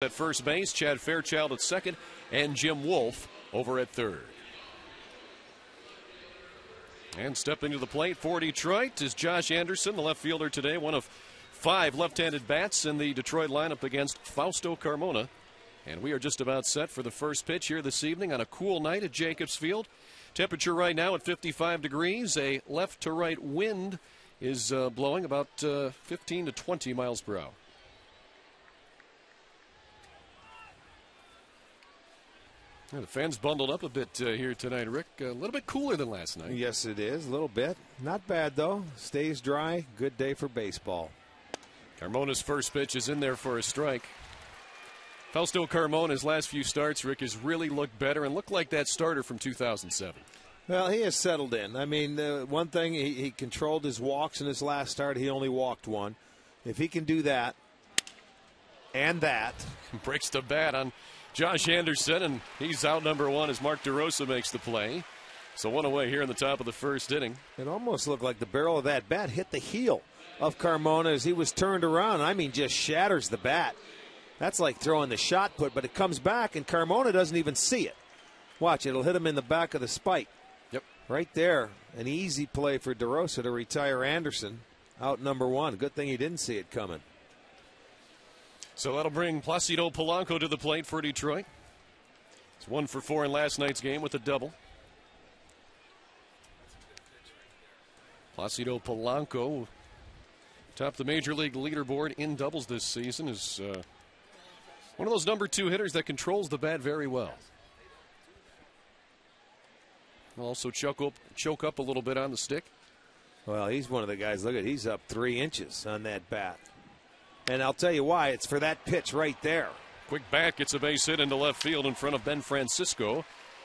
at first base, Chad Fairchild at second, and Jim Wolf over at third. And stepping to the plate for Detroit is Josh Anderson, the left fielder today, one of 5 left-handed bats in the Detroit lineup against Fausto Carmona. And we are just about set for the first pitch here this evening on a cool night at Jacobs Field. Temperature right now at 55 degrees. A left-to-right wind is blowing about 15 to 20 miles per hour. Yeah, the fans bundled up a bit here tonight, Rick. A little bit cooler than last night. Yes, it is. A little bit. Not bad, though. Stays dry. Good day for baseball. Carmona's first pitch is in there for a strike. Fausto Carmona's last few starts, Rick, has really looked better and looked like that starter from 2007. Well, he has settled in. I mean, one thing, he controlled his walks in his last start. He only walked one. If he can do that and that. Breaks the bat on Josh Anderson, and he's out number 1 as Mark DeRosa makes the play. So 1 away here in the top of the first inning. It almost looked like the barrel of that bat hit the heel of Carmona as he was turned around. I mean, just shatters the bat. That's like throwing the shot put, but it comes back, and Carmona doesn't even see it. Watch, it'll hit him in the back of the spike. Yep. Right there. An easy play for DeRosa to retire Anderson. Out number 1. Good thing he didn't see it coming. So that'll bring Placido Polanco to the plate for Detroit. It's 1 for 4 in last night's game with a double. Placido Polanco, topped the Major League leaderboard in doubles this season, is one of those number 2 hitters that controls the bat very well. He'll also choke up a little bit on the stick. Well, he's one of the guys, look at, he's up 3 inches on that bat. And I'll tell you why, it's for that pitch right there. Quick bat gets a base hit into left field in front of Ben Francisco.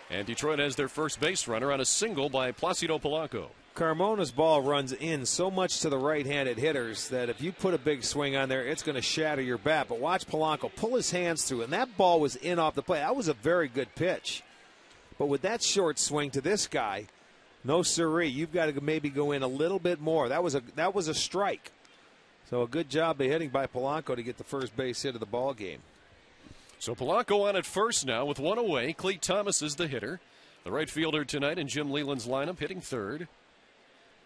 And Detroit has their first base runner on a single by Placido Polanco. Carmona's ball runs in so much to the right-handed hitters that if you put a big swing on there, it's going to shatter your bat. But watch Polanco pull his hands through, and that ball was in off the plate. That was a very good pitch. But with that short swing to this guy, no siree, you've got to maybe go in a little bit more. That was a strike. So a good job of hitting by Polanco to get the first base hit of the ball game. So Polanco on at first now with 1 away. Clete Thomas is the hitter. The right fielder tonight in Jim Leland's lineup hitting third.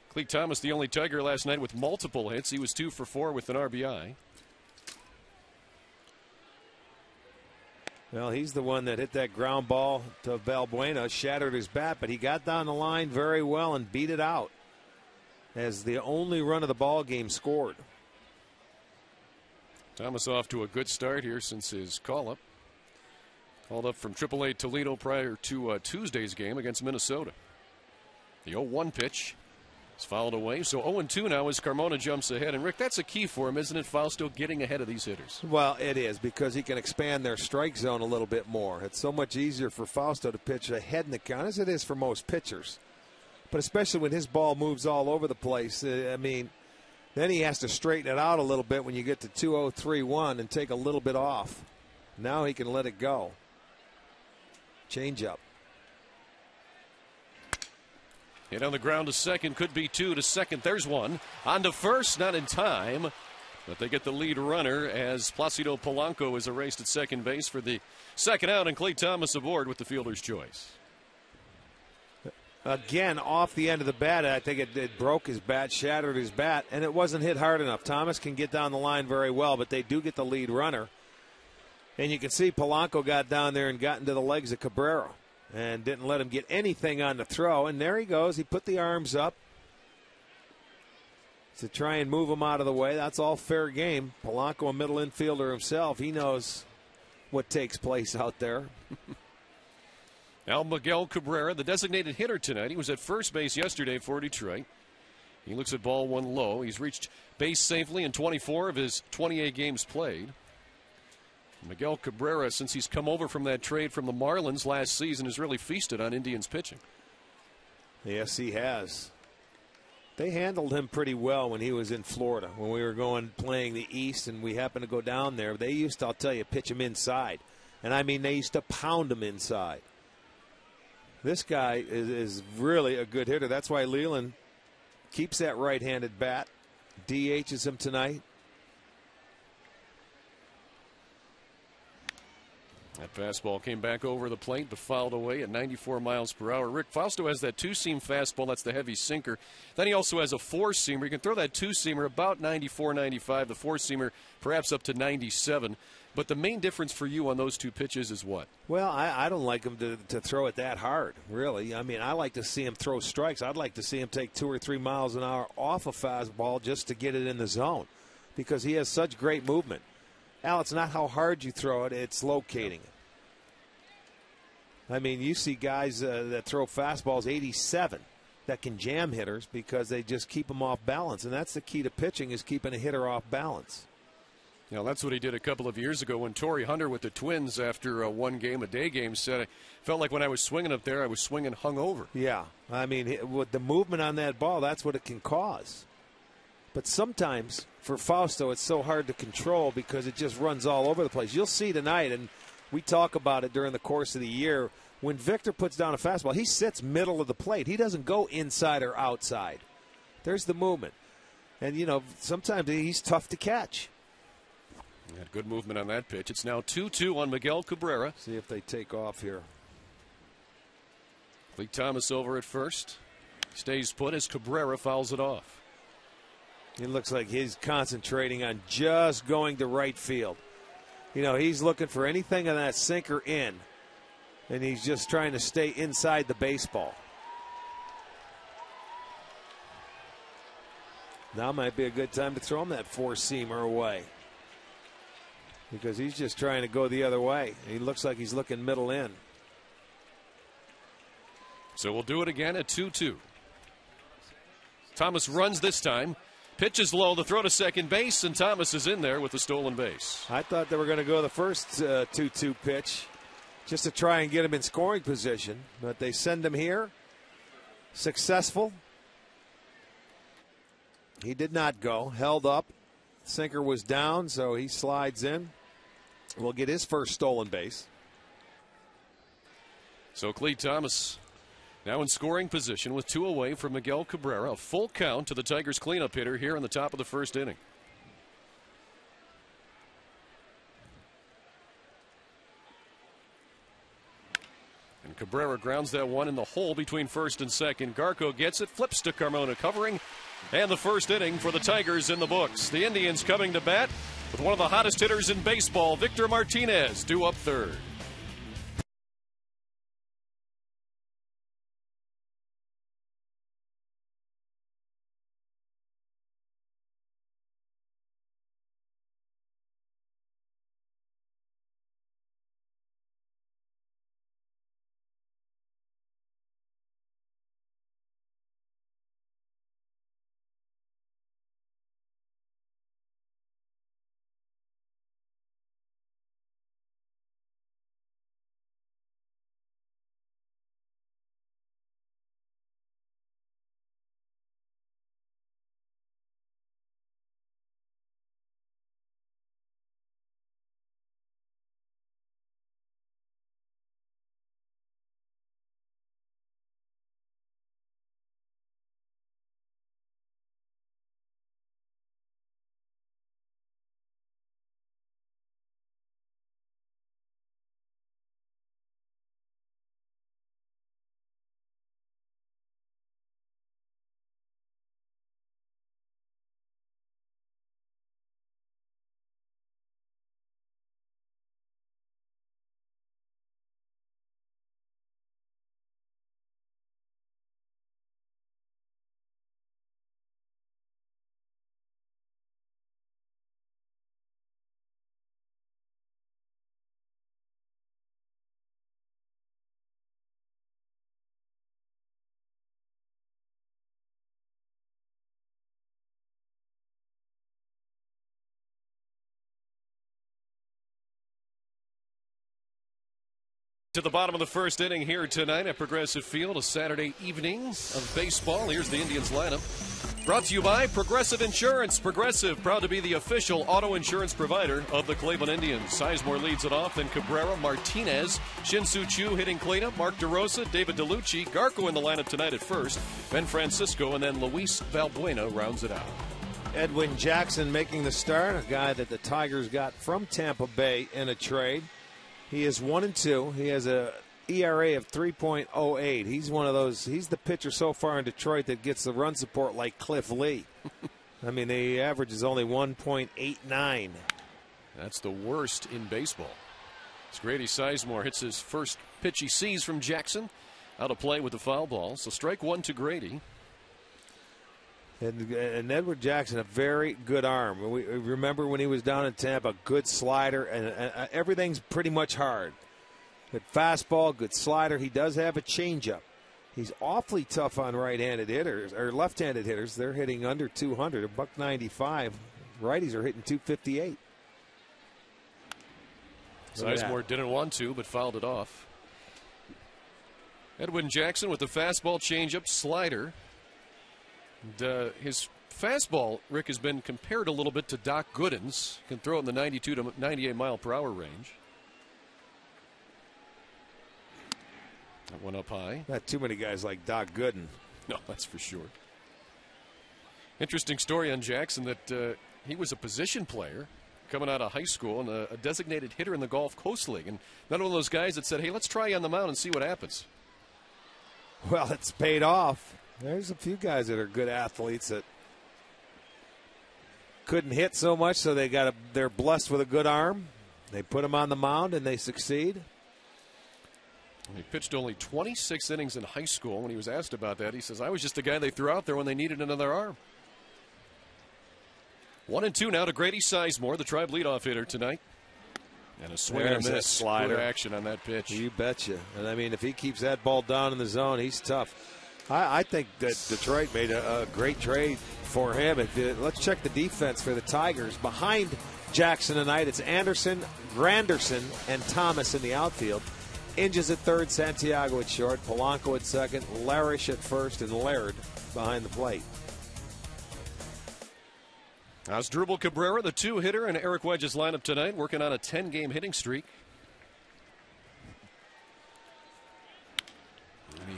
Clete Thomas, the only Tiger last night with multiple hits. He was 2 for 4 with an RBI. Well, he's the one that hit that ground ball to Valbuena, shattered his bat, but he got down the line very well and beat it out as the only run of the ball game scored. Thomas off to a good start here since his call-up. Called up from AAA Toledo prior to Tuesday's game against Minnesota. The 0-1 pitch is fouled away. So 0-2 now as Carmona jumps ahead. And, Rick, that's a key for him, isn't it, Fausto, getting ahead of these hitters? Well, it is, because he can expand their strike zone a little bit more. It's so much easier for Fausto to pitch ahead in the count, as it is for most pitchers. But especially when his ball moves all over the place, I mean, then he has to straighten it out a little bit when you get to 2-0, 3-1 and take a little bit off. Now he can let it go. Change up. Hit on the ground to second, could be 2 to second. There's 1. On to first, not in time. But they get the lead runner as Placido Polanco is erased at second base for the second out, and Clete Thomas aboard with the fielder's choice. Again, off the end of the bat, I think it broke his bat, shattered his bat, and it wasn't hit hard enough. Thomas can get down the line very well, but they do get the lead runner. And you can see Polanco got down there and got into the legs of Cabrera and didn't let him get anything on the throw. And there he goes. He put the arms up to try and move him out of the way. That's all fair game. Polanco, a middle infielder himself, he knows what takes place out there. Al Miguel Cabrera, the designated hitter tonight. He was at first base yesterday for Detroit. He looks at ball 1 low. He's reached base safely in 24 of his 28 games played. Miguel Cabrera, since he's come over from that trade from the Marlins last season, has really feasted on Indians pitching. Yes, he has. They handled him pretty well when he was in Florida, when we were playing the East and we happened to go down there. They used to, I'll tell you, pitch him inside. And I mean, they used to pound him inside. This guy is really a good hitter. That's why Leland keeps that right-handed bat. DHs him tonight. That fastball came back over the plate, but fouled away at 94 miles per hour. Rick Fausto has that two-seam fastball. That's the heavy sinker. Then he also has a four-seamer. You can throw that two-seamer about 94, 95. The four-seamer perhaps up to 97. But the main difference for you on those two pitches is what? Well, I don't like him to throw it that hard, really. I mean, I like to see him throw strikes. I'd like to see him take 2 or 3 miles an hour off a fastball just to get it in the zone because he has such great movement. Al, it's not how hard you throw it, it's locating it. I mean, you see guys that throw fastballs 87 that can jam hitters because they just keep them off balance, and that's the key to pitching is keeping a hitter off balance. You know, that's what he did a couple of years ago when Torrey Hunter with the Twins after a one-game-a-day game said, I felt like when I was swinging up there, I was swinging hungover. Yeah, I mean, with the movement on that ball, that's what it can cause. But sometimes for Fausto, it's so hard to control because it just runs all over the place. You'll see tonight, and we talk about it during the course of the year, when Victor puts down a fastball, he sits middle of the plate. He doesn't go inside or outside. There's the movement. And, you know, sometimes he's tough to catch. Had good movement on that pitch. It's now 2-2 on Miguel Cabrera. See if they take off here. Lee Thomas over at first. Stays put as Cabrera fouls it off. It looks like he's concentrating on just going to right field. You know, he's looking for anything on that sinker in, and he's just trying to stay inside the baseball. Now might be a good time to throw him that four-seamer away because he's just trying to go the other way. He looks like he's looking middle in. So we'll do it again at 2-2. Thomas runs this time. Pitches low, the throw to second base, and Thomas is in there with the stolen base. I thought they were going to go the first 2-2 pitch just to try and get him in scoring position, but they send him here. Successful. He did not go. Held up. Sinker was down, so he slides in. Will get his first stolen base. So Clee Thomas now in scoring position with 2 away from Miguel Cabrera. A full count to the Tigers cleanup hitter here in the top of the first inning. And Cabrera grounds that one in the hole between first and second. Garco gets it, flips to Carmona covering, and the first inning for the Tigers in the books. The Indians coming to bat with one of the hottest hitters in baseball, Victor Martinez, due up third. To the bottom of the first inning here tonight at Progressive Field, a Saturday evening of baseball. Here's the Indians lineup. Brought to you by Progressive Insurance. Progressive, proud to be the official auto insurance provider of the Cleveland Indians. Sizemore leads it off, then Cabrera, Martinez, Shin-Soo Choo hitting cleanup, Mark DeRosa, David DeLucci, Garco in the lineup tonight at first, Ben Francisco, and then Luis Valbuena rounds it out. Edwin Jackson making the start, a guy that the Tigers got from Tampa Bay in a trade. He is 1-2. He has a ERA of 3.08. He's one of those. He's the pitcher so far in Detroit that gets the run support like Cliff Lee. I mean, the average is only 1.89. That's the worst in baseball. As Grady Sizemore hits his first pitch he sees from Jackson. Out of play with the foul ball. So strike one to Grady. And Edward Jackson, a very good arm. We remember when he was down in Tampa, good slider, and everything's pretty much hard. Good fastball, good slider. He does have a changeup. He's awfully tough on right-handed hitters or left-handed hitters. They're hitting under 200, a $195. Righties are hitting 258. Sizemore didn't want to, but fouled it off. Edwin Jackson with the fastball, changeup, slider. And, his fastball, Rick, has been compared a little bit to Doc Gooden's. Can throw it in the 92 to 98 mile per hour range. That one up high. Not too many guys like Doc Gooden. No, that's for sure. Interesting story on Jackson that he was a position player coming out of high school and a designated hitter in the Gulf Coast League. And not one of those guys that said, hey, let's try you on the mound and see what happens. Well, it's paid off. There's a few guys that are good athletes that couldn't hit so much, so they're blessed with a good arm. They put them on the mound and they succeed. He pitched only 26 innings in high school. When he was asked about that, he says, I was just a guy they threw out there when they needed another arm. 1-2 now to Grady Sizemore, the Tribe leadoff hitter tonight. And a swing and a miss. Slider. Good action on that pitch. You betcha. And I mean, if he keeps that ball down in the zone, he's tough. I think that Detroit made a great trade for him. Let's check the defense for the Tigers. Behind Jackson tonight, it's Anderson, Granderson, and Thomas in the outfield. Inges at third, Santiago at short, Polanco at second, Larish at first, and Laird behind the plate. Asdrubal Cabrera, the two-hitter in Eric Wedge's lineup tonight, working on a 10-game hitting streak. And he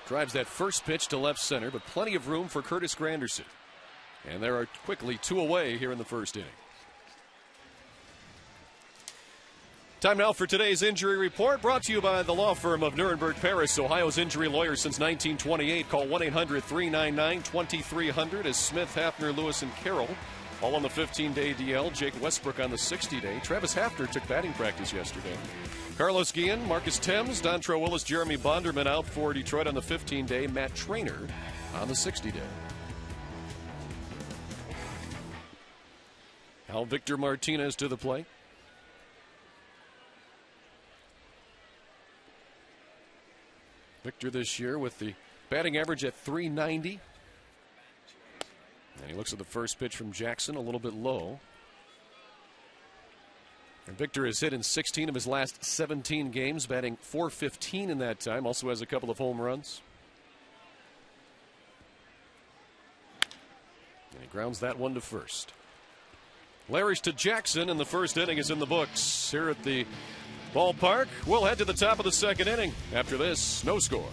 drives that first pitch to left center, but plenty of room for Curtis Granderson. And there are quickly two away here in the first inning. Time now for today's injury report, brought to you by the law firm of Nuremberg Paris, Ohio's injury lawyer since 1928. Call 1-800-399-2300 as Smith, Hafner, Lewis, and Carroll all on the 15-day DL. Jake Westbrook on the 60-day. Travis Hafner took batting practice yesterday. Carlos Guillen, Marcus Thames, Dontrell Willis, Jeremy Bonderman out for Detroit on the 15-day. Matt Traynor on the 60-day. Now Victor Martinez to the plate. Victor this year with the batting average at .390. And he looks at the first pitch from Jackson, a little bit low. And Victor has hit in 16 of his last 17 games, batting .415 in that time. Also has a couple of home runs. And he grounds that one to first. Larish to Jackson, and the first inning is in the books here at the ballpark. We'll head to the top of the second inning. After this, no score.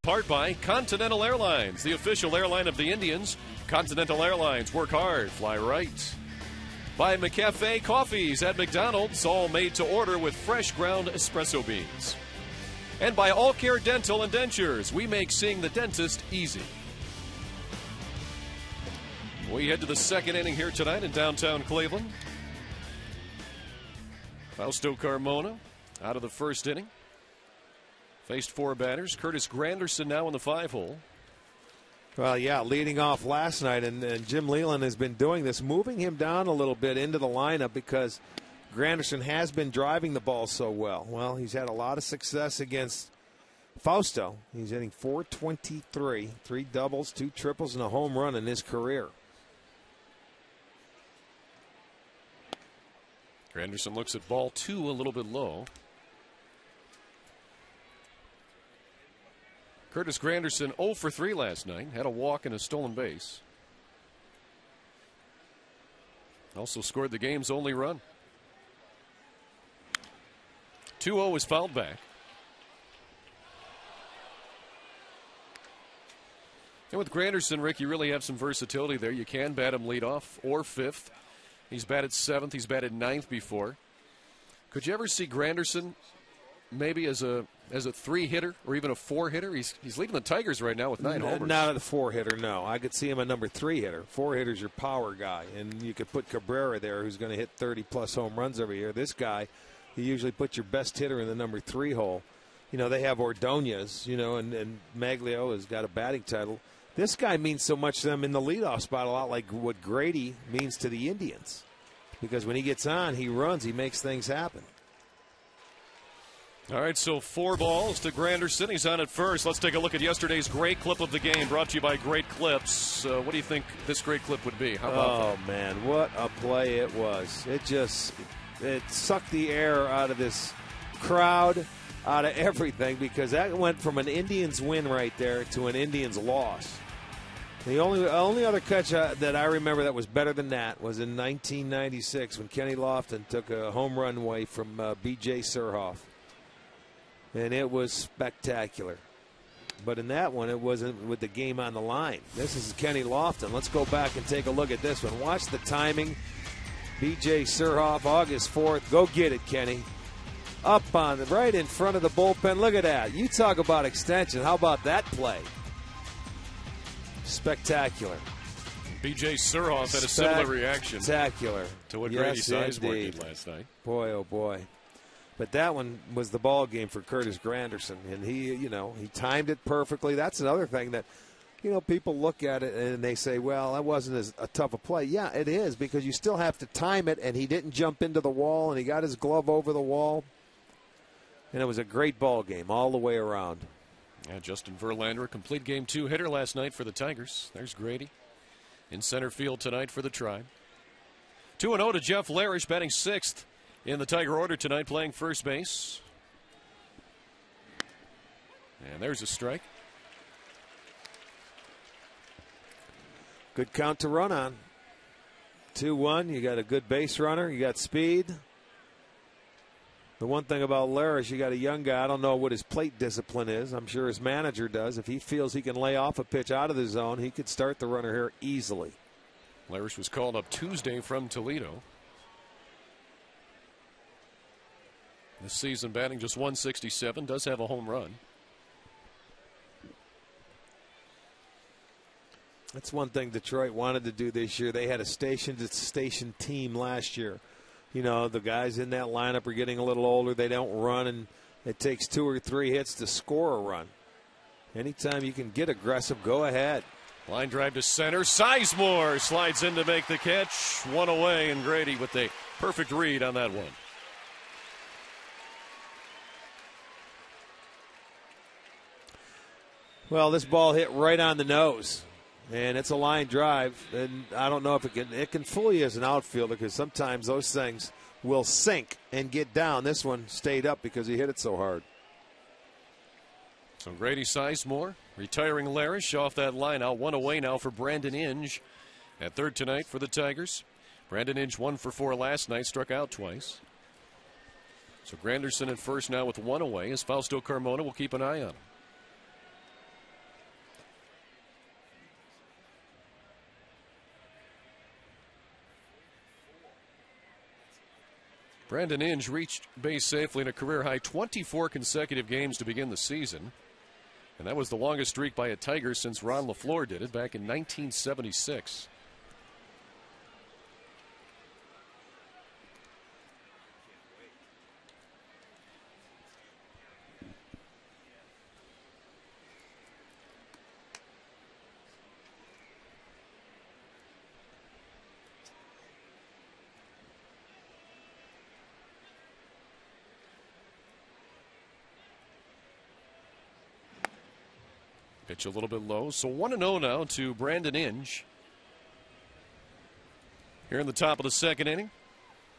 part by Continental Airlines, the official airline of the Indians. Continental Airlines, work hard, fly right. By McCafe Coffees at McDonald's, all made to order with fresh ground espresso beans. And by All Care Dental and Dentures, we make seeing the dentist easy. We head to the second inning here tonight in downtown Cleveland. Fausto Carmona out of the first inning. Faced 4 batters. Curtis Granderson now in the 5-hole. Well, yeah, leading off last night, and Jim Leyland has been doing this, moving him down a little bit into the lineup because Granderson has been driving the ball so well. Well, he's had a lot of success against Fausto. He's hitting .423, 3 doubles, 2 triples, and a home run in his career. Granderson looks at ball 2 a little bit low. Curtis Granderson 0 for 3 last night. Had a walk and a stolen base. Also scored the game's only run. 2-0 is fouled back. And with Granderson, Rick, you really have some versatility there. You can bat him leadoff or 5th. He's batted 7th. He's batted 9th before. Could you ever see Granderson maybe as a 3-hitter or even a 4-hitter? He's leading the Tigers right now with 9 homers. Not a 4-hitter, no. I could see him a number 3-hitter. 4-hitter's your power guy, and you could put Cabrera there, who's going to hit 30-plus home runs every year. This guy, you usually put your best hitter in the number 3 hole. You know, they have Ordonez, you know, and Maglio has got a batting title. This guy means so much to them in the leadoff spot, a lot like what Grady means to the Indians. Because when he gets on, he runs, he makes things happen. All right, so 4 balls to Granderson. He's on at first. Let's take a look at yesterday's great clip of the game, brought to you by Great Clips. What do you think this great clip would be? How about that? Man, what a play it was. It sucked the air out of this crowd, out of everything, because that went from an Indians win right there to an Indians loss. The only other catch that I remember that was better than that was in 1996 when Kenny Lofton took a home run away from B.J. Surhoff. And it was spectacular. But in that one, it wasn't with the game on the line. This is Kenny Lofton. Let's go back and take a look at this one. Watch the timing. B.J. Surhoff, August 4th. Go get it, Kenny. Up on right in front of the bullpen. Look at that. You talk about extension. How about that play? Spectacular. B.J. Surhoff had a similar reaction. Spectacular. To what Grady Sizemore did last night. Boy, oh boy. But that one was the ball game for Curtis Granderson, and he timed it perfectly. That's another thing that, people look at it and they say, well, that wasn't as a tough a play. Yeah, it is, because you still have to time it, and he didn't jump into the wall, and he got his glove over the wall. And it was a great ball game all the way around. Yeah, Justin Verlander, complete game 2 hitter last night for the Tigers. There's Grady in center field tonight for the Tribe. 2-0 to Jeff Larish, batting 6th in the Tiger order tonight, playing first base. And there's a strike. Good count to run on. 2-1. You got a good base runner. You got speed. The one thing about Larish, you got a young guy. I don't know what his plate discipline is. I'm sure his manager does. If he feels he can lay off a pitch out of the zone, he could start the runner here easily. Larish was called up Tuesday from Toledo. This season batting just .167, does have a home run. That's one thing Detroit wanted to do this year. They had a station team last year. The guys in that lineup are getting a little older. They don't run, and it takes 2 or 3 hits to score a run. Anytime you can get aggressive, go ahead. Line drive to center. Sizemore slides in to make the catch. 1 away, and Grady with a perfect read on that one. Well, this ball hit right on the nose, and it's a line drive. And I don't know if it can fool you as an outfielder, because sometimes those things will sink and get down. This one stayed up because he hit it so hard. So Grady Sizemore retiring Larish off that line out. 1 away now for Brandon Inge at third tonight for the Tigers. Brandon Inge 1 for 4 last night, struck out twice. So Granderson at first now with 1 away, as Fausto Carmona will keep an eye on him. Brandon Inge reached base safely in a career-high 24 consecutive games to begin the season. And that was the longest streak by a Tiger since Ron LaFleur did it back in 1976. Pitch a little bit low. So 1-0 now to Brandon Inge. Here in the top of the second inning.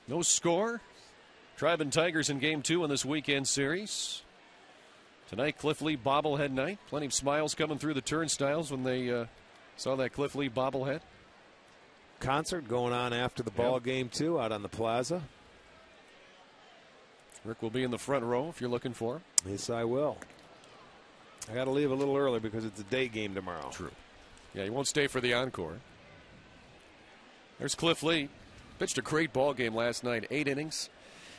No score. Tribe and Tigers in game 2 in this weekend series. Tonight, Cliff Lee bobblehead night. Plenty of smiles coming through the turnstiles when they saw that Cliff Lee bobblehead. Concert going on after the ball game, too, out on the plaza. Rick will be in the front row if you're looking for him. Yes, I will. I got to leave a little early because it's a day game tomorrow. True. Yeah, he won't stay for the encore. There's Cliff Lee. Pitched a great ball game last night. 8 innings,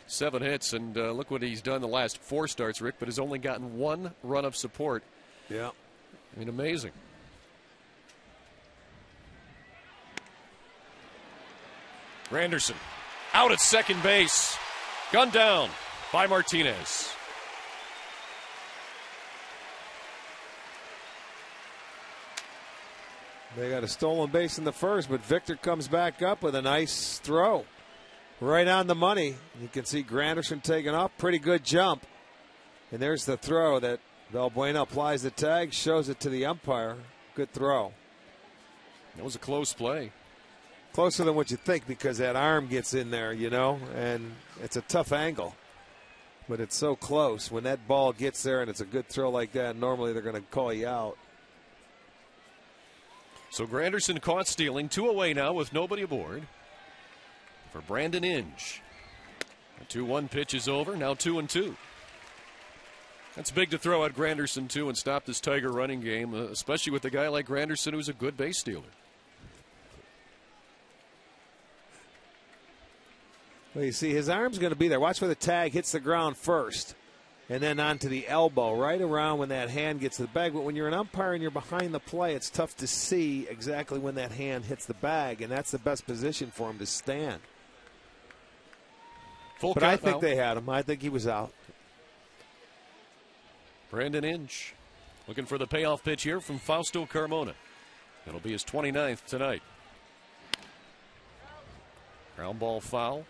7 hits, and look what he's done the last 4 starts, Rick, but has only gotten 1 run of support. Yeah. I mean, amazing. Granderson out at second base. Gunned down by Martinez. They got a stolen base in the first, but Victor comes back up with a nice throw. Right on the money. You can see Granderson taking off. Pretty good jump. And there's the throw that Valbuena applies the tag, shows it to the umpire. Good throw. That was a close play. Closer than what you think because that arm gets in there, you know, and it's a tough angle. But it's so close. When that ball gets there and it's a good throw like that, normally they're going to call you out. So Granderson caught stealing. 2 away now with nobody aboard for Brandon Inge. The 2-1 pitch is over. Now 2-2. That's big to throw at Granderson, too, and stop this Tiger running game, especially with a guy like Granderson who's a good base stealer. Well, you see, his arm's going to be there. Watch where the tag hits the ground first. And then onto the elbow, right around when that hand gets to the bag. But when you're an umpire and you're behind the play, it's tough to see exactly when that hand hits the bag, and that's the best position for him to stand. But I think they had him. I think he was out. Brandon Inge looking for the payoff pitch here from Fausto Carmona. It'll be his 29th tonight. Ground ball foul.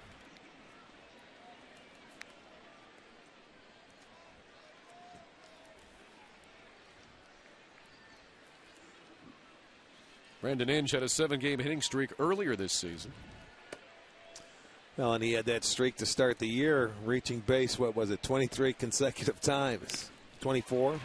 Brandon Inge had a 7-game hitting streak earlier this season. Well, and he had that streak to start the year, reaching base, what was it, 23 consecutive times? 24?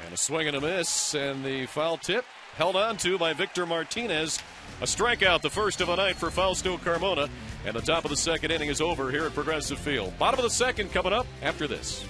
And a swing and a miss, and the foul tip held on to by Victor Martinez. A strikeout, the first of the night for Fausto Carmona. And the top of the second inning is over here at Progressive Field. Bottom of the second coming up after this.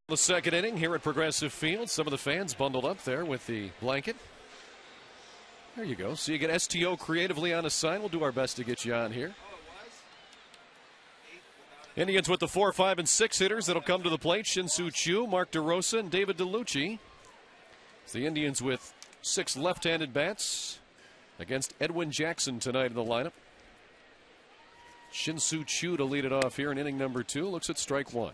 The second inning here at Progressive Field. Some of the fans bundled up there with the blanket. There you go. So you get STO creatively on a sign. We'll do our best to get you on here. Indians with the 4, 5, and 6 hitters that'll come to the plate. Shin-Soo Choo, Mark DeRosa, and David DeLucci. It's the Indians with 6 left-handed bats against Edwin Jackson tonight in the lineup. Shin-Soo Choo to lead it off here in inning number 2. Looks at strike 1.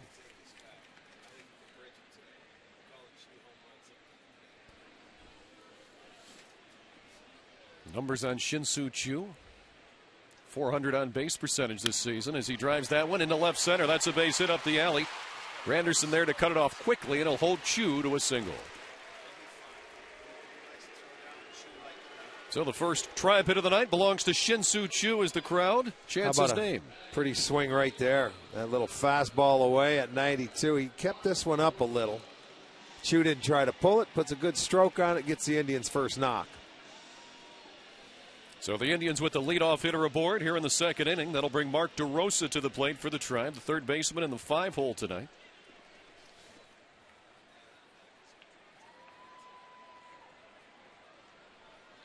Numbers on Shin-Soo Choo. 400 on base percentage this season as he drives that one into left center. That's a base hit up the alley. Granderson there to cut it off quickly, and he'll hold Choo to a single. So the first tribe hit of the night belongs to Shin-Soo Choo as the crowd chants his name. Pretty swing right there. That little fastball away at 92. He kept this one up a little. Choo didn't try to pull it, puts a good stroke on it, gets the Indians' first knock. So the Indians with the leadoff hitter aboard here in the second inning. That'll bring Mark DeRosa to the plate for the Tribe, the third baseman in the 5-hole tonight.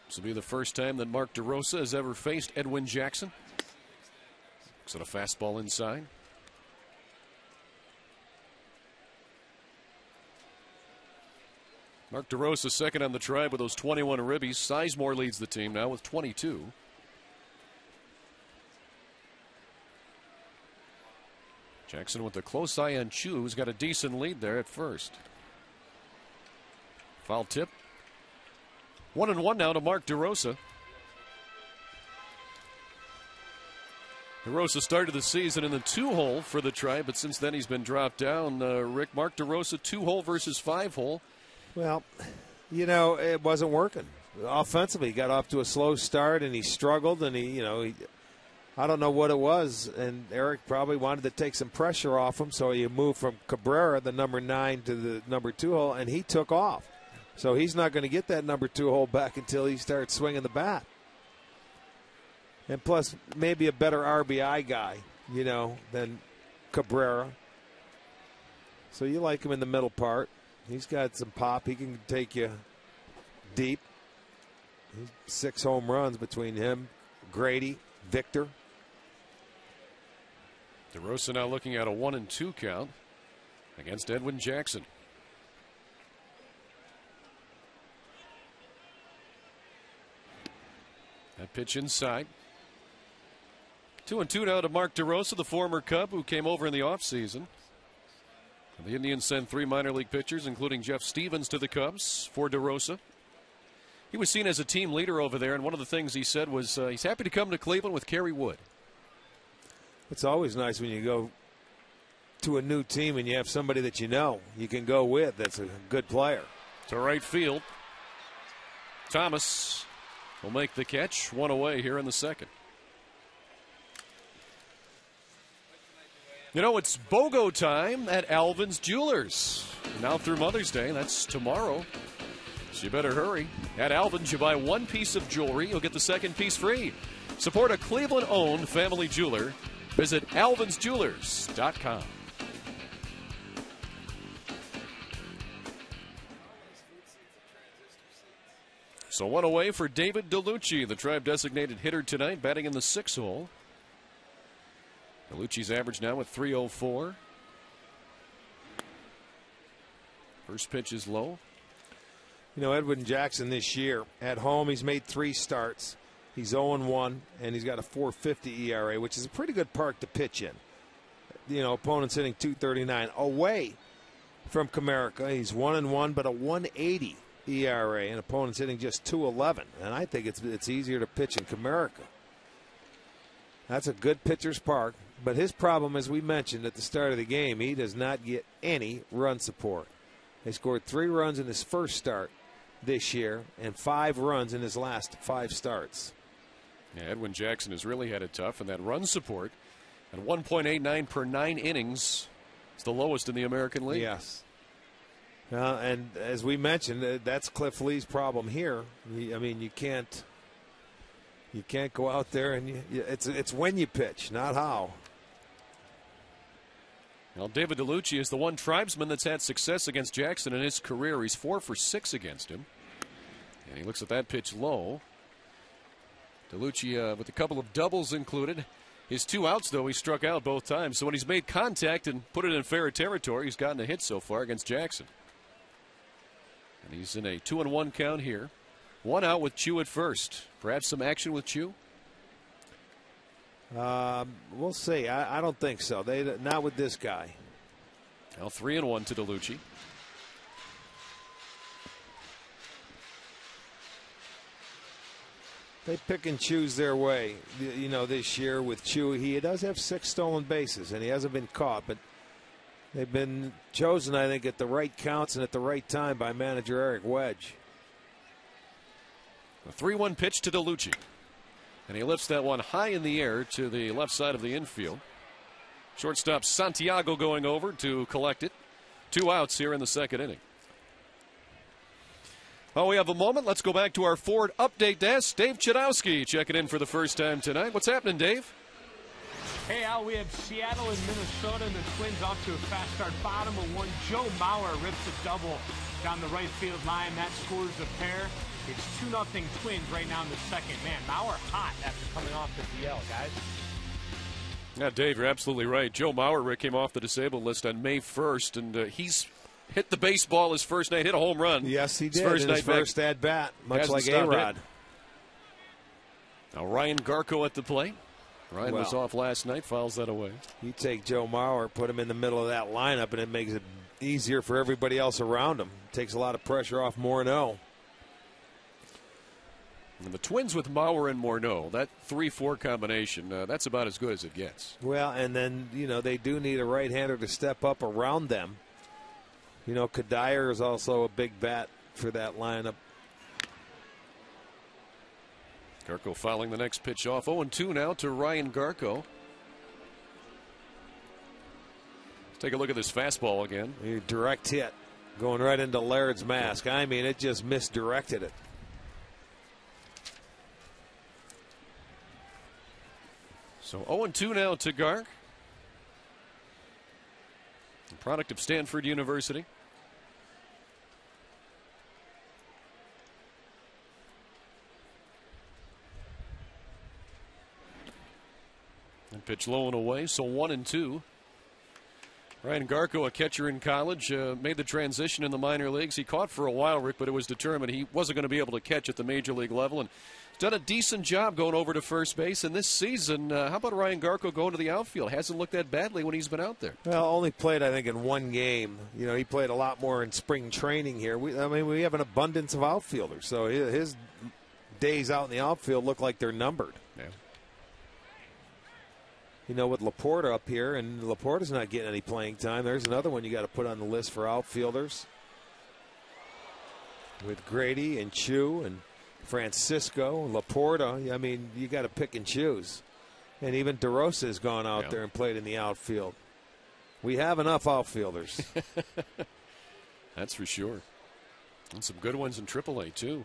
This will be the first time that Mark DeRosa has ever faced Edwin Jackson. Looks at a fastball inside. Mark DeRosa second on the Tribe with those 21 ribbies. Sizemore leads the team now with 22. Jackson with a close eye on Choo, who's got a decent lead there at first. Foul tip. 1-1 now to Mark DeRosa. DeRosa started the season in the 2-hole for the Tribe, but since then he's been dropped down. Rick, Mark DeRosa 2-hole versus 5-hole. Well, you know, it wasn't working. Offensively, he got off to a slow start, and he struggled, and I don't know what it was, and Eric probably wanted to take some pressure off him, so he moved from Cabrera, the number 9, to the number 2 hole, and he took off. So he's not going to get that number 2 hole back until he starts swinging the bat. And plus, maybe a better RBI guy, than Cabrera. So you like him in the middle part. He's got some pop. He can take you deep. 6 home runs between him, Grady, Victor. DeRosa now looking at a 1-2 count against Edwin Jackson. That pitch inside. 2-2 now to Mark DeRosa, the former Cub who came over in the offseason. The Indians sent 3 minor league pitchers, including Jeff Stevens, to the Cubs for DeRosa. He was seen as a team leader over there, and one of the things he said was he's happy to come to Cleveland with Kerry Wood. It's always nice when you go to a new team and you have somebody that you can go with that's a good player. To right field. Thomas will make the catch. 1 away here in the second. It's BOGO time at Alvin's Jewelers. Now through Mother's Day, that's tomorrow. So you better hurry. At Alvin's, you buy 1 piece of jewelry, you'll get the second piece free. Support a Cleveland-owned family jeweler. Visit alvinsjewelers.com. So 1 away for David DeLucci, the Tribe designated hitter tonight, batting in the 6-hole. DeLucci's average now at .304. First pitch is low. Edwin Jackson this year at home, he's made 3 starts. He's 0-1, and he's got a .450 ERA, which is a pretty good park to pitch in. Opponents hitting .239. Away from Comerica, he's 1-1, but a .180 ERA, and opponents hitting just .211. And I think it's easier to pitch in Comerica. That's a good pitcher's park. But his problem, as we mentioned at the start of the game, he does not get any run support. He scored 3 runs in his first start this year and 5 runs in his last 5 starts. Yeah, Edwin Jackson has really had it tough, and that run support at 1.89 per 9 innings is the lowest in the American League. Yes. And as we mentioned, that's Cliff Lee's problem here. You can't go out there and it's when you pitch, not how. Well, David DeLucci is the one tribesman that's had success against Jackson in his career. He's 4 for 6 against him. And he looks at that pitch low. DeLucci with a couple of doubles included. His 2 outs, though, he struck out both times. So when he's made contact and put it in fair territory, he's gotten a hit so far against Jackson. And he's in a 2-1 count here. 1 out with Chu at first. Perhaps some action with Chu? We'll see. I don't think so. Not with this guy. Now 3-1 to DeLucci. They pick and choose their way. You know, this year with Chu, he does have 6 stolen bases, and he hasn't been caught. But they've been chosen, I think, at the right counts and at the right time by manager Eric Wedge. A 3-1 pitch to DeLucci. And he lifts that one high in the air to the left side of the infield. Shortstop Santiago going over to collect it. 2 outs here in the second inning. Well, we have a moment. Let's go back to our Ford update desk. Dave Chudowski checking in for the first time tonight. What's happening, Dave? Hey, Al, we have Seattle and Minnesota, and the Twins off to a fast start. Bottom of 1. Joe Mauer rips a double down the right field line. That scores a pair. It's 2-0 Twins right now in the second. Man, Mauer hot after coming off the DL, guys. Yeah, Dave, you're absolutely right. Joe Mauer came off the disabled list on May 1st, and he's hit the baseball his first night, hit a home run. Yes, he did. His first at bat, much like A-Rod. Now Ryan Garco at the plate. Ryan was off last night, fouls that away. You take Joe Mauer, put him in the middle of that lineup, and it makes it easier for everybody else around him. Takes a lot of pressure off Morneau. And the Twins with Mauer and Morneau, that 3-4 combination, that's about as good as it gets. Well, and then, you know, they do need a right-hander to step up around them. You know, Kadire is also a big bat for that lineup. Garco fouling the next pitch off. 0-2 now to Ryan Garco. Let's take a look at this fastball again. A direct hit going right into Laird's mask. I mean, it just misdirected it. So 0-2 now to Gark. A product of Stanford University. And pitch low and away, so 1-2. Ryan Garco, a catcher in college, made the transition in the minor leagues. He caught for a while, Rick, but it was determined he wasn't going to be able to catch at the major league level. And he's done a decent job going over to first base. And this season, how about Ryan Garco going to the outfield? Hasn't looked that badly when he's been out there. Well, only played, I think, in 1 game. You know, he played a lot more in spring training here. We have an abundance of outfielders. So his days out in the outfield look like they're numbered. Yeah. You know, with Laporta up here, and Laporta's not getting any playing time. There's another one you got to put on the list for outfielders. With Grady and Chu and Francisco, Laporta, I mean, you got to pick and choose. And even DeRosa has gone out there and played in the outfield. We have enough outfielders. That's for sure. And some good ones in AAA, too.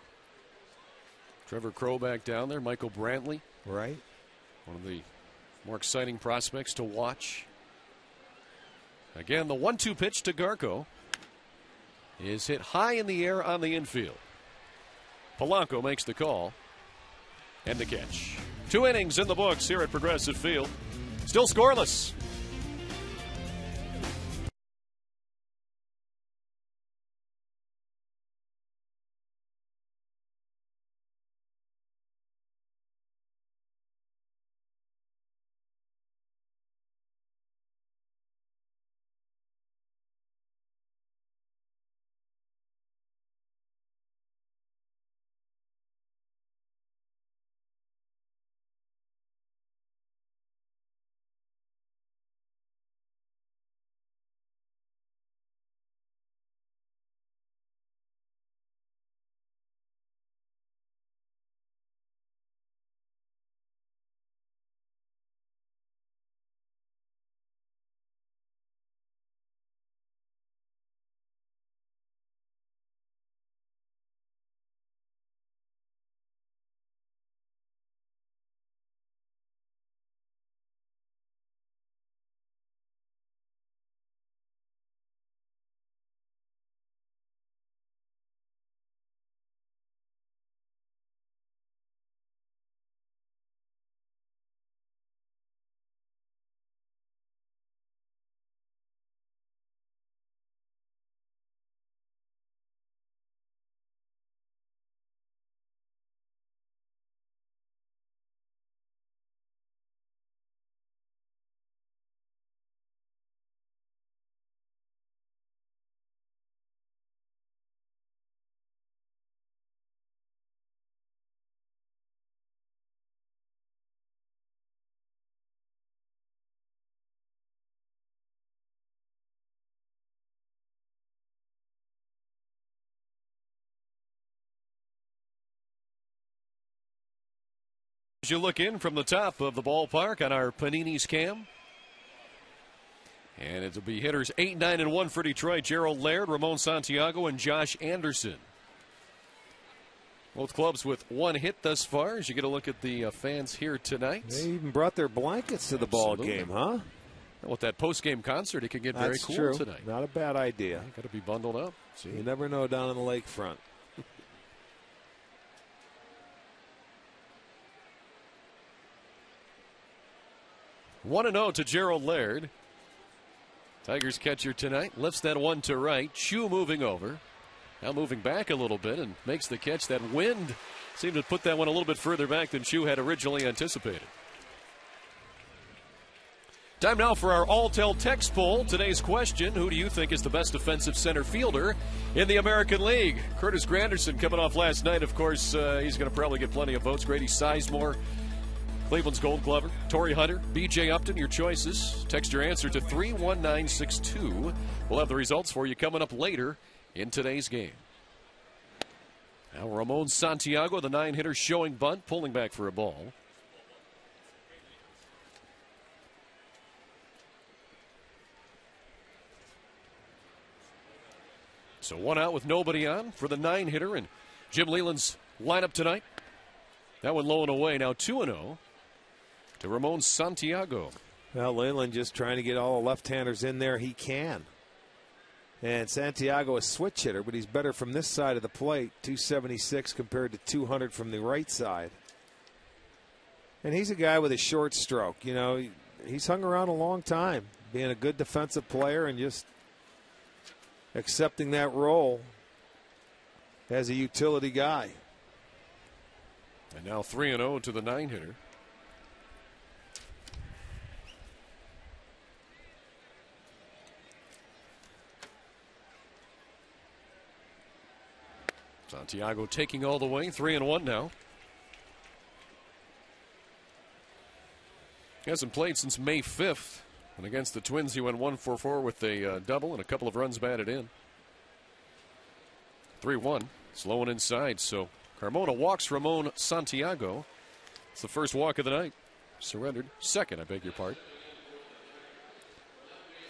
Trevor Crow back down there, Michael Brantley. Right. One of the more exciting prospects to watch. Again, the 1-2 pitch to Garco is hit high in the air on the infield. Polanco makes the call and the catch. 2 innings in the books here at Progressive Field. Still scoreless. As you look in from the top of the ballpark on our Panini's cam. And it'll be hitters 8, 9, and 1 for Detroit. Gerald Laird, Ramon Santiago, and Josh Anderson. Both clubs with one hit thus far as you get a look at the fans here tonight. They even brought their blankets to the ball game, huh? With that post-game concert, it can get very cool true. tonight. Not a bad idea. Got to be bundled up. See? You never know down on the lakefront. 1-0 to Gerald Laird. Tigers catcher tonight lifts that one to right. Chu moving over. Now moving back a little bit and makes the catch. That wind seemed to put that one a little bit further back than Chu had originally anticipated. Time now for our Alltel text poll. Today's question: who do you think is the best defensive center fielder in the American League? Curtis Granderson coming off last night. Of course, he's going to probably get plenty of votes. Grady Sizemore, Cleveland's Gold Glover, Torrey Hunter, B.J. Upton, your choices. Text your answer to 31962. We'll have the results for you coming up later in today's game. Now Ramon Santiago, the 9-hitter, showing bunt, pulling back for a ball. So one out with nobody on for the 9-hitter and Jim Leyland's lineup tonight. That one low and away. Now 2-0 to Ramon Santiago. Well, Leyland just trying to get all the left-handers in there he can. And Santiago is a switch hitter, but he's better from this side of the plate, 276 compared to 200 from the right side. And he's a guy with a short stroke. You know, he's hung around a long time, being a good defensive player and just accepting that role as a utility guy. And now 3-0 to the 9-hitter. Santiago taking all the way, 3-1 now. He hasn't played since May 5th. And against the Twins, he went 1-for-4 with a double and a couple of runs batted in. 3-1, slow and inside. So Carmona walks Ramon Santiago. It's the first walk of the night. Surrendered. Second, I beg your pardon.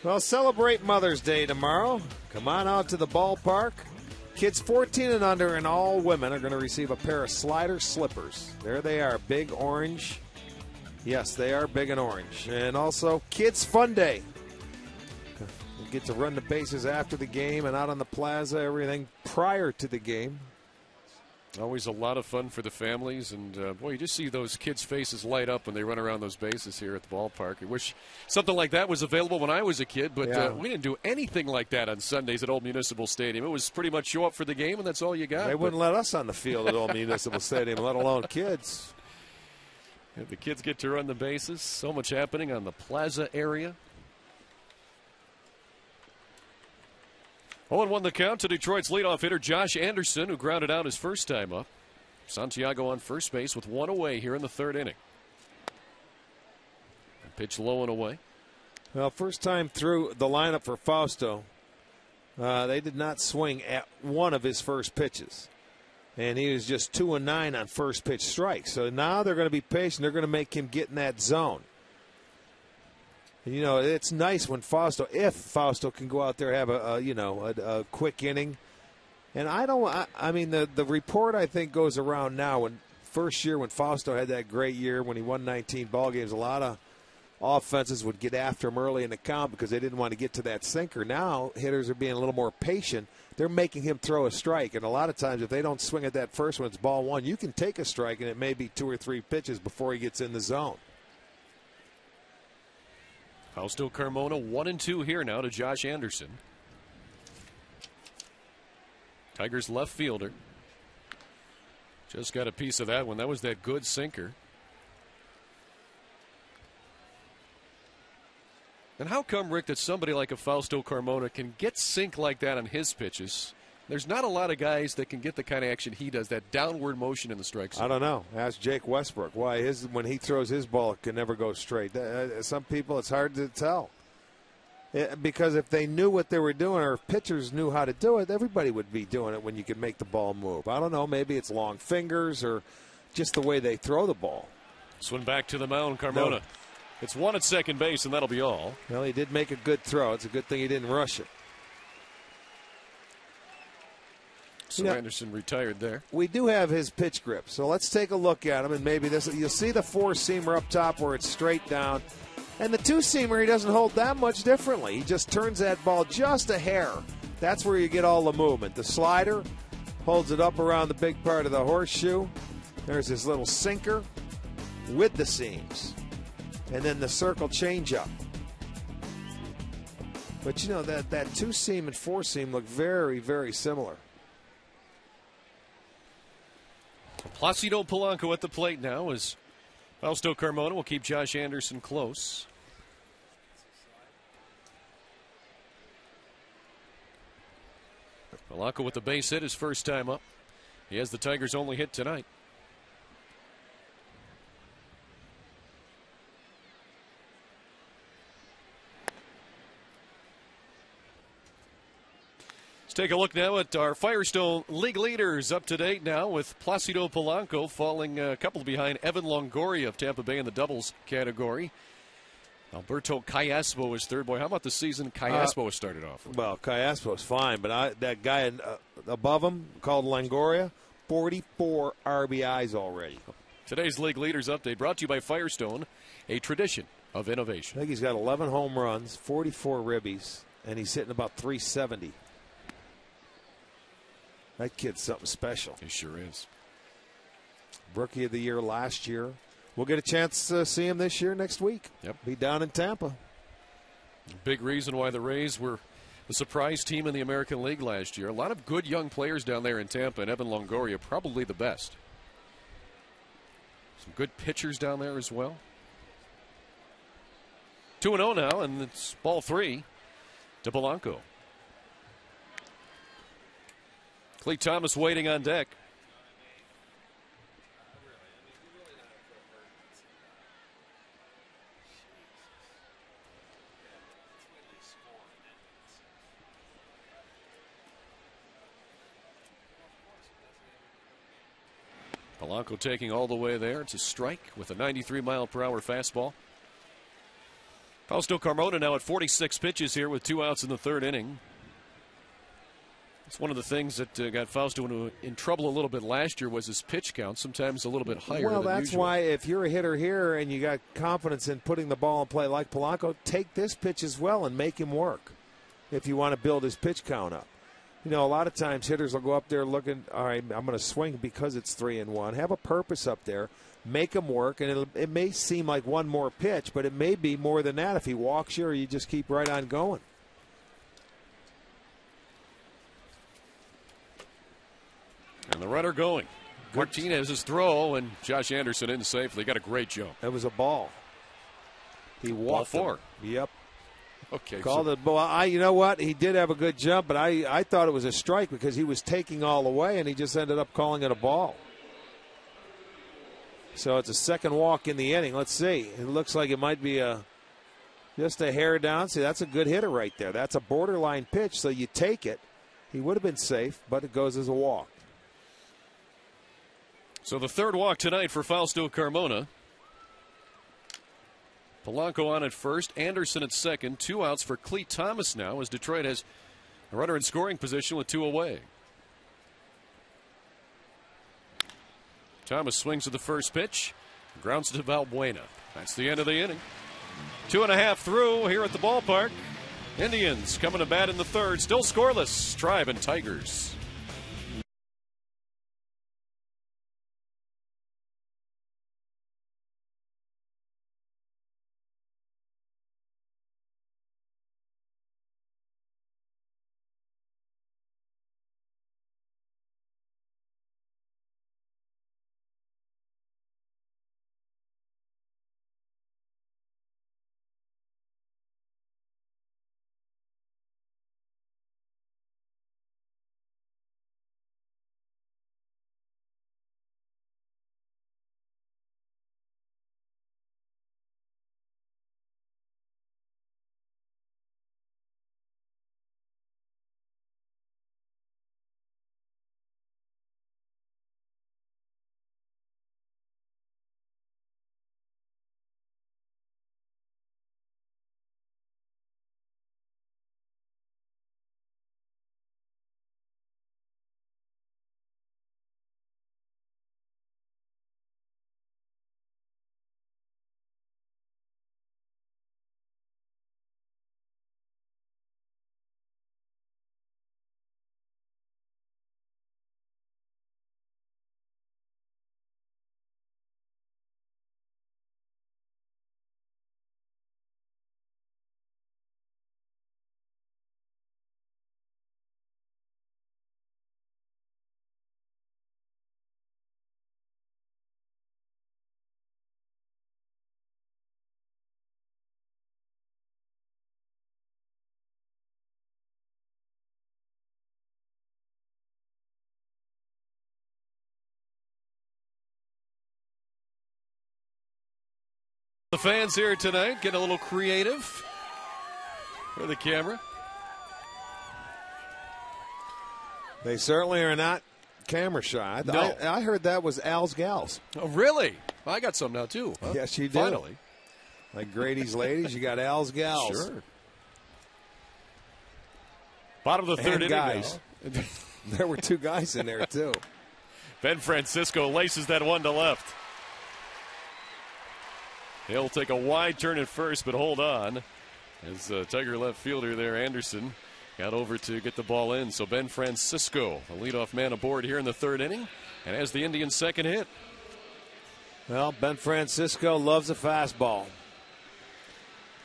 Well, celebrate Mother's Day tomorrow. Come on out to the ballpark. Kids 14 and under and all women are going to receive a pair of slider slippers. There they are, big orange. Yes, they are big and orange. And also, Kids Fun Day. You get to run the bases after the game and out on the plaza, everything prior to the game. Always a lot of fun for the families, and boy, you just see those kids' faces light up when they run around those bases here at the ballpark. I wish something like that was available when I was a kid, but we didn't do anything like that on Sundays at Old Municipal Stadium. It was pretty much show up for the game, and that's all you got. They wouldn't let us on the field at Old Municipal Stadium, let alone kids. Yeah, the kids get to run the bases. So much happening on the plaza area. 0-1 the count to Detroit's leadoff hitter Josh Anderson, who grounded out his first time up. Santiago on first base with one away here in the third inning. Pitch low and away. Well, first time through the lineup for Fausto, they did not swing at one of his first pitches. And he was just 2-9 on first pitch strikes. So now they're going to be patient. They're going to make him get in that zone. You know, it's nice when if Fausto can go out there and have a quick inning. And I mean, the report I think goes around now when first year when Fausto had that great year when he won 19 ball games, a lot of offenses would get after him early in the count because they didn't want to get to that sinker. Now hitters are being a little more patient. They're making him throw a strike. And a lot of times if they don't swing at that first one, it's ball one. You can take a strike and it may be 2 or 3 pitches before he gets in the zone. Fausto Carmona 1-2 here now to Josh Anderson. Tigers left fielder. Just got a piece of that one. That was that good sinker. And how come, Rick, that somebody like a Fausto Carmona can get sink like that on his pitches? There's not a lot of guys that can get the kind of action he does, that downward motion in the strike zone. I don't know. Ask Jake Westbrook why when he throws his ball, it can never go straight. Some people, it's hard to tell. Because if they knew what they were doing or if pitchers knew how to do it, everybody would be doing it when you could make the ball move. I don't know. Maybe it's long fingers or just the way they throw the ball. Swing back to the mound, Carmona. No. It's one at second base, and that'll be all. Well, he did make a good throw. It's a good thing he didn't rush it. So Anderson retired there. We do have his pitch grip, so let's take a look at him, and maybe this. You'll see the four-seamer up top where it's straight down, and the two-seamer he doesn't hold that much differently. He just turns that ball just a hair. That's where you get all the movement. The slider holds it up around the big part of the horseshoe. There's his little sinker with the seams, and then the circle changeup. But you know that two-seam and four-seam look very, very similar. Placido Polanco at the plate now as Fausto Carmona will keep Josh Anderson close. Polanco with the base hit his first time up. He has the Tigers' only hit tonight. Let's take a look now at our Firestone League leaders up to date now with Placido Polanco falling a couple behind Evan Longoria of Tampa Bay in the doubles category. Alberto Callaspo is third. Boy, how about the season Callaspo has started off with? Well, Callaspo's fine, but that guy above him called Longoria, 44 RBIs already. Today's League Leaders Update brought to you by Firestone, a tradition of I innovation. think he's got 11 home runs, 44 ribbies, and he's hitting about 370. That kid's something special. He sure is. Rookie of the Year last year. We'll get a chance to see him this year next week. Yep. Be down in Tampa. Big reason why the Rays were the surprise team in the American League last year. A lot of good young players down there in Tampa, and Evan Longoria probably the best. Some good pitchers down there as well. 2-0 now, and it's ball three to Polanco. Clee Thomas waiting on deck. Polanco taking all the way there. It's a strike with a 93-mile-per-hour fastball. Fausto Carmona now at 46 pitches here with 2 outs in the third inning. It's one of the things that got Fausto in trouble a little bit last year was his pitch count, sometimes a little bit higher Well, than that's usual. why if you're a hitter here and you got confidence in putting the ball in play like Polanco, take this pitch as well and make him work if you want to build his pitch count up. You know, a lot of times hitters will go up there looking, all right, I'm going to swing because it's 3-1. Have a purpose up there. Make him work, and it may seem like one more pitch, but it may be more than that if he walks you or you just keep right on going. And the runner going. Martinez's throw, and Josh Anderson in safely. Got a great jump. That was a ball. He walked. Ball 4. Yep. Okay. Called it. Well, you know what? He did have a good jump, but I thought it was a strike because he was taking all the way, and he just ended up calling it a ball. So it's a second walk in the inning. Let's see. It looks like it might be just a hair down. See, that's a good hitter right there. That's a borderline pitch, so you take it. He would have been safe, but it goes as a walk. So the third walk tonight for Fausto Carmona. Polanco on at first, Anderson at second. 2 outs for Clee Thomas now as Detroit has a runner in scoring position with 2 away. Thomas swings at the first pitch, grounds to Valbuena. That's the end of the inning. 2.5 through here at the ballpark. Indians coming to bat in the third, still scoreless. Tribe and Tigers. The fans here tonight getting a little creative for the camera. They certainly are not camera shy. No. I heard that was Al's Gals. Oh, really? Well, I got some now, too. Huh? Yes, you do. Finally. Like Grady's Ladies, you got Al's Gals. Sure. Bottom of the third And inning guys. now. There were two guys in there, too. Ben Francisco laces that one to left. He'll take a wide turn at first, but hold on. As Tiger left fielder there, Anderson, got over to get the ball in. So Ben Francisco, the leadoff man aboard here in the third inning, and has the Indians' second hit. Well, Ben Francisco loves a fastball.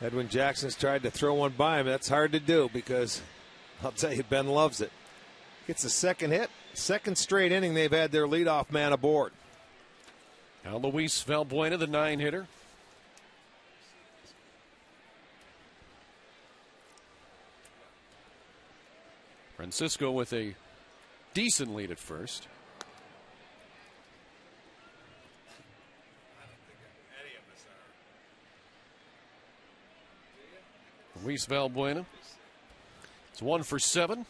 Edwin Jackson's tried to throw one by him. That's hard to do because I'll tell you, Ben loves it. Gets the second hit. Second straight inning they've had their leadoff man aboard. Now Luis Valbuena, the 9-hitter. Francisco with a decent lead at first. Luis Valbuena. It's 1 for 7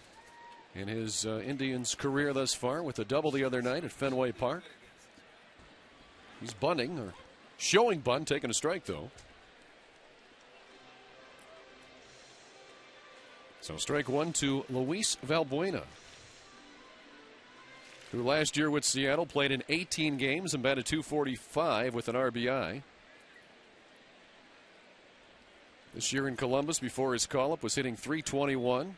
in his Indians career thus far, with a double the other night at Fenway Park. He's bunting, or showing bunt, taking a strike though. So strike one to Luis Valbuena, who last year with Seattle played in 18 games and batted .245 with an RBI. This year in Columbus, before his call-up, was hitting .321.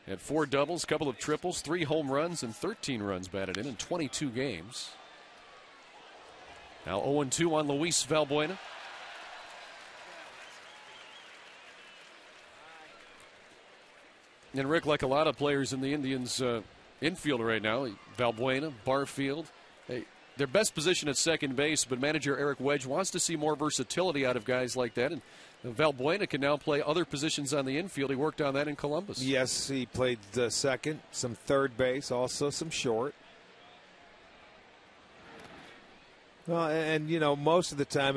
Had 4 doubles, couple of triples, 3 home runs, and 13 runs batted in 22 games. Now 0-2 on Luis Valbuena. And Rick, like a lot of players in the Indians infield right now, Valbuena, Barfield, their best position at second base, but manager Eric Wedge wants to see more versatility out of guys like that. And Valbuena can now play other positions on the infield. He worked on that in Columbus. Yes, he played second, some third base, also some short. Well, and you know, most of the time,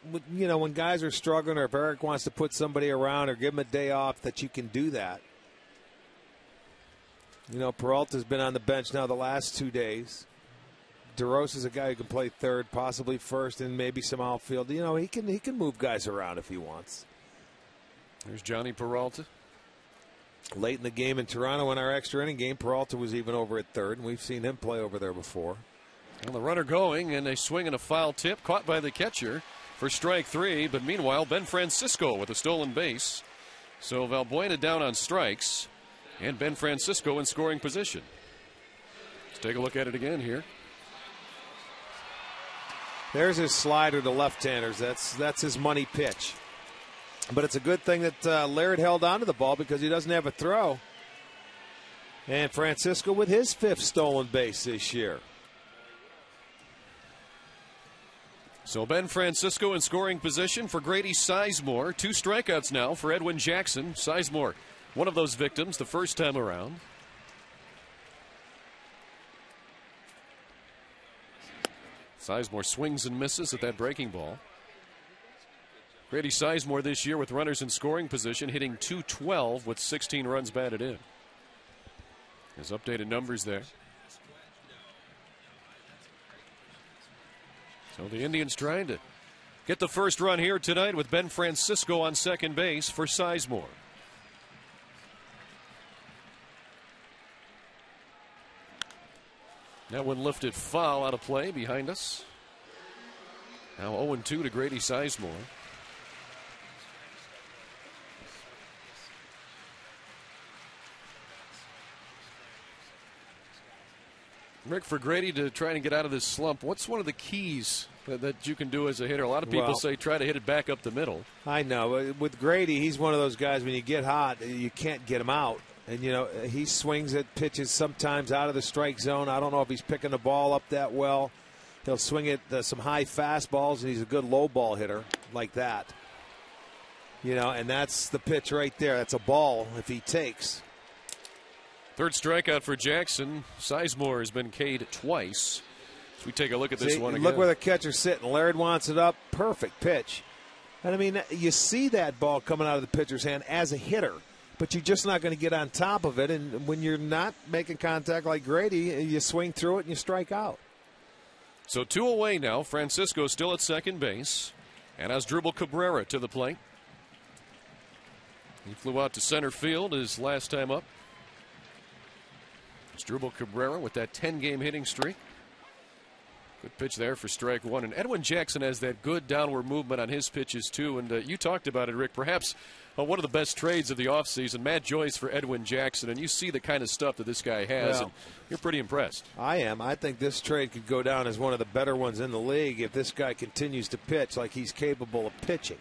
when guys are struggling, or if Eric wants to put somebody around or give them a day off, that you can do that. You know, Peralta's been on the bench now the last 2 days. DeRosa's a guy who can play third, possibly first, and maybe some outfield. You know, he can move guys around if he wants. There's Johnny Peralta. Late in the game in Toronto, in our extra inning game, Peralta was even over at third, and we've seen him play over there before. Well, the runner going, and a swing and a foul tip caught by the catcher for strike 3. But meanwhile, Ben Francisco with a stolen base. So Valbuena down on strikes, and Ben Francisco in scoring position. Let's take a look at it again here. There's his slider to left-handers. That's his money pitch. But it's a good thing that Laird held on to the ball because he doesn't have a throw. And Francisco with his 5th stolen base this year. So Ben Francisco in scoring position for Grady Sizemore. 2 strikeouts now for Edwin Jackson. Sizemore, one of those victims the first time around. Sizemore swings and misses at that breaking ball. Grady Sizemore this year with runners in scoring position, hitting .212 with 16 runs batted in. His updated numbers there. So the Indians trying to get the first run here tonight with Ben Francisco on second base for Sizemore. That one lifted foul out of play behind us. Now 0-2 to Grady Sizemore. Rick, for Grady to try and get out of this slump, what's one of the keys that you can do as a hitter? A lot of people say try to hit it back up the middle. I know. With Grady, he's one of those guys, when you get hot, you can't get him out. And, you know, he swings at pitches sometimes out of the strike zone. I don't know if he's picking the ball up that well. He'll swing at some high fastballs, and he's a good low ball hitter like that. You know, and that's the pitch right there. That's a ball if he takes. Third strikeout for Jackson. Sizemore has been K'd twice. As we take a look at this one again. Look where the catcher's sitting. Laird wants it up. Perfect pitch. And I mean, you see that ball coming out of the pitcher's hand as a hitter, but you're just not going to get on top of it. And when you're not making contact like Grady, you swing through it and you strike out. So 2 away now. Francisco still at second base. And Asdrubal Cabrera to the plate. He flew out to center field his last time up. Asdrubal Cabrera with that 10-game hitting streak. Good pitch there for strike one. And Edwin Jackson has that good downward movement on his pitches, too. And you talked about it, Rick. Perhaps one of the best trades of the offseason, Matt Joyce for Edwin Jackson. And you see the kind of stuff that this guy has, and you're pretty impressed. I am. I think this trade could go down as one of the better ones in the league if this guy continues to pitch like he's capable of pitching.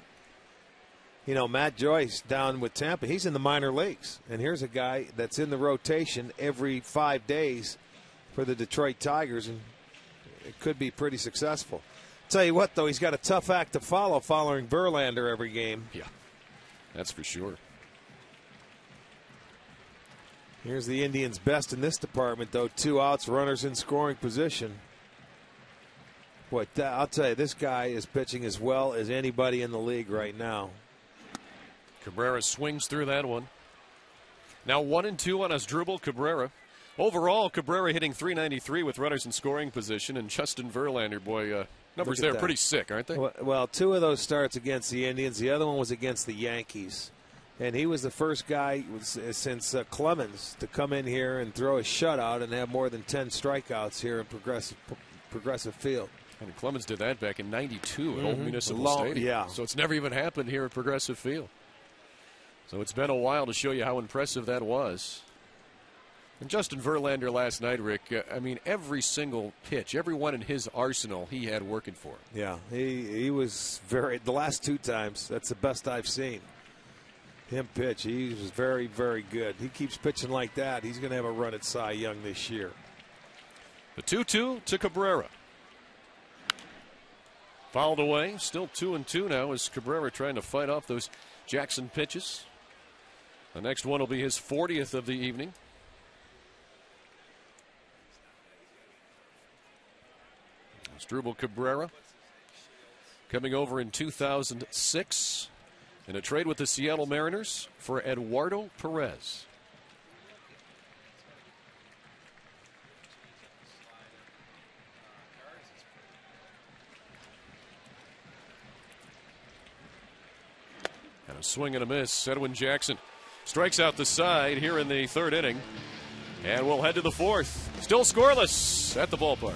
You know, Matt Joyce down with Tampa, he's in the minor leagues. And here's a guy that's in the rotation every 5 days for the Detroit Tigers, and it could be pretty successful. Tell you what, though, he's got a tough act to follow following Verlander every game. Yeah, that's for sure. Here's the Indians' best in this department, though. 2 outs, runners in scoring position. Boy, I'll tell you, this guy is pitching as well as anybody in the league right now. Cabrera swings through that one. Now 1-2 on Asdrubal Cabrera. Overall, Cabrera hitting .393 with runners in scoring position, and Justin Verlander, boy, numbers there pretty sick, aren't they? Well, 2 of those starts against the Indians. The other one was against the Yankees. And he was the first guy since Clemens to come in here and throw a shutout and have more than 10 strikeouts here in Progressive Field. And Clemens did that back in '92 at Old Municipal Stadium. Yeah. So it's never even happened here at Progressive Field. So it's been a while to show you how impressive that was. And Justin Verlander last night, Rick, I mean, every single pitch, every one in his arsenal he had working for him. Yeah, he was the last 2 times, that's the best I've seen him pitch. He was very, very good. He keeps pitching like that, he's going to have a run at Cy Young this year. The 2-2 to Cabrera. Fouled away, still 2-2 now as Cabrera trying to fight off those Jackson pitches. The next one will be his 40th of the evening. Asdrubal Cabrera coming over in 2006 in a trade with the Seattle Mariners for Eduardo Perez. And a swing and a miss. Edwin Jackson strikes out the side here in the 3rd inning. And we'll head to the 4th. Still scoreless at the ballpark.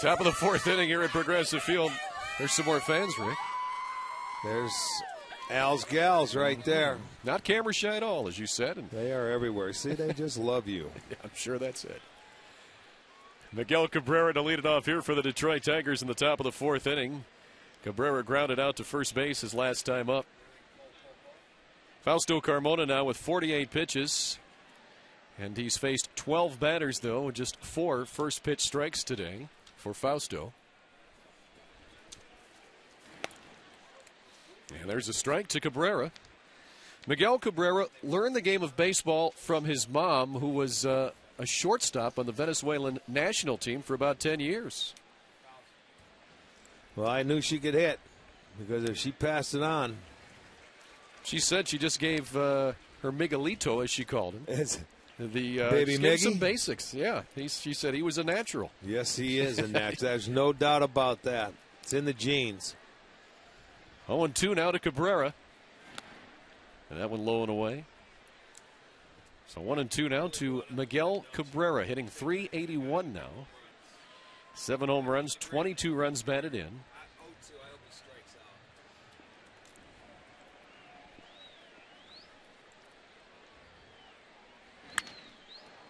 Top of the 4th inning here at Progressive Field. There's some more fans, Rick. There's Al's gals right there. Not camera shy at all, as you said. And they are everywhere. See, they just love you. Yeah, I'm sure that's it. Miguel Cabrera to lead it off here for the Detroit Tigers in the top of the 4th inning. Cabrera grounded out to first base his last time up. Fausto Carmona now with 48 pitches. And he's faced 12 batters, though, with just 4 first pitch strikes today for Fausto. And there's a strike to Cabrera. Miguel Cabrera learned the game of baseball from his mom, who was a shortstop on the Venezuelan national team for about 10 years. Well, I knew she could hit because if she passed it on. She said she just gave her Miguelito, as she called him. Baby Miggy? Some basics. Yeah, she said he was a natural. Yes, he is a natural. There's no doubt about that. It's in the genes. 0-2 now to Cabrera. And that one low and away. So 1-2 now to Miguel Cabrera, hitting .381 now. 7 home runs, 22 runs batted in.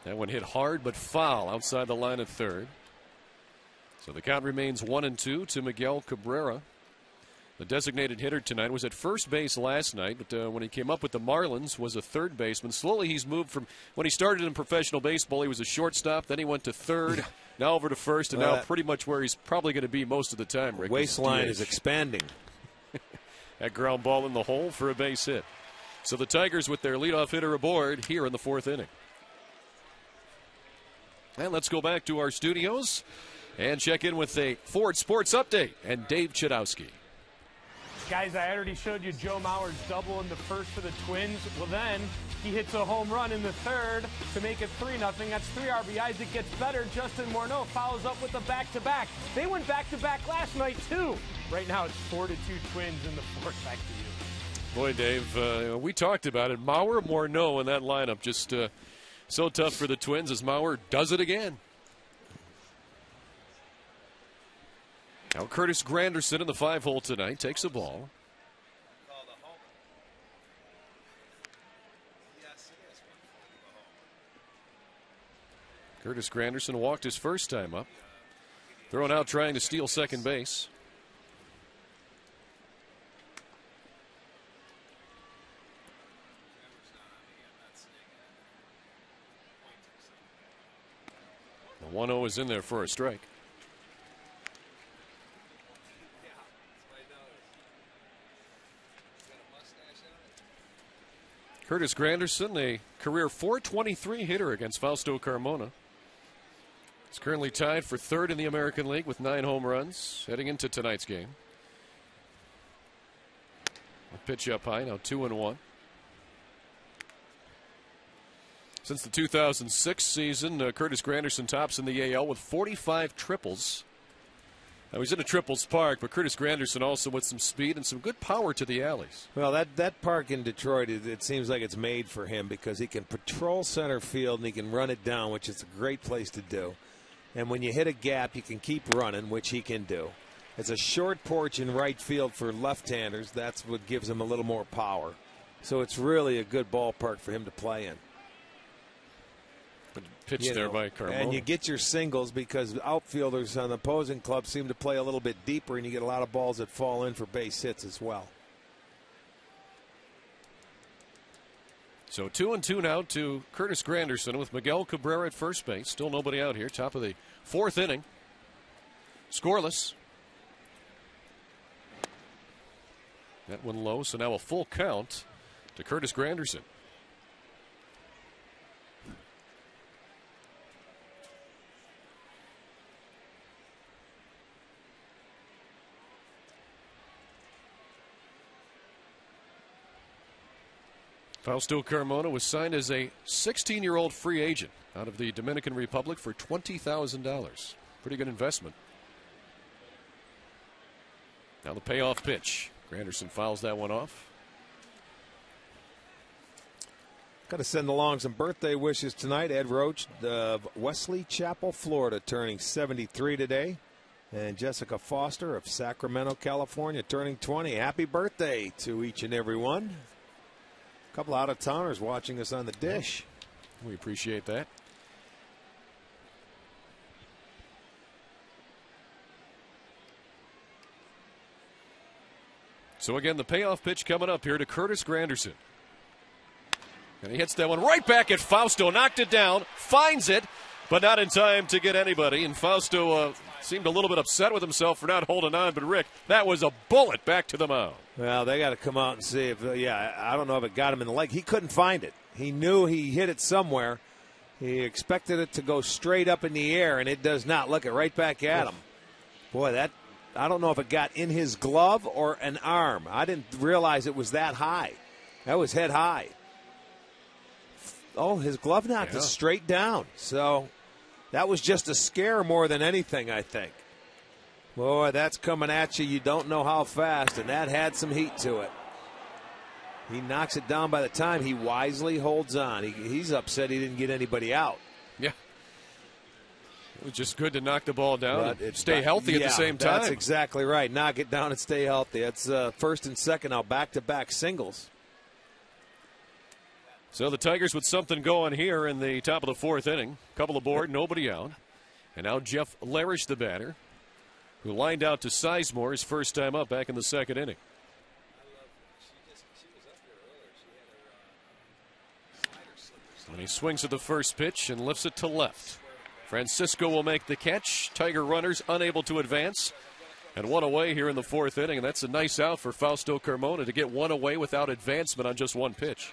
That one hit hard but foul outside the line of third. So the count remains 1-2 to Miguel Cabrera. The designated hitter tonight was at first base last night, but when he came up with the Marlins was a third baseman. Slowly he's moved from when he started in professional baseball, he was a shortstop, then he went to third, now over to first, and now pretty much where he's probably going to be most of the time, Rick. Waistline is expanding. That ground ball in the hole for a base hit. So the Tigers with their leadoff hitter aboard here in the 4th inning. And let's go back to our studios and check in with a Ford Sports Update and Dave Chudowski. Guys, I already showed you Joe Mauer's double in the first for the Twins. Well, then he hits a home run in the third to make it 3-0. That's 3 RBIs. It gets better. Justin Morneau follows up with a back-to-back. They went back-to-back last night, too. Right now, it's 4-2 Twins in the 4th. Back to you. Boy, Dave, we talked about it. Mauer, Morneau in that lineup just so tough for the Twins as Mauer does it again. Now Curtis Granderson in the 5-hole tonight takes a ball. Curtis Granderson walked his first time up. Thrown out trying to steal second base. The 1-0 is in there for a strike. Curtis Granderson, a career .423 hitter against Fausto Carmona. He's currently tied for 3rd in the American League with 9 home runs heading into tonight's game. A pitch up high, now 2-1. Since the 2006 season, Curtis Granderson tops in the AL with 45 triples. Now, he's in a triples park, but Curtis Granderson also with some speed and some good power to the alleys. Well, that park in Detroit, it seems like it's made for him because he can patrol center field and he can run it down, which is a great place to do. And when you hit a gap, you can keep running, which he can do. It's a short porch in right field for left-handers. That's what gives him a little more power. So it's really a good ballpark for him to play in. Pitch there by Carmona. And you get your singles because outfielders on the opposing club seem to play a little bit deeper, and you get a lot of balls that fall in for base hits as well. So 2-2 now to Curtis Granderson with Miguel Cabrera at first base. Still nobody out here. Top of the 4th inning. Scoreless. That one low, so now a full count to Curtis Granderson. Fausto Carmona was signed as a 16-year-old free agent out of the Dominican Republic for $20,000. Pretty good investment. Now the payoff pitch. Granderson fouls that one off. Got to send along some birthday wishes tonight. Ed Roach of Wesley Chapel, Florida, turning 73 today. And Jessica Foster of Sacramento, California, turning 20. Happy birthday to each and every one. A couple out-of-towners watching us on the dish. We appreciate that. So again, the payoff pitch coming up here to Curtis Granderson. And he hits that one right back at Fausto. Knocked it down, finds it, but not in time to get anybody. And Fausto seemed a little bit upset with himself for not holding on. But, Rick, that was a bullet back to the mound. Well, they got to come out and see if, I don't know if it got him in the leg. He couldn't find it. He knew he hit it somewhere. He expected it to go straight up in the air, and it does not. Look it right back at him. Boy, that, I don't know if it got in his glove or an arm. I didn't realize it was that high. That was head high. Oh, his glove knocked it straight down. So that was just a scare more than anything, I think. Boy, that's coming at you. You don't know how fast, and that had some heat to it. He knocks it down by the time he wisely holds on. He's upset he didn't get anybody out. Yeah. It was just good to knock the ball down and stay healthy at the same time. That's exactly right. Knock it down and stay healthy. That's first and second now, back-to-back singles. So the Tigers with something going here in the top of the fourth inning. Couple aboard, nobody out. And now Jeff Larish, the batter, who lined out to Sizemore his first time up back in the second inning. And he swings at the first pitch and lifts it to left. Francisco will make the catch. Tiger runners unable to advance. And one away here in the fourth inning. And that's a nice out for Fausto Carmona to get one away without advancement on just one pitch.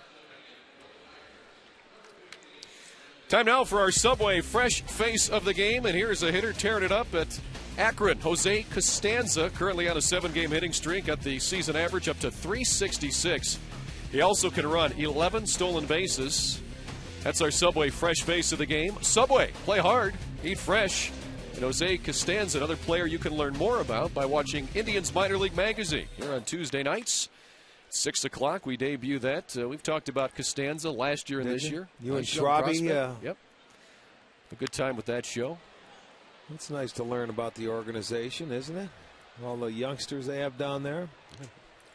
Time now for our Subway Fresh Face of the game, and here's a hitter tearing it up at Akron. Jose Costanza, currently on a 7-game hitting streak, got the season average up to 366. He also can run 11 stolen bases. That's our Subway Fresh Face of the game. Subway, play hard, eat fresh. And Jose Costanza, another player you can learn more about by watching Indians Minor League Magazine here on Tuesday nights. 6 o'clock, we debut that. We've talked about Costanza last year and this year. You and Schwabe. Yep. A good time with that show. It's nice to learn about the organization, isn't it? All the youngsters they have down there.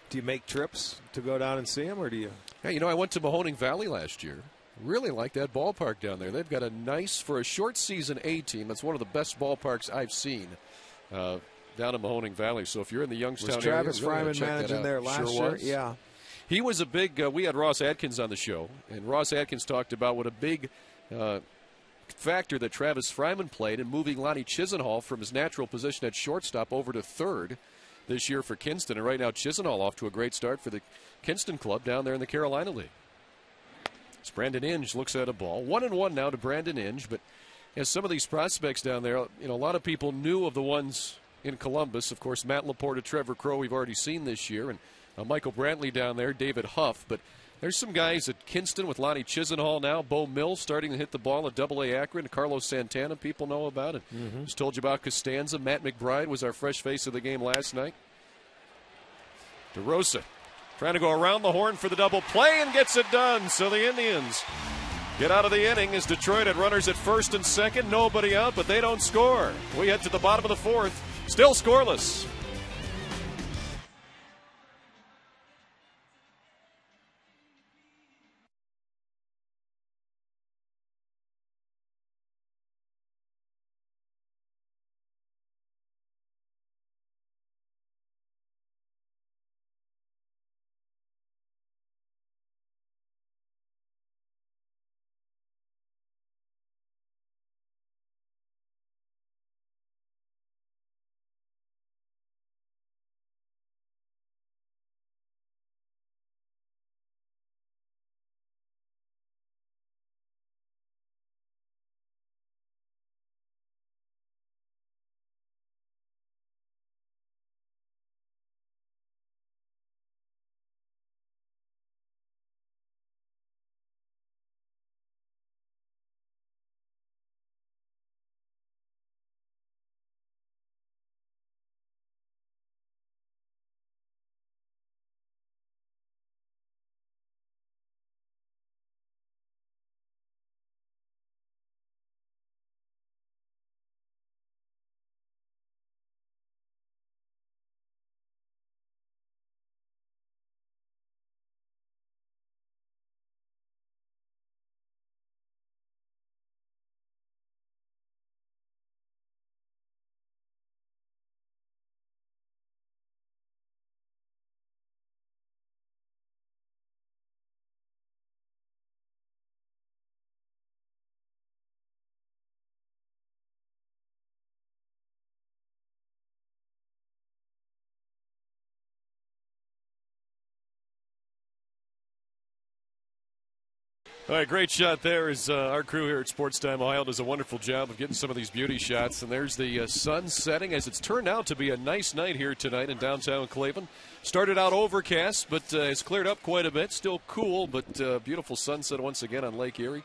Do you make trips to go down and see them, or do you? Yeah, I went to Mahoning Valley last year. Really like that ballpark down there. They've got a nice, for a short season A team, that's one of the best ballparks I've seen down in Mahoning Valley. So if you're in the Youngstown was Travis area, Fryman managing there last year? Yeah. He was a big, we had Ross Atkins on the show, and Ross Atkins talked about what a big factor that Travis Fryman played in moving Lonnie Chisenhall from his natural position at shortstop over to third this year for Kinston. And right now Chisenhall off to a great start for the Kinston club down there in the Carolina League. As Brandon Inge looks at a ball. 1-1 now to Brandon Inge, but as some of these prospects down there, a lot of people knew of the ones in Columbus. Of course, Matt Laporta, Trevor Crowe, we've already seen this year, and Michael Brantley down there, David Huff. But there's some guys at Kinston with Lonnie Chisenhall now. Bo Mills starting to hit the ball at Double-A Akron. Carlos Santana, people know about it. Just told you about Costanza. Matt McBride was our fresh face of the game last night. DeRosa trying to go around the horn for the double play and gets it done. So the Indians get out of the inning as Detroit had runners at first and second. Nobody out, but they don't score. We head to the bottom of the fourth. Still scoreless. All right, great shot there as our crew here at Sports Time Ohio does a wonderful job of getting some of these beauty shots. And there's the sun setting as it's turned out to be a nice night here tonight in downtown Cleveland. Started out overcast, but it's cleared up quite a bit. Still cool, but beautiful sunset once again on Lake Erie.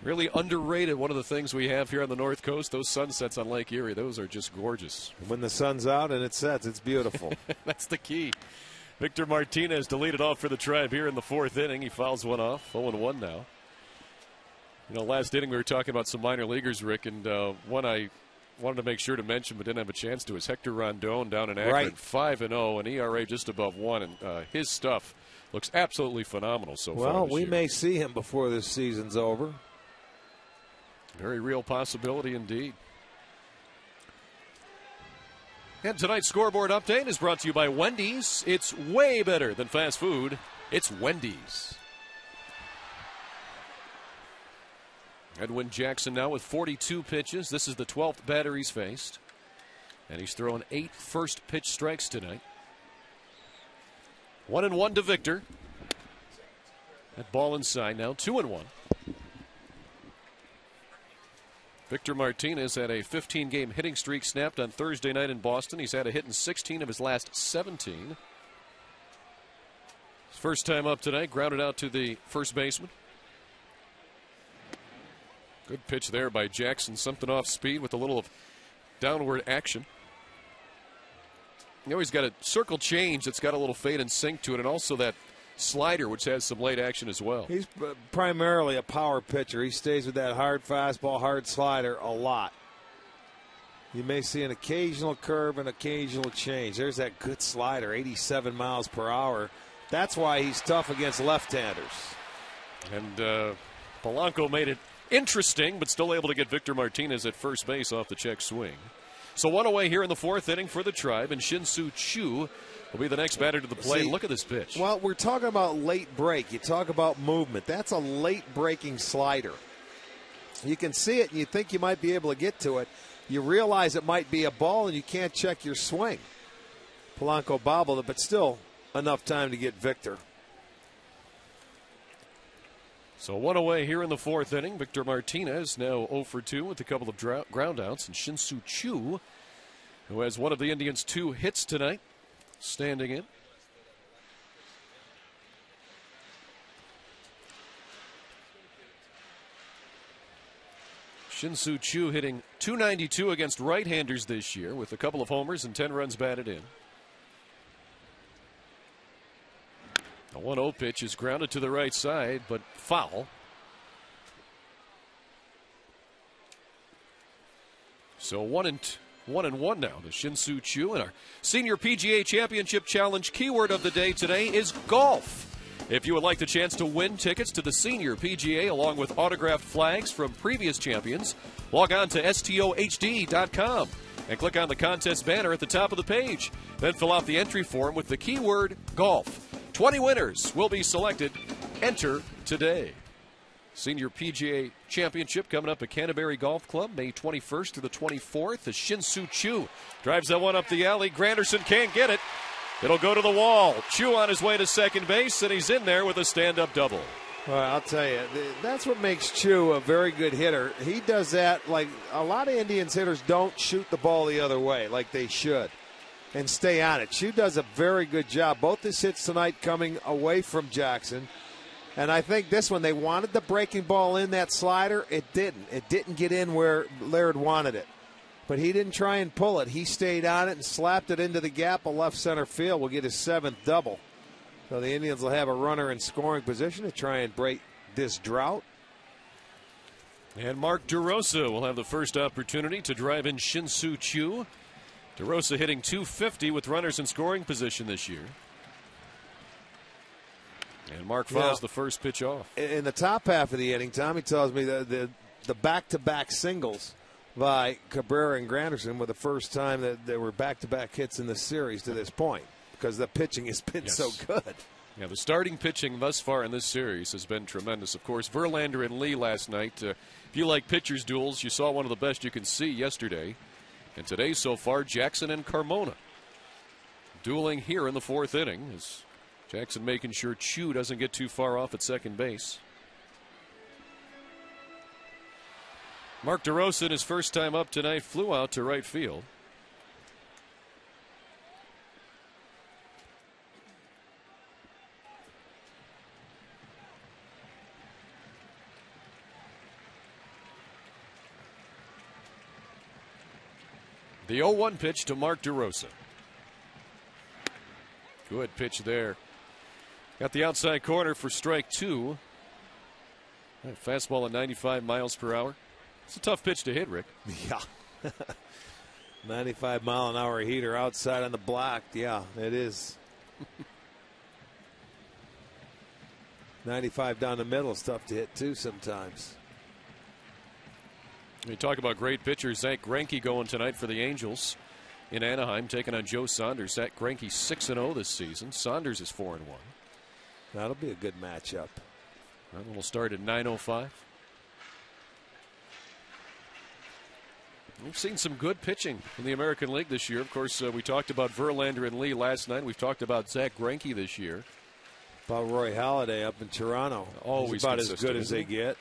Really underrated, one of the things we have here on the North Coast, those sunsets on Lake Erie, those are just gorgeous. When the sun's out and it sets, it's beautiful. That's the key. Victor Martinez to lead it off for the Tribe here in the fourth inning. He fouls one off, 0-1 now. You know, last inning we were talking about some minor leaguers, Rick, and one I wanted to make sure to mention but didn't have a chance to is Hector Rondon down in Akron, right. 5-0, an ERA just above 1, and his stuff looks absolutely phenomenal so far. Well, this we year. may see him before this season's over. Very real possibility indeed. And tonight's scoreboard update is brought to you by Wendy's. It's way better than fast food. It's Wendy's. Edwin Jackson now with 42 pitches. This is the 12th batter he's faced. And he's thrown 8 first pitch strikes tonight. 1-1 to Victor. That ball inside now, 2-1. Victor Martinez had a 15-game hitting streak snapped on Thursday night in Boston. He's had a hit in 16 of his last 17. His first time up tonight, grounded out to the first baseman. Good pitch there by Jackson. Something off speed with a little of downward action. You know, he's got a circle change that's got a little fade and sink to it, and also that slider, which has some late action as well. He's primarily a power pitcher. He stays with that hard fastball, hard slider a lot. You may see an occasional curve and occasional change. There's that good slider, 87 miles per hour. That's why he's tough against left-handers. And Polanco made it interesting, but still able to get Victor Martinez at first base off the check swing. So one away here in the fourth inning for the Tribe, and Shin-Soo Choo will be the next batter to the plate. Look at this pitch. Well, we're talking about late break. You talk about movement. That's a late breaking slider. You can see it and you think you might be able to get to it. You realize it might be a ball and you can't check your swing. Polanco bobbled it, but still enough time to get Victor. So one away here in the fourth inning. Victor Martinez now 0 for 2 with a couple of groundouts. And Shin-Soo Choo, who has one of the Indians' 2 hits tonight, standing in. Shin-Soo Choo hitting .292 against right-handers this year with a couple of homers and 10 runs batted in. The 1-0 pitch is grounded to the right side, but foul. So 1-1 now to Shin-Soo Choo, and our Senior PGA Championship Challenge keyword of the day today is golf. If you would like the chance to win tickets to the Senior PGA along with autographed flags from previous champions, log on to STOHD.com and click on the contest banner at the top of the page. Then fill out the entry form with the keyword golf. 20 winners will be selected. Enter today. Senior PGA Championship coming up at Canterbury Golf Club May 21st to the 24th as Shin-Soo Choo drives that one up the alley. Granderson can't get it. It'll go to the wall. Choo on his way to second base, and he's in there with a stand-up double. Well, I'll tell you, that's what makes Choo a very good hitter. He does that like a lot of Indians hitters don't shoot the ball the other way like they should and stay on it. Choo does a very good job. Both his hits tonight coming away from Jackson. And I think this one, they wanted the breaking ball in that slider. It didn't. It didn't get in where Laird wanted it. But he didn't try and pull it. He stayed on it and slapped it into the gap of left center field. Will get his 7th double. So the Indians will have a runner in scoring position to try and break this drought. And Mark DeRosa will have the first opportunity to drive in Shin-Soo Choo. DeRosa hitting .250 with runners in scoring position this year. And Mark fouls the first pitch off. In the top half of the inning, Tommy tells me that the back-to-back singles by Cabrera and Granderson were the first time that there were back-to-back hits in the series to this point because the pitching has been so good. Yeah, the starting pitching thus far in this series has been tremendous. Of course, Verlander and Lee last night. If you like pitchers' duels, you saw one of the best you can see yesterday. And today so far, Jackson and Carmona dueling here in the fourth inning as Jackson making sure Chu doesn't get too far off at second base. Mark DeRosa, his first time up tonight, flew out to right field. The 0-1 pitch to Mark DeRosa. Good pitch there. Got the outside corner for strike 2. That fastball at 95 miles per hour. It's a tough pitch to hit, Rick. Yeah. 95-mile-an-hour heater outside on the block. Yeah, it is. 95 down the middle is tough to hit, too, sometimes. You talk about great pitchers. Zach Greinke going tonight for the Angels in Anaheim, taking on Joe Saunders. Zach Greinke 6-0 this season. Saunders is 4-1. That'll be a good matchup. That one will start at 9:05. We've seen some good pitching in the American League this year. Of course, we talked about Verlander and Lee last night. We've talked about Zach Greinke this year. About Roy Halladay up in Toronto. Always He's about as good as they get.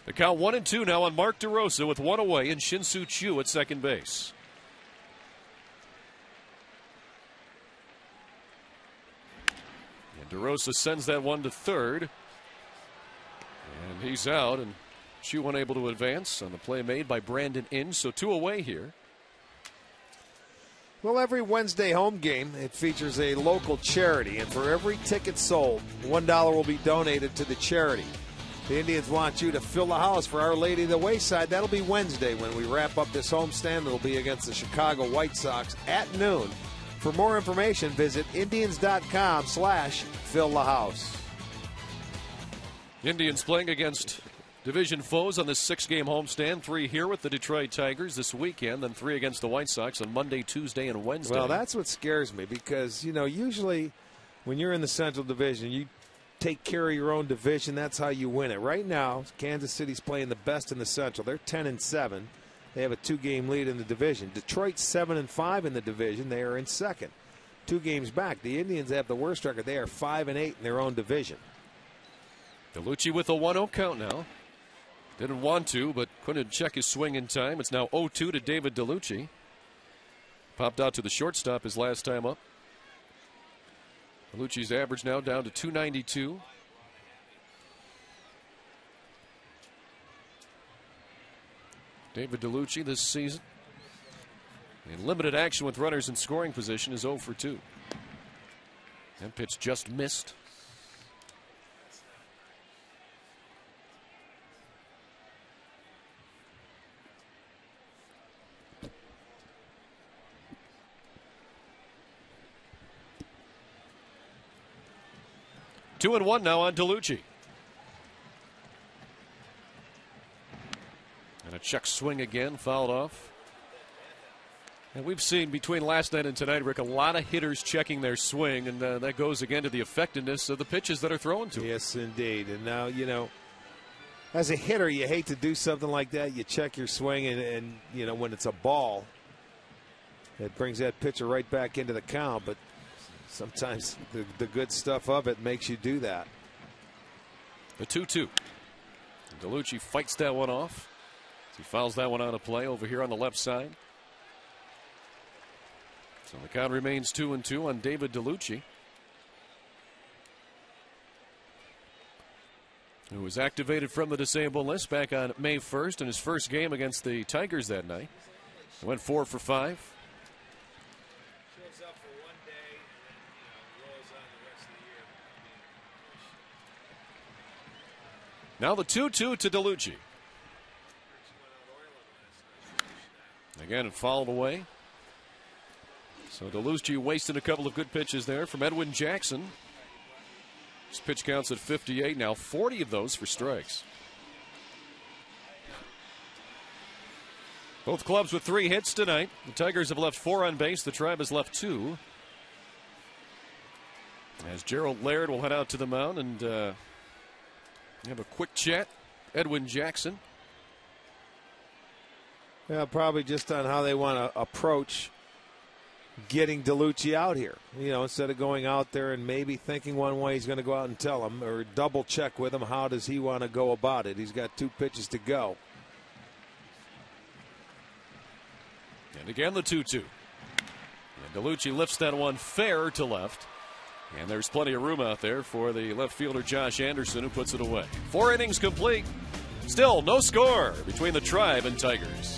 The count 1-2 now on Mark DeRosa with one away and Shin-Soo Choo at second base. And DeRosa sends that one to third. And he's out, and Choo unable to advance on the play made by Brandon Inge. So 2 away here. Well, every Wednesday home game, it features a local charity, and for every ticket sold, $1 will be donated to the charity. The Indians want you to fill the house for Our Lady of the Wayside. That'll be Wednesday when we wrap up this homestand. It'll be against the Chicago White Sox at noon. For more information, visit Indians.com/fill-the-house. Indians playing against division foes on this 6-game homestand. 3 here with the Detroit Tigers this weekend, then 3 against the White Sox on Monday, Tuesday, and Wednesday. Well, that's what scares me because, you know, usually when you're in the Central Division, you take care of your own division. That's how you win it. Right now, Kansas City's playing the best in the Central. They're 10-7. They have a 2-game lead in the division. Detroit's 7-5 in the division. They are in second. 2 games back. The Indians have the worst record. They are 5-8 in their own division. DeLucci with a 1-0 count now. Didn't want to, but couldn't check his swing in time. It's now 0-2 to David DeLucci. Popped out to the shortstop his last time up. DeLucci's average now down to .292. David DeLucci this season in limited action with runners in scoring position is 0 for 2. That pitch just missed. Two and 1 now on DeLucci. And a check swing again, fouled off. And we've seen between last night and tonight, Rick, a lot of hitters checking their swing, and that goes again to the effectiveness of the pitches that are thrown to them. Yes, indeed. And now, you know, as a hitter, you hate to do something like that. You check your swing, and you know, when it's a ball, it brings that pitcher right back into the count. But sometimes the good stuff of it makes you do that. The 2-2. DeLucci fights that one off. He fouls that one out of play over here on the left side. So the count remains 2-2 on David DeLucci, who was activated from the disabled list back on May 1st in his first game against the Tigers that night. He went 4 for 5. Shows up for one day and rolls on the rest of the year. Now the 2-2 to DeLucci. Again, it fouled away. So DeLucci wasted a couple of good pitches there from Edwin Jackson. His pitch counts at 58 now, 40 of those for strikes. Both clubs with 3 hits tonight. The Tigers have left 4 on base. The Tribe has left 2. As Gerald Laird will head out to the mound and have a quick chat. Edwin Jackson. Yeah, probably just on how they want to approach getting DeLucci out here. You know, instead of going out there and maybe thinking one way, he's going to go out and tell him or double check with him. How does he want to go about it? He's got 2 pitches to go. And again, the 2-2. And DeLucci lifts that one fair to left. And there's plenty of room out there for the left fielder, Josh Anderson, who puts it away. 4 innings complete. Still no score between the Tribe and Tigers.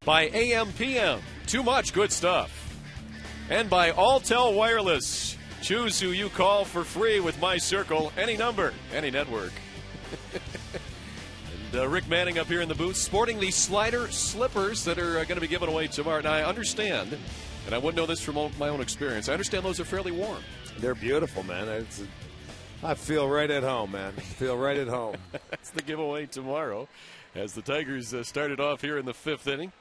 By AM/PM, too much good stuff. And by Alltel Wireless, choose who you call for free with My Circle, any number, any network. And Rick Manning up here in the booth sporting the slider slippers that are going to be given away tomorrow. Now, I understand, and I wouldn't know this from my own experience, I understand those are fairly warm. They're beautiful, man. I feel right at home, man. I feel right at home. That's the giveaway tomorrow as the Tigers started off here in the 5th inning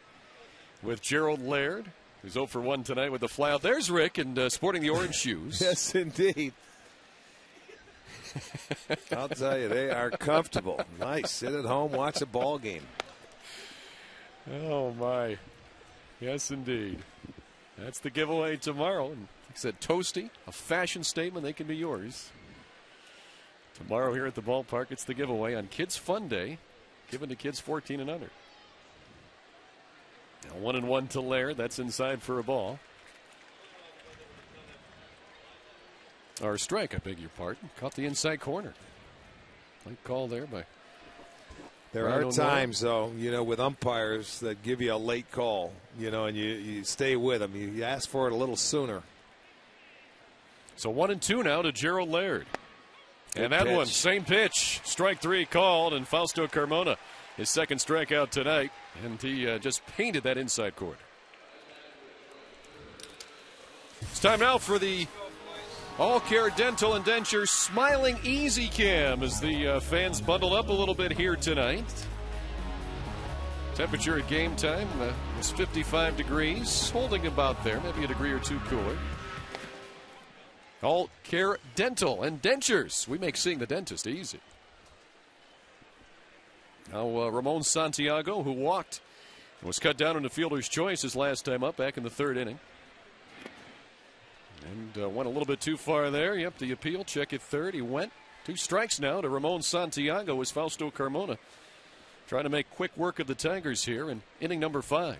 with Gerald Laird, who's 0 for 1 tonight with the flyout. There's Rick, and sporting the orange shoes. Yes, indeed. I'll tell you, they are comfortable. Nice. Sit at home, watch a ball game. Oh, my. Yes, indeed. That's the giveaway tomorrow. And like I said, toasty, a fashion statement. They can be yours. Tomorrow here at the ballpark, it's the giveaway on Kids Fun Day, given to kids 14 and under. Now 1-1 to Laird. That's inside for a ball. Or strike, I beg your pardon. Caught the inside corner. Late call there by. There are times, though, you know, with umpires that give you a late call, you know, and you stay with them. You ask for it a little sooner. So 1-2 now to Gerald Laird. Good and that pitch. One, same pitch. Strike 3 called, and Fausto Carmona, his second strikeout tonight. And he just painted that inside corner. It's time now for the All Care Dental and Denture Smiling Easy Cam as the fans bundled up a little bit here tonight. Temperature at game time was 55 degrees, holding about there, maybe a degree or two cooler. All Care Dental and Dentures. We make seeing the dentist easy. Now, Ramon Santiago, who walked and was cut down in the fielder's choice his last time up back in the 3rd inning. And went a little bit too far there. Yep, the appeal, check at 3rd. He went 2 strikes now to Ramon Santiago as Fausto Carmona trying to make quick work of the Tigers here in inning number 5.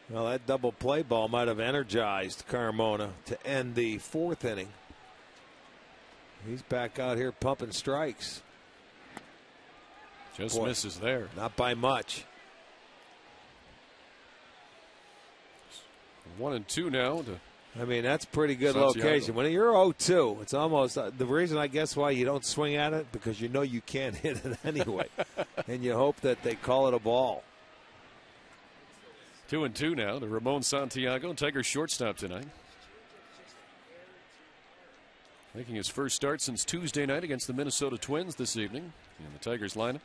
Well, that double play ball might have energized Carmona to end the 4th inning. He's back out here pumping strikes. Just misses there. Not by much. 1-2 now to I mean, that's pretty good Santiago. location. When you're 0-2, it's almost the reason, I guess, why you don't swing at it, because you know you can't hit it anyway. And you hope that they call it a ball. 2-2 now to Ramon Santiago, Tigers shortstop tonight. Making his first start since Tuesday night against the Minnesota Twins this evening in the Tigers lineup.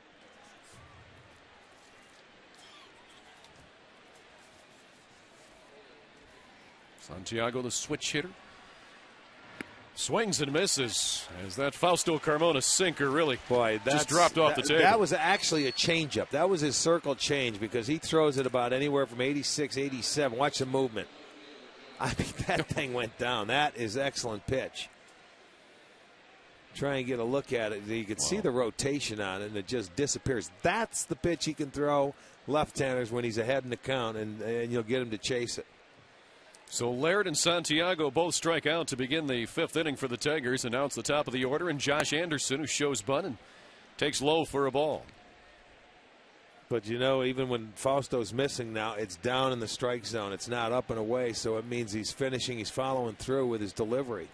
Santiago, the switch hitter. Swings and misses as that Fausto Carmona sinker really just dropped off the table. That was actually a changeup. That was his circle change, because he throws it about anywhere from 86, 87. Watch the movement. I mean, that thing went down. That is excellent pitch. Try and get a look at it. You can see the rotation on it, and it just disappears. That's the pitch he can throw left-handers when he's ahead in the count, and you'll get him to chase it. So Laird and Santiago both strike out to begin the fifth inning for the Tigers. And now it's the top of the order, and Josh Anderson, who shows bunt and takes low for a ball. But, you know, even when Fausto's missing now, it's down in the strike zone. It's not up and away, so it means he's finishing, he's following through with his delivery.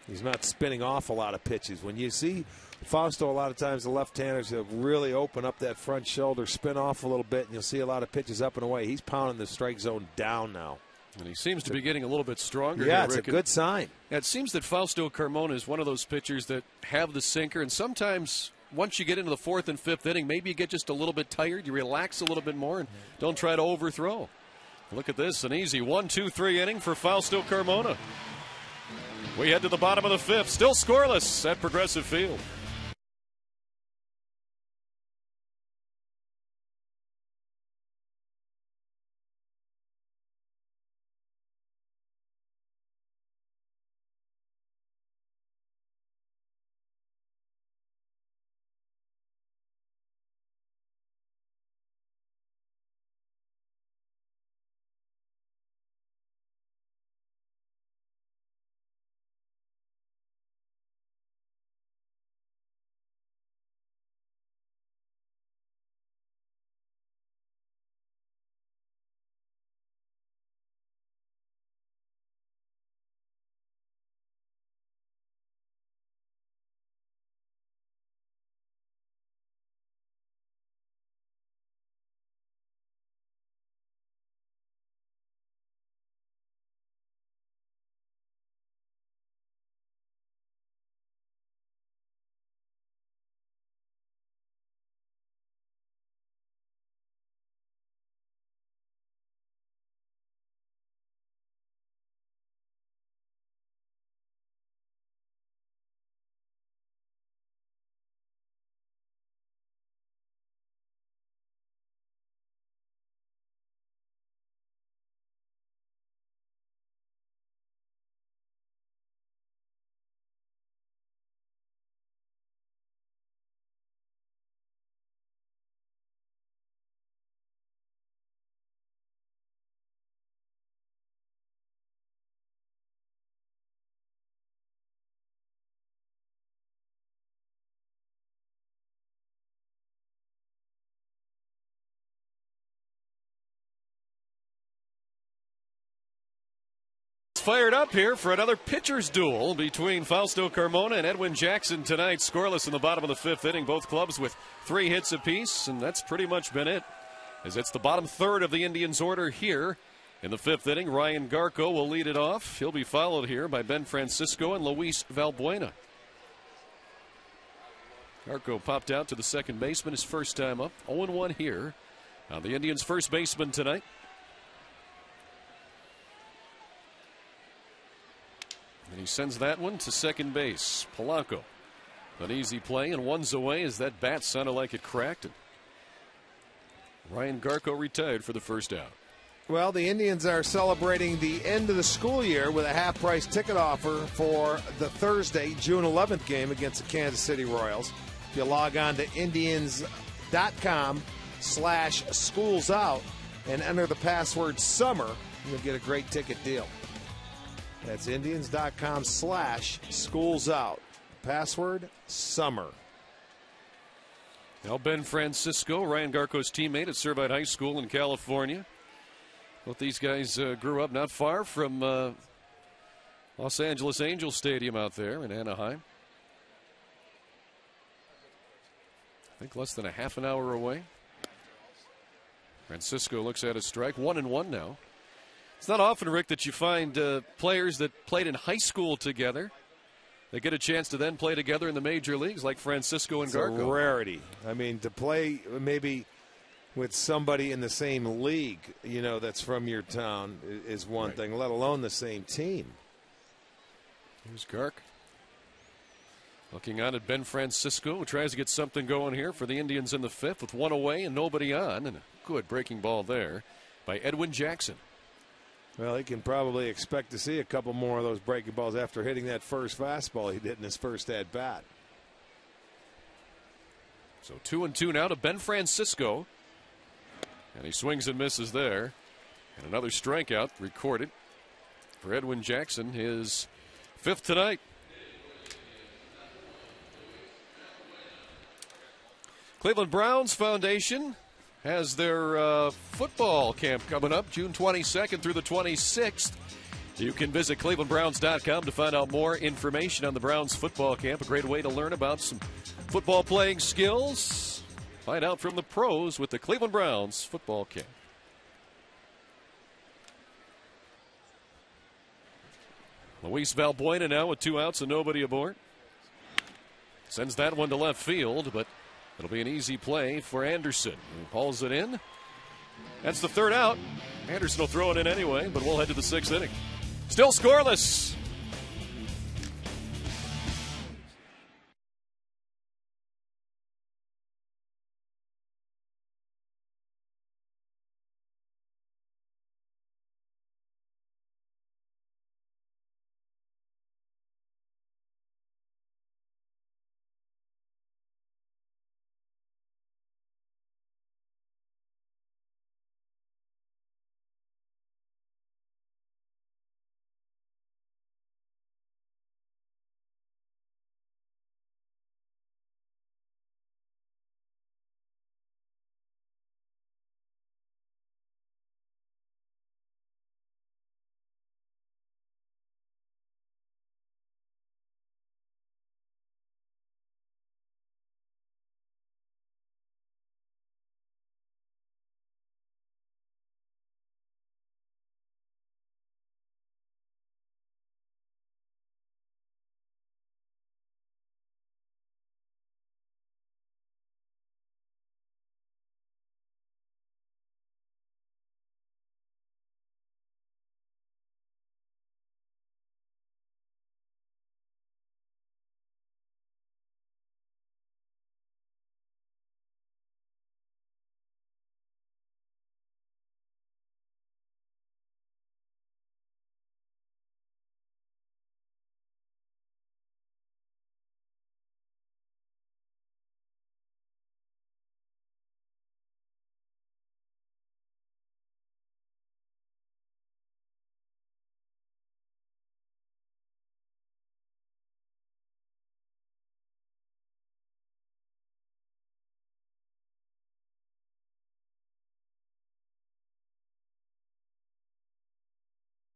He's not spinning off a lot of pitches. When you see Fausto, a lot of times the left-handers have really open up that front shoulder, spin off a little bit, and you'll see a lot of pitches up and away. He's pounding the strike zone down now. And he seems to be getting a little bit stronger. Yeah, here, it's Rick. a good sign. It seems that Fausto Carmona is one of those pitchers that have the sinker, and sometimes once you get into the fourth and fifth inning, maybe you get just a little bit tired, you relax a little bit more, and don't try to overthrow. Look at this, an easy 1-2-3 inning for Fausto Carmona. We head to the bottom of the fifth, still scoreless at Progressive Field. Fired up here for another pitcher's duel between Fausto Carmona and Edwin Jackson tonight. Scoreless in the bottom of the fifth inning. Both clubs with 3 hits apiece, and that's pretty much been it, as it's the bottom third of the Indians' order here in the fifth inning. Ryan Garco will lead it off. He'll be followed here by Ben Francisco and Luis Valbuena. Garco popped out to the second baseman his first time up. 0-1 here on the Indians' first baseman tonight. And he sends that one to second base. Polanco. An easy play, and one's away as that bat sounded like it cracked. And Ryan Garco retired for the first out. Well, the Indians are celebrating the end of the school year with a half-price ticket offer for the Thursday, June 11th game against the Kansas City Royals. If you log on to Indians.com/schoolsout and enter the password SUMMER, you'll get a great ticket deal. That's Indians.com/schoolsout. Password SUMMER. Now Ben Francisco, Ryan Garco's teammate at Servite High School in California. Both these guys grew up not far from Los Angeles Angels Stadium out there in Anaheim. I think less than a half an hour away. Francisco looks at his strike. 1-1 now. It's not often, Rick, that you find players that played in high school together. They get a chance to then play together in the major leagues like Francisco and Garco. It's a rarity. I mean, to play maybe with somebody in the same league, you know, that's from your town is one thing, let alone the same team. Here's Gark. Looking on at Ben Francisco, who tries to get something going here for the Indians in the fifth with one away and nobody on. And a good breaking ball there by Edwin Jackson. Well, he can probably expect to see a couple more of those breaking balls after hitting that first fastball he did in his first at bat. So 2-2 now to Ben Francisco. And he swings and misses there. And another strikeout recorded for Edwin Jackson, his fifth tonight. Cleveland Browns Foundation has their football camp coming up June 22nd through the 26th. You can visit clevelandbrowns.com to find out more information on the Browns football camp. A great way to learn about some football playing skills. Find out from the pros with the Cleveland Browns football camp. Luis Valbuena now with 2 outs and nobody aboard. Sends that one to left field, but it'll be an easy play for Anderson, who hauls it in. That's the third out. Anderson will throw it in anyway, but we'll head to the 6th inning. Still scoreless.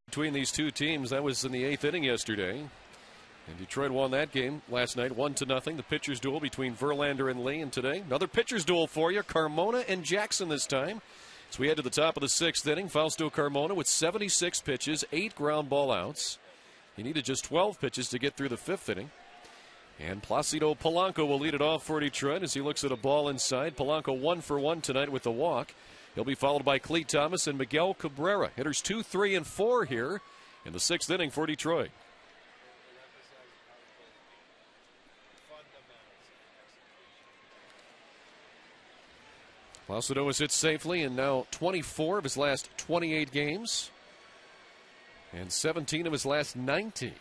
Between these two teams, that was in the 8th inning yesterday. And Detroit won that game last night 1-0. The pitcher's duel between Verlander and Lee. And today, another pitcher's duel for you. Carmona and Jackson this time. So we head to the top of the 6th inning. Fausto Carmona with 76 pitches, 8 ground ball outs. He needed just 12 pitches to get through the 5th inning. And Placido Polanco will lead it off for Detroit as he looks at a ball inside. Polanco 1 for 1 tonight with the walk. He'll be followed by Clete Thomas and Miguel Cabrera. Hitters 2, 3, and 4 here in the 6th inning for Detroit. Placido has hit safely in now 24 of his last 28 games and 17 of his last 19.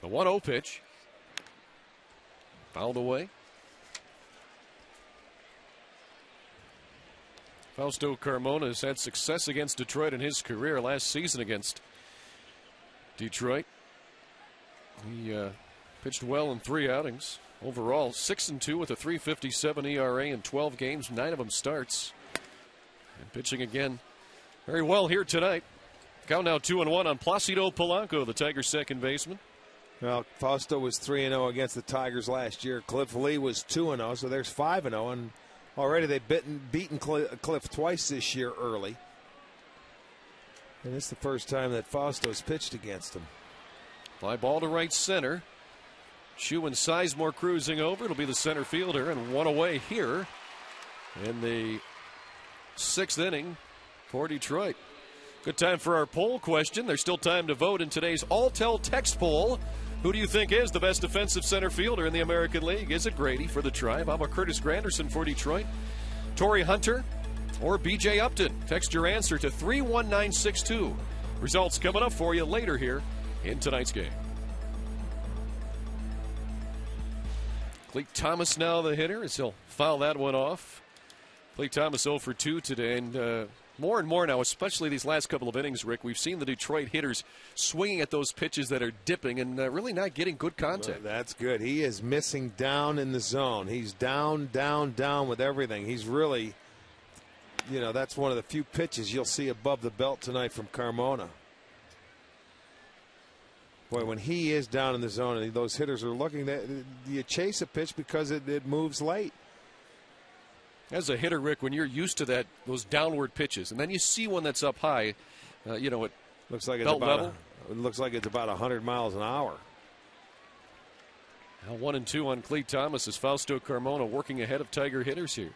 The 1-0 pitch. Fouled away. Fausto Carmona has had success against Detroit in his career last season against Detroit. He pitched well in 3 outings. Overall, 6-2 with a 3.57 ERA in 12 games, 9 of them starts. And pitching again very well here tonight. Count now 2-1 on Placido Polanco, the Tigers' second baseman. Well, Fausto was 3-0 against the Tigers last year. Cliff Lee was 2-0, so there's 5-0, and already they've beaten Cliff twice this year early. And it's the first time that Fausto's pitched against him. Fly ball to right center. Chu and Sizemore cruising over. It'll be the center fielder, and one away here in the 6th inning for Detroit. Good time for our poll question. There's still time to vote in today's Alltel text poll. Who do you think is the best defensive center fielder in the American League? Is it Grady for the Tribe? How about Curtis Granderson for Detroit? Torrey Hunter or B.J. Upton? Text your answer to 31962. Results coming up for you later here in tonight's game. Cleet Thomas now the hitter as he'll foul that one off. Cleet Thomas 0 for 2 today, and more and more now, especially these last couple of innings, Rick, we've seen the Detroit hitters swinging at those pitches that are dipping and really not getting good contact. Well, that's good. He is missing down in the zone. He's down, down, down with everything. He's really, that's one of the few pitches you'll see above the belt tonight from Carmona. Boy, when he is down in the zone and those hitters are looking, you chase a pitch because it moves late. As a hitter, Rick, when you're used to those downward pitches, and then you see one that's up high, it looks like it's belt about level. It looks like it's about 100 miles an hour. Now 1-2 on Cleet Thomas as Fausto Carmona working ahead of Tiger hitters here.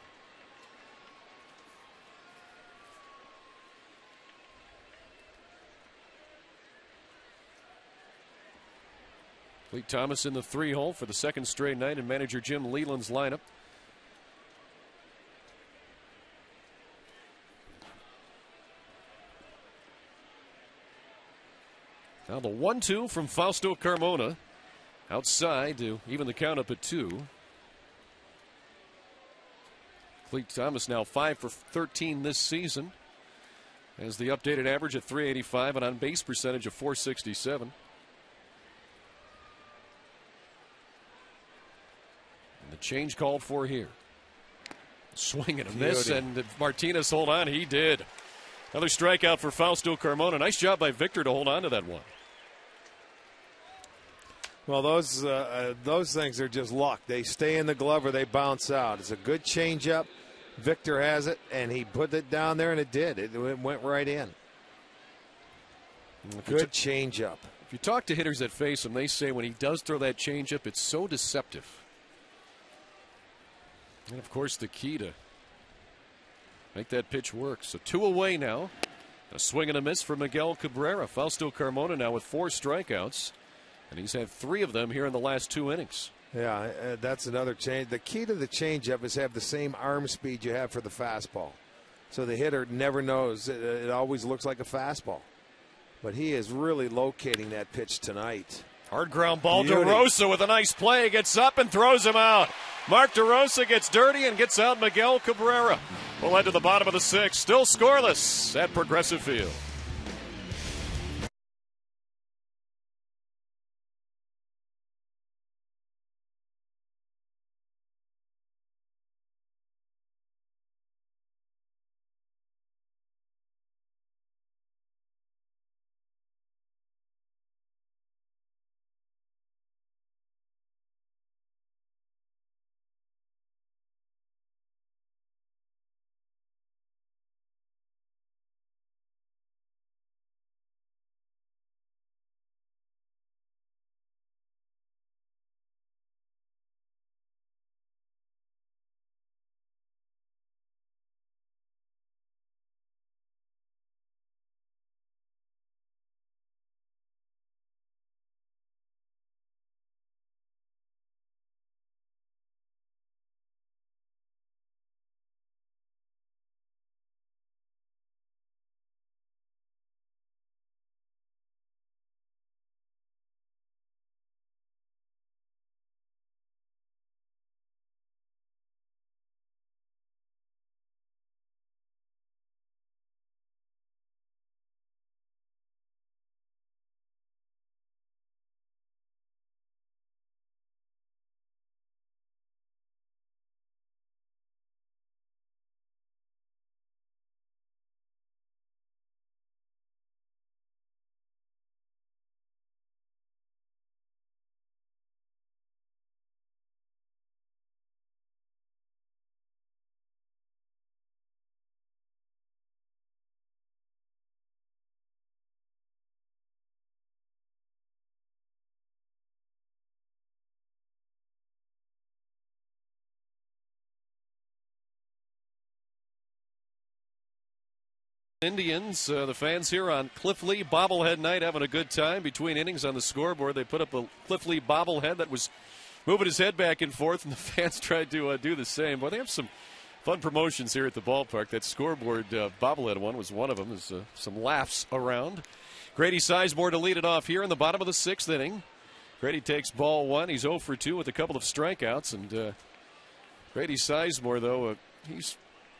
Cleet Thomas in the 3-hole for the second straight night in manager Jim Leland's lineup. Now the 1-2 from Fausto Carmona outside to even the count up at 2. Cleet Thomas now 5 for 13 this season, as the updated average at 385 and on base percentage of 467. And the change called for here. Swing and a miss, and did Martinez hold on? He did. Another strikeout for Fausto Carmona. Nice job by Victor to hold on to that one. Well, those things are just luck. They stay in the glove or they bounce out. It's a good changeup. Victor has it, and he put it down there, and it did. It went right in. Good changeup. If you talk to hitters that face him, they say when he does throw that changeup, it's so deceptive. And, of course, the key to make that pitch work. So 2 away now. A swing and a miss for Miguel Cabrera. Fausto Carmona now with 4 strikeouts. And he's had 3 of them here in the last 2 innings. Yeah, that's another change. The key to the changeup is have the same arm speed you have for the fastball. So the hitter never knows. It always looks like a fastball. But he is really locating that pitch tonight. Hard ground ball. DeRosa with a nice play. Gets up and throws him out. Mark DeRosa gets dirty and gets out Miguel Cabrera. We'll head to the bottom of the 6th. Still scoreless at Progressive Field. Indians, the fans here on Cliff Lee bobblehead night having a good time. Between innings on the scoreboard, they put up a Cliff Lee bobblehead that was moving his head back and forth, and the fans tried to do the same. But they have some fun promotions here at the ballpark. That scoreboard bobblehead one was one of them. There's some laughs around. Grady Sizemore to lead it off here in the bottom of the 6th inning. Grady takes ball 1. He's 0 for 2 with a couple of strikeouts. And Grady Sizemore, though, he's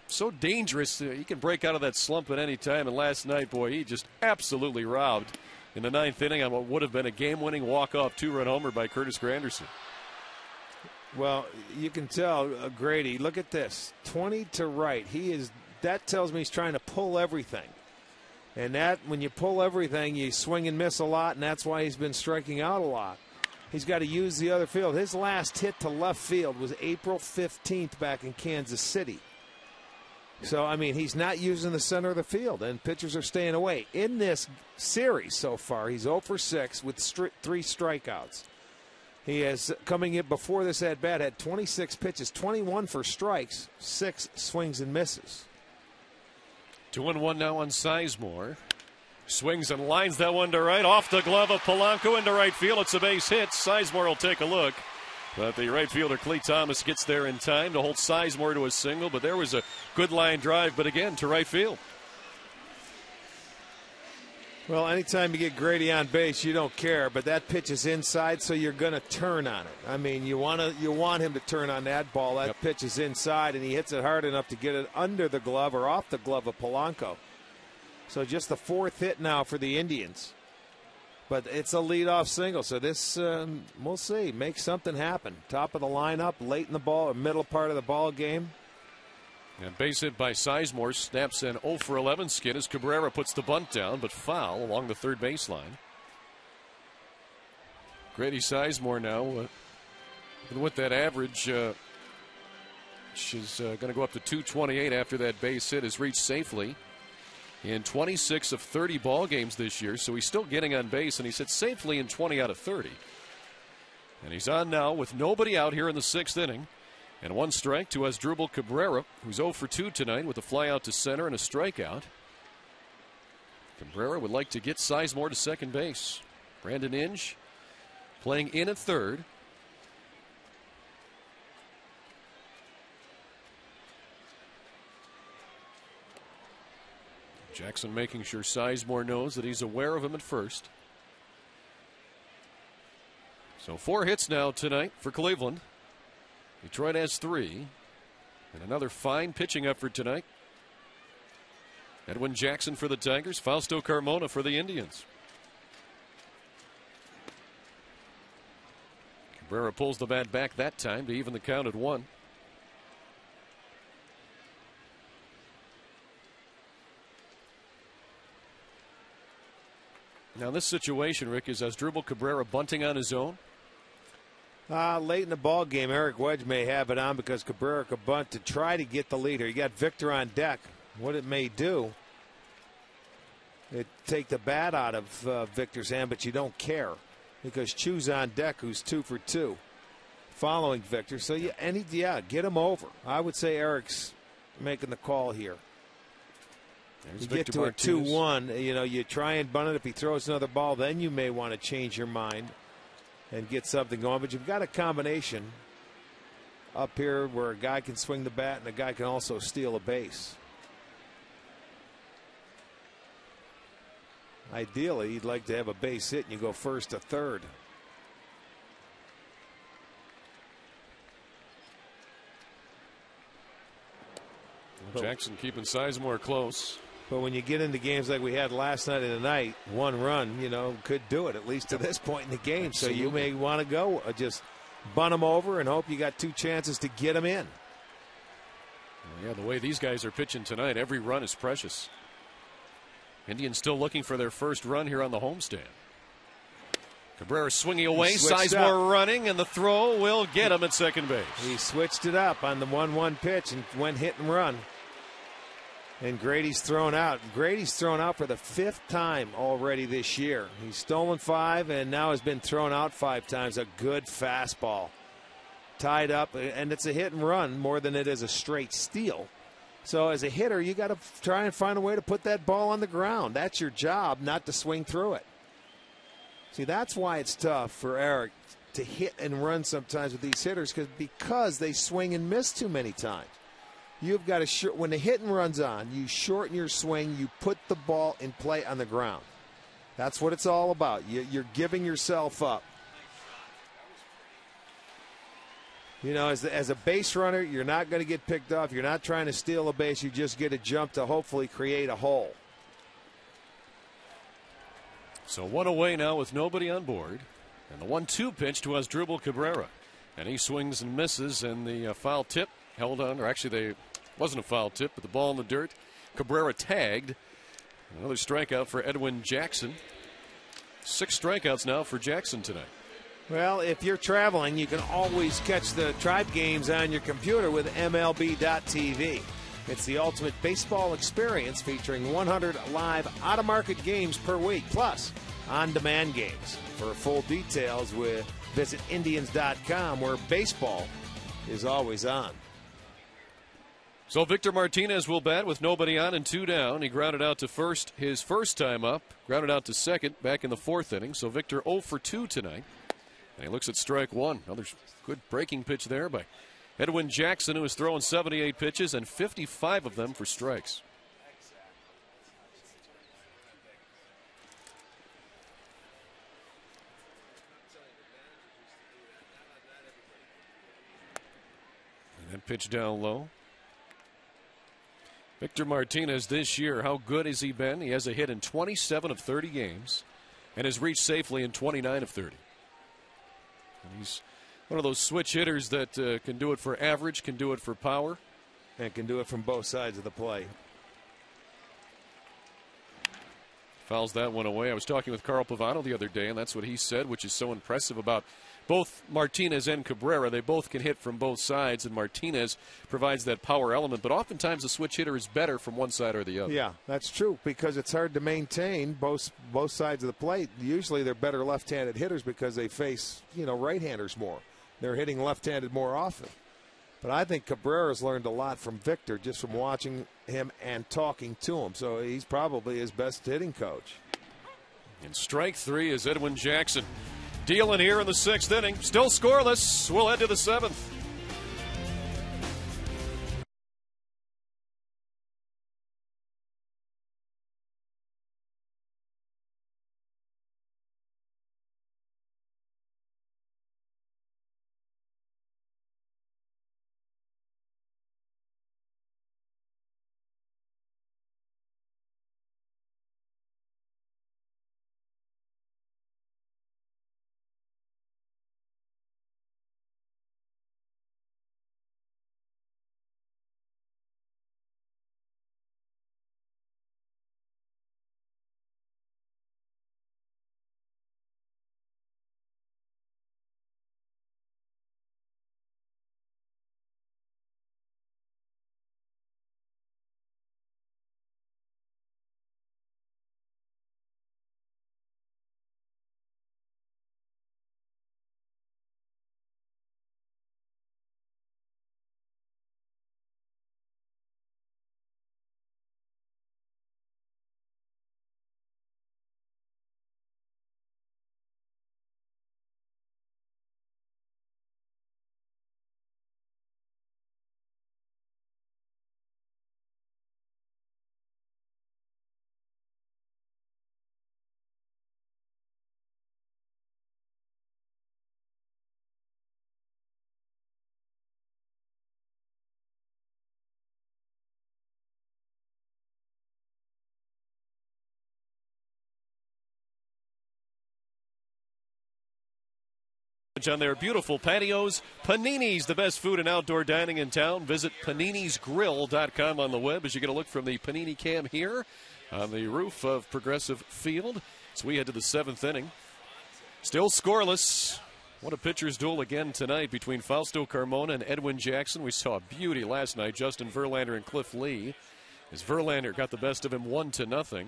so dangerous. He can break out of that slump at any time. And last night, boy, he just absolutely robbed in the 9th inning on what would have been a game-winning walk-off 2-run homer by Curtis Granderson. Well, you can tell Grady, look at this, 20 to right. That tells me he's trying to pull everything. And that, when you pull everything, you swing and miss a lot, and that's why he's been striking out a lot. He's got to use the other field. His last hit to left field was April 15th back in Kansas City. So, I mean, he's not using the center of the field, and pitchers are staying away. In this series so far, he's 0 for 6 with 3 strikeouts. He has, coming in before this at-bat, had 26 pitches, 21 for strikes, 6 swings and misses. 2-1 now on Sizemore. Swings and lines that one to right. Off the glove of Polanco into right field. It's a base hit. Sizemore will take a look. But the right fielder, Clee Thomas, gets there in time to hold Sizemore to a single. But there was a good line drive, but again, to right field. Well, anytime you get Grady on base, you don't care. But that pitch is inside, so you're going to turn on it. I mean, you want him to turn on that ball. That pitch is inside, and he hits it hard enough to get it under the glove or off the glove of Polanco. So just the 4th hit now for the Indians. But it's a leadoff single, so this, we'll see, make something happen. Top of the lineup, late in the ball, or middle part of the ball game. And base hit by Sizemore snaps an 0 for 11 skid as Cabrera puts the bunt down, but foul along the third baseline. Grady Sizemore now, even with that average, which is going to go up to 228 after that base hit, is reached safely in 26 of 30 ball games this year, so he's still getting on base, and he's hit safely in 20 out of 30. And he's on now with nobody out here in the 6th inning. And 1 strike to Asdrubal Cabrera, who's 0 for 2 tonight with a fly out to center and a strikeout. Cabrera would like to get Sizemore to second base. Brandon Inge playing in at third. Jackson making sure Sizemore knows that he's aware of him at first. So 4 hits now tonight for Cleveland. Detroit has 3. And another fine pitching effort tonight. Edwin Jackson for the Tigers, Fausto Carmona for the Indians. Cabrera pulls the bat back that time to even the count at 1. Now, in this situation, Rick, is Asdrubal Cabrera bunting on his own? Late in the ball game, Eric Wedge may have it on because Cabrera could bunt to try to get the leader. You got Victor on deck. What it may do, it take the bat out of Victor's hand, but you don't care because Chu's on deck, who's 2 for 2, following Victor. So get him over. I would say Eric's making the call here. You get to a 2-1, you try and bunt it. If he throws another ball, then you may want to change your mind and get something going. But you've got a combination up here where a guy can swing the bat and a guy can also steal a base. Ideally, you'd like to have a base hit and you go first to third. Jackson keeping Sizemore close. But when you get into games like we had last night and tonight, 1 run, could do it, at least to this point in the game. Absolutely. So you may want to go just bunt them over and hope you got 2 chances to get them in. Well, yeah, the way these guys are pitching tonight, every run is precious. Indians still looking for their first run here on the homestand. Cabrera swinging away, Sizemore running, and the throw will get him at second base. He switched it up on the 1-1 pitch and went hit and run. And Grady's thrown out. Grady's thrown out for the 5th time already this year. He's stolen 5 and now has been thrown out 5 times. A good fastball. Tied up, and it's a hit and run more than it is a straight steal. So as a hitter, you got to try and find a way to put that ball on the ground. That's your job, not to swing through it. See, that's why it's tough for Eric to hit and run sometimes with these hitters, because they swing and miss too many times. You've got to, when the hit and run's on, you shorten your swing, you put the ball in play on the ground. That's what it's all about. You're giving yourself up. You know, as a base runner, you're not going to get picked off. You're not trying to steal a base. You just get a jump to hopefully create a hole. So one away now with nobody on board. And the 1-2 pitch to Asdrubal Cabrera. And he swings and misses, and the foul tip held on, or actually they wasn't a foul tip, but the ball in the dirt. Cabrera tagged. Another strikeout for Edwin Jackson. 6 strikeouts now for Jackson tonight. Well, if you're traveling, you can always catch the Tribe games on your computer with MLB.tv. It's the ultimate baseball experience, featuring 100 live out-of-market games per week, plus on-demand games. For full details, visit Indians.com, where baseball is always on. So Victor Martinez will bat with nobody on and 2 down. He grounded out to first his first time up, grounded out to second back in the 4th inning. So Victor 0 for 2 tonight. And he looks at strike 1. Another good breaking pitch there by Edwin Jackson, who is throwing 78 pitches and 55 of them for strikes. And then pitch down low. Victor Martinez this year, how good has he been? He has a hit in 27 of 30 games and has reached safely in 29 of 30. And he's one of those switch hitters that can do it for average, can do it for power. And can do it from both sides of the plate. Fouls that one away. I was talking with Carl Pavano the other day, and that's what he said, which is so impressive about both Martinez and Cabrera. They both can hit from both sides, and Martinez provides that power element. But oftentimes a switch hitter is better from one side or the other. Yeah, that's true, because it's hard to maintain both sides of the plate. Usually they're better left-handed hitters because they face, right-handers more. They're hitting left-handed more often. But I think Cabrera's learned a lot from Victor just from watching him and talking to him. So he's probably his best hitting coach. And strike 3 is Edwin Jackson. Dealing here in the 6th inning. Still scoreless. We'll head to the 7th. On their beautiful patios, Panini's, the best food and outdoor dining in town. Visit paninisgrill.com on the web as you get a look from the Panini cam here on the roof of Progressive Field. So we head to the 7th inning. Still scoreless. What a pitcher's duel again tonight between Fausto Carmona and Edwin Jackson. We saw a beauty last night, Justin Verlander and Cliff Lee, as Verlander got the best of him 1-0.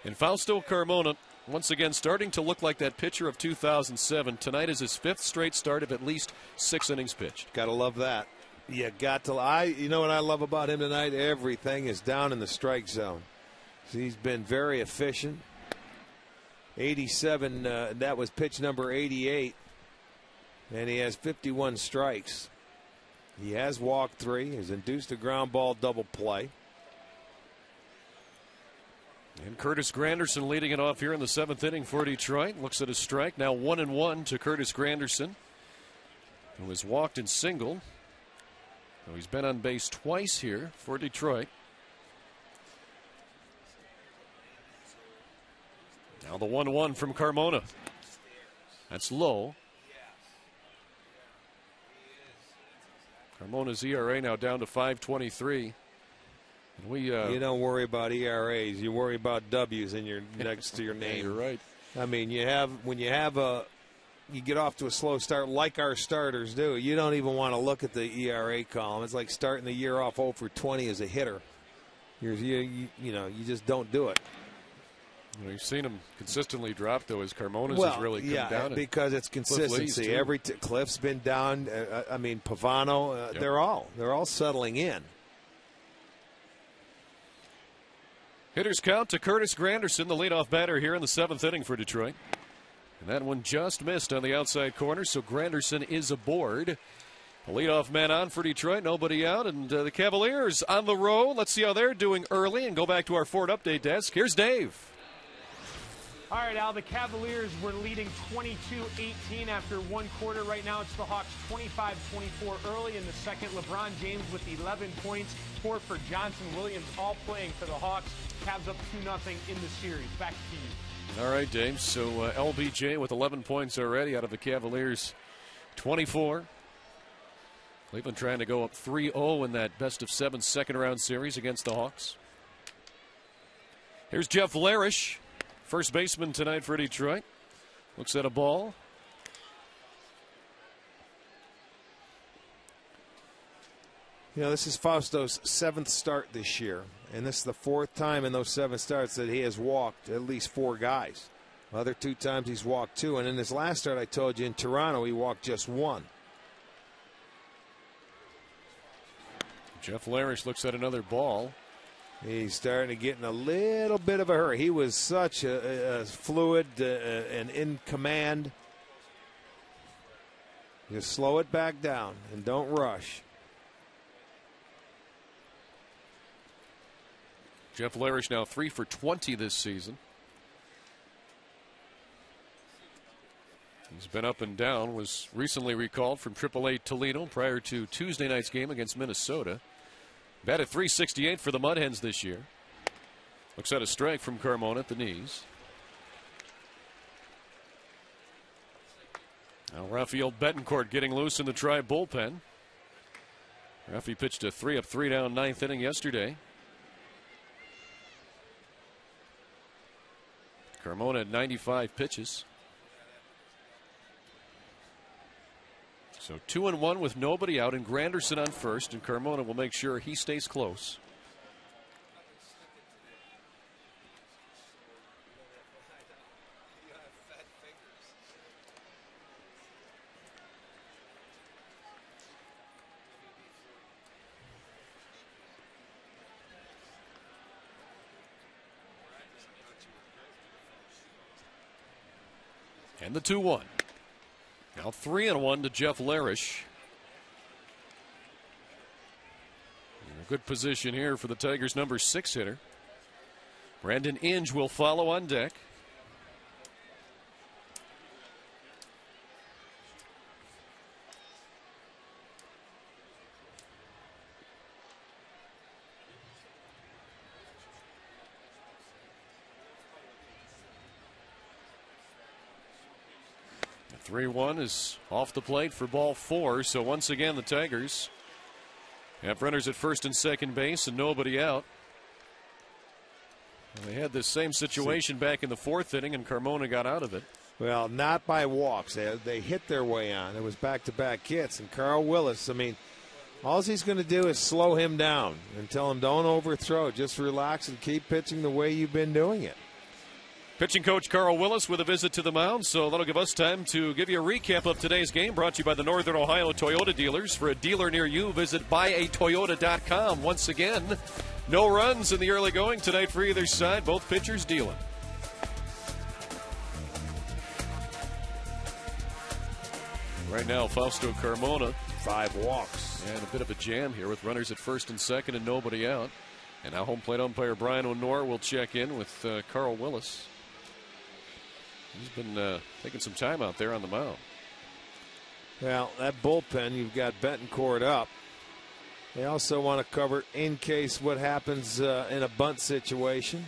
And Fausto Carmona, once again, starting to look like that pitcher of 2007. Tonight is his 5th straight start of at least 6 innings pitched. Gotta love that. You got to. You know what I love about him tonight? Everything is down in the strike zone. He's been very efficient. 87. That was pitch number 88, and he has 51 strikes. He has walked 3. He's induced a ground ball double play. And Curtis Granderson leading it off here in the 7th inning for Detroit. Looks at a strike. Now 1-1 to Curtis Granderson, who has walked and singled. So he's been on base twice here for Detroit. Now the 1-1 from Carmona. That's low. Carmona's ERA now down to 5.23. You don't worry about ERAs. You worry about W's in your next to your name. Yeah, you're right. I mean, you get off to a slow start like our starters do. You don't even want to look at the ERA column. It's like starting the year off 0 for 20 as a hitter. You just don't do it. We've seen him consistently drop, though, as Carmona's has really come down. Because it's consistency. Cliff's been down. Pavano. Yep. They're all settling in. Hitters count to Curtis Granderson, the leadoff batter here in the 7th inning for Detroit. And that one just missed on the outside corner, so Granderson is aboard. The leadoff man on for Detroit, nobody out, and the Cavaliers on the road. Let's see how they're doing early and go back to our Ford update desk. Here's Dave. All right, Al, the Cavaliers were leading 22-18 after one quarter. Right now it's the Hawks 25-24 early in the second. LeBron James with 11 points. Horford, Johnson, Williams all playing for the Hawks. Cavs up 2-0 in the series. Back to you. All right, Dave. So LBJ with 11 points already out of the Cavaliers 24. Cleveland trying to go up 3-0 in that best-of-7 second-round series against the Hawks. Here's Jeff Larish, first baseman tonight for Detroit. Looks at a ball. This is Fausto's 7th start this year, and this is the 4th time in those 7 starts that he has walked at least 4 guys. Other 2 times he's walked 2, and in his last start, I told you, in Toronto, he walked just 1. Jeff Larish looks at another ball. He's starting to get in a little bit of a hurry. He was such a fluid and in command. Just slow it back down and don't rush. Jeff Larish now 3 for 20 this season. He's been up and down. Was recently recalled from AAA Toledo prior to Tuesday night's game against Minnesota. Batted .368 for the Mud Hens this year. Looks at a strike from Carmona at the knees. Now Rafael Betancourt getting loose in the Tribe bullpen. Rafi pitched a 3-up, 3-down 9th inning yesterday. Carmona had 95 pitches. So 2-1 with nobody out, and Granderson on first, and Carmona will make sure he stays close. And the 2-1. Now 3-1 to Jeff Larish. In a good position here for the Tigers' number 6 hitter. Brandon Inge will follow on deck. The 3-1 is off the plate for ball 4. So once again, the Tigers have runners at first and second base and nobody out. And they had this same situation back in the 4th inning, and Carmona got out of it. Well, not by walks. They hit their way on. It was back-to-back hits. And Carl Willis, I mean, all he's going to do is slow him down and tell him don't overthrow. Just relax and keep pitching the way you've been doing it. Pitching coach Carl Willis with a visit to the mound, so that'll give us time to give you a recap of today's game, brought to you by the Northern Ohio Toyota dealers. For a dealer near you, visit buyatoyota.com. Once again, no runs in the early going tonight for either side, both pitchers dealing. Right now, Fausto Carmona, 5 walks. And a bit of a jam here with runners at first and second and nobody out. And now home plate umpire Brian O'Nor will check in with Carl Willis. He's been taking some time out there on the mound. Well, that bullpen, you've got Betancourt up. They also want to cover in case what happens in a bunt situation.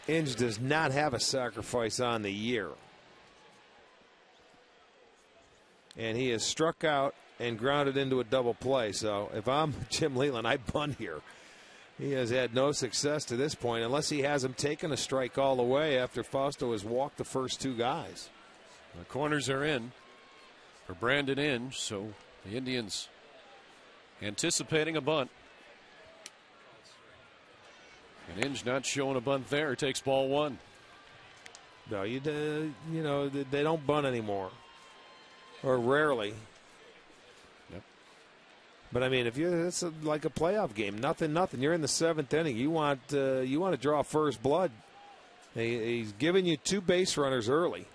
Inge does not have a sacrifice on the year. And he has struck out and grounded into a double play. So if I'm Jim Leland, I bunt here. He has had no success to this point unless he has him taking a strike all the way after Fausto has walked the first 2 guys. The corners are in for Brandon Inge, so the Indians anticipating a bunt. And Inge not showing a bunt there. Takes ball 1. No, you know, they don't bunt anymore, or rarely. Yep. But I mean, if it's like a playoff game, nothing. You're in the 7th inning. You want to draw first blood. He's giving you 2 base runners early.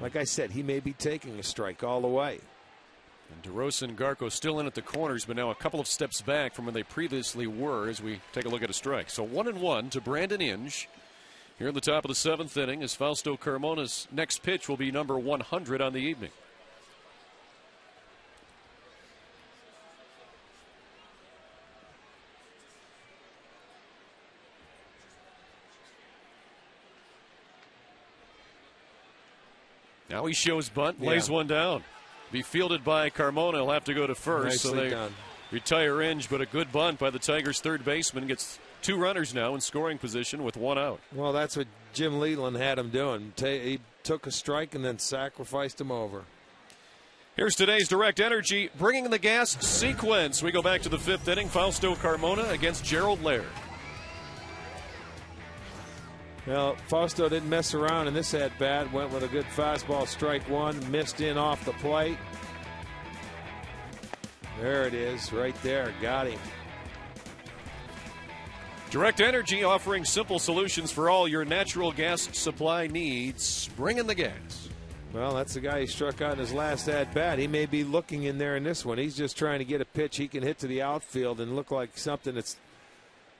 Like I said, he may be taking a strike all the way. And DeRosa and Garco still in at the corners, but now a couple of steps back from where they previously were as we take a look at a strike. So 1-1 to Brandon Inge here in the top of the 7th inning, as Fausto Carmona's next pitch will be number 100 on the evening. Now he shows bunt, lays one down. Be fielded by Carmona. He'll have to go to first. Nicely so they done. Retire Inge, but a good bunt by the Tigers' third baseman. Gets 2 runners now in scoring position with 1 out. Well, that's what Jim Leland had him doing. He took a strike and then sacrificed him over. Here's today's Direct Energy bringing the gas sequence. We go back to the 5th inning. Fausto Carmona against Gerald Laird. Well, Fausto didn't mess around in this at-bat. Went with a good fastball, strike 1, missed in off the plate. There it is, right there. Got him. Direct Energy offering simple solutions for all your natural gas supply needs. Bringing the gas. Well, that's the guy he struck out in his last at-bat. He may be looking in there in this one. He's just trying to get a pitch he can hit to the outfield and look like something that's,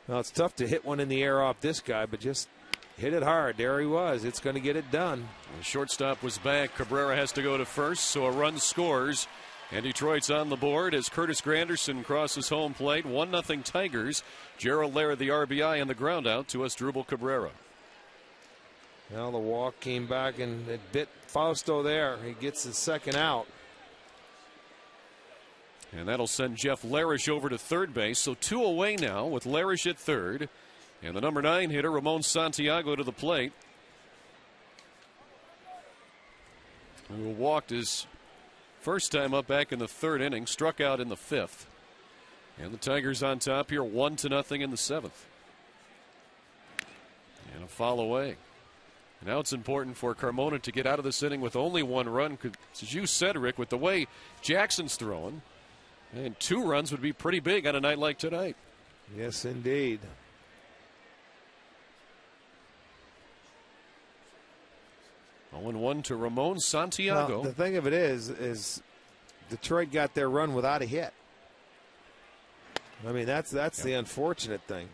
well, it's tough to hit one in the air off this guy, but just hit it hard. There he was. It's going to get it done. The shortstop was back. Cabrera has to go to first, so a run scores. And Detroit's on the board as Curtis Granderson crosses home plate. 1-0 Tigers. Gerald Laird the RBI and the ground out to Asdrubal Cabrera. Well, the walk came back and it bit Fausto there. He gets the second out. And that'll send Jeff Larish over to third base. So 2 away now with Larish at third. And the number 9 hitter, Ramon Santiago, to the plate. Who walked his first time up back in the 3rd inning, struck out in the 5th. And the Tigers on top here, 1-0 in the 7th. And a foul away. Now it's important for Carmona to get out of this inning with only 1 run. Because, as you said, Rick, with the way Jackson's throwing, and 2 runs would be pretty big on a night like tonight. Yes, indeed. 0-1 to Ramon Santiago. Well, the thing of it is Detroit got their run without a hit. I mean, that's the unfortunate thing.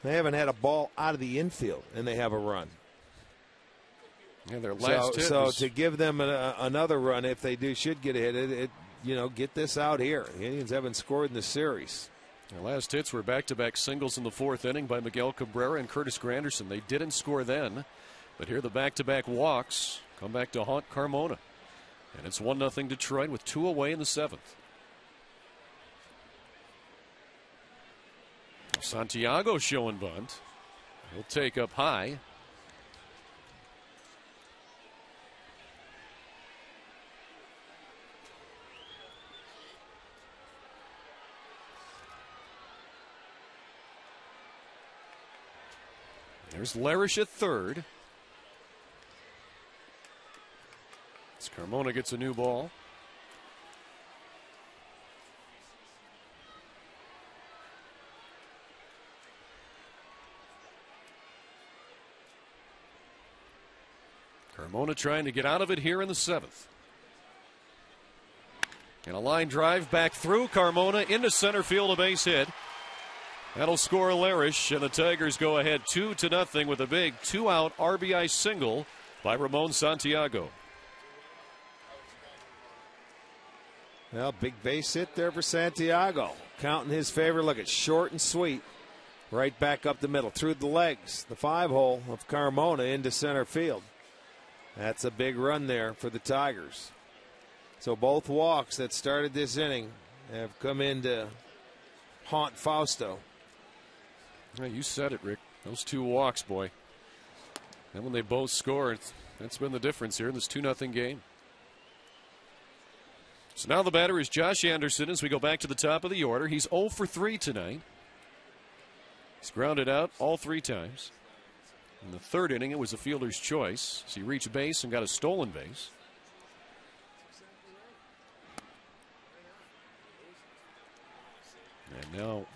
They haven't had a ball out of the infield, and they have a run. Yeah, their last hit so was... to give them another run, if they should get a hit, get this out here. The Indians haven't scored in the series. Their last hits were back-to-back singles in the 4th inning by Miguel Cabrera and Curtis Granderson. They didn't score then, but here the back-to-back walks come back to haunt Carmona. And it's 1-0 Detroit with 2 away in the 7th. Santiago showing bunt. He'll take up high. There's Larish at third. As Carmona gets a new ball. Carmona trying to get out of it here in the seventh. And a line drive back through Carmona into center field, a base hit. That'll score Larish, and the Tigers go ahead 2-0 with a big 2-out RBI single by Ramon Santiago. Well, big base hit there for Santiago. Counting his favor. Look, it's short and sweet. Right back up the middle, through the legs. The 5-hole of Carmona into center field. That's a big run there for the Tigers. So both walks that started this inning have come in to haunt Fausto. Yeah, you said it, Rick. Those two walks, boy. And when they both score, that's been the difference here in this 2-0 game. So now the batter is Josh Anderson as we go back to the top of the order. He's 0 for 3 tonight. He's grounded out all 3 times. In the third inning, it was a fielder's choice as he reached base and got a stolen base. And now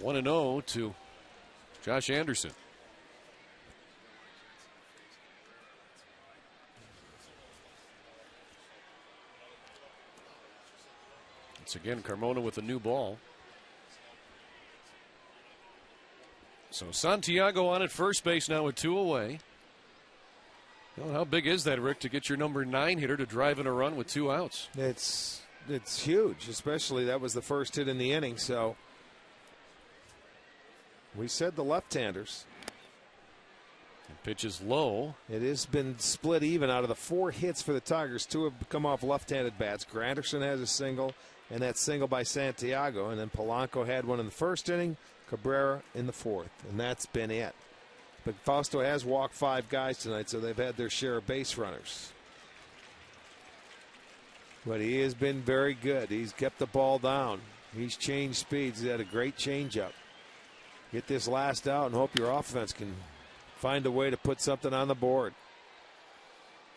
1-0 to Josh Anderson. It's again Carmona with a new ball. So Santiago on at first base now with 2 away. Well, how big is that, Rick, to get your number 9 hitter to drive in a run with 2 outs? It's huge, especially that was the first hit in the inning. So we said the left-handers. Pitch is low. It has been split even. Out of the 4 hits for the Tigers, 2 have come off left-handed bats. Granderson has a single, and that single by Santiago. And then Polanco had one in the first inning, Cabrera in the 4th, and that's been it. But Fausto has walked 5 guys tonight, so they've had their share of base runners. But he has been very good. He's kept the ball down. He's changed speeds. He's had a great changeup. Get this last out and hope your offense can find a way to put something on the board.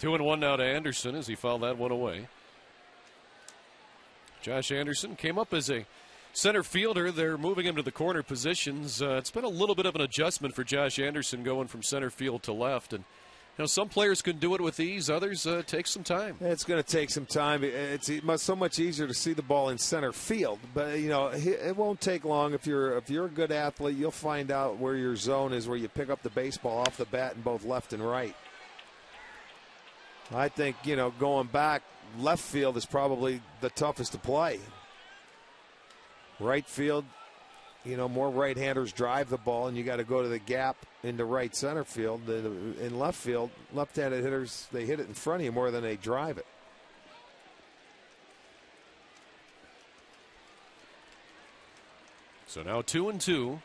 2-1 now to Anderson as he fouled that one away. Josh Anderson came up as a center fielder. They're moving him to the corner positions. It's been a little bit of an adjustment for Josh Anderson going from center field to left. And you know, some players can do it with ease. Others take some time. It's going to take some time. It's so much easier to see the ball in center field. But you know, it won't take long. If you're a good athlete, you'll find out where your zone is, where you pick up the baseball off the bat in both left and right. I think, you know, going back, left field is probably the toughest to play. Right field, you know, more right-handers drive the ball, and you got to go to the gap into right center field. In left field, left-handed hitters, they hit it in front of you more than they drive it. So now 2-2 to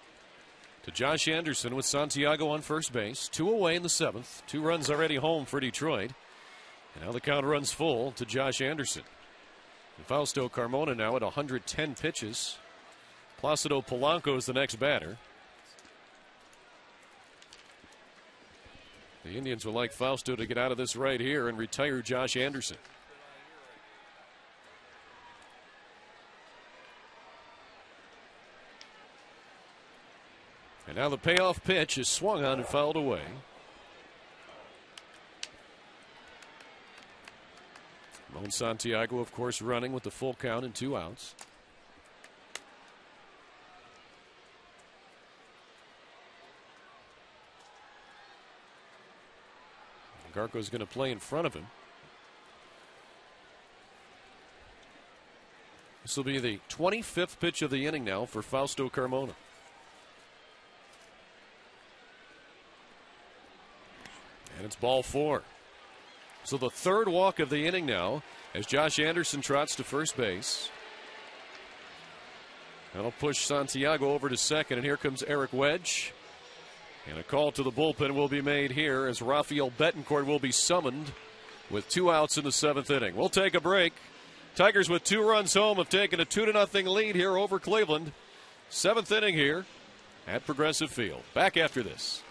Josh Anderson with Santiago on first base. 2 away in the 7th. 2 runs already home for Detroit. And now the count runs full to Josh Anderson. And Fausto Carmona now at 110 pitches. Placido Polanco is the next batter. The Indians would like Fausto to get out of this right here and retire Josh Anderson. And now the payoff pitch is swung on and fouled away. Ramon Santiago, of course, running with the full count and 2 outs. Garco's going to play in front of him. This will be the 25th pitch of the inning now for Fausto Carmona. And it's ball 4. So the 3rd walk of the inning now as Josh Anderson trots to first base. That'll push Santiago over to second, and here comes Eric Wedge. And a call to the bullpen will be made here as Rafael Betancourt will be summoned with 2 outs in the 7th inning. We'll take a break. Tigers with 2 runs home have taken a 2-0 lead here over Cleveland. 7th inning here. at Progressive Field. Back after this.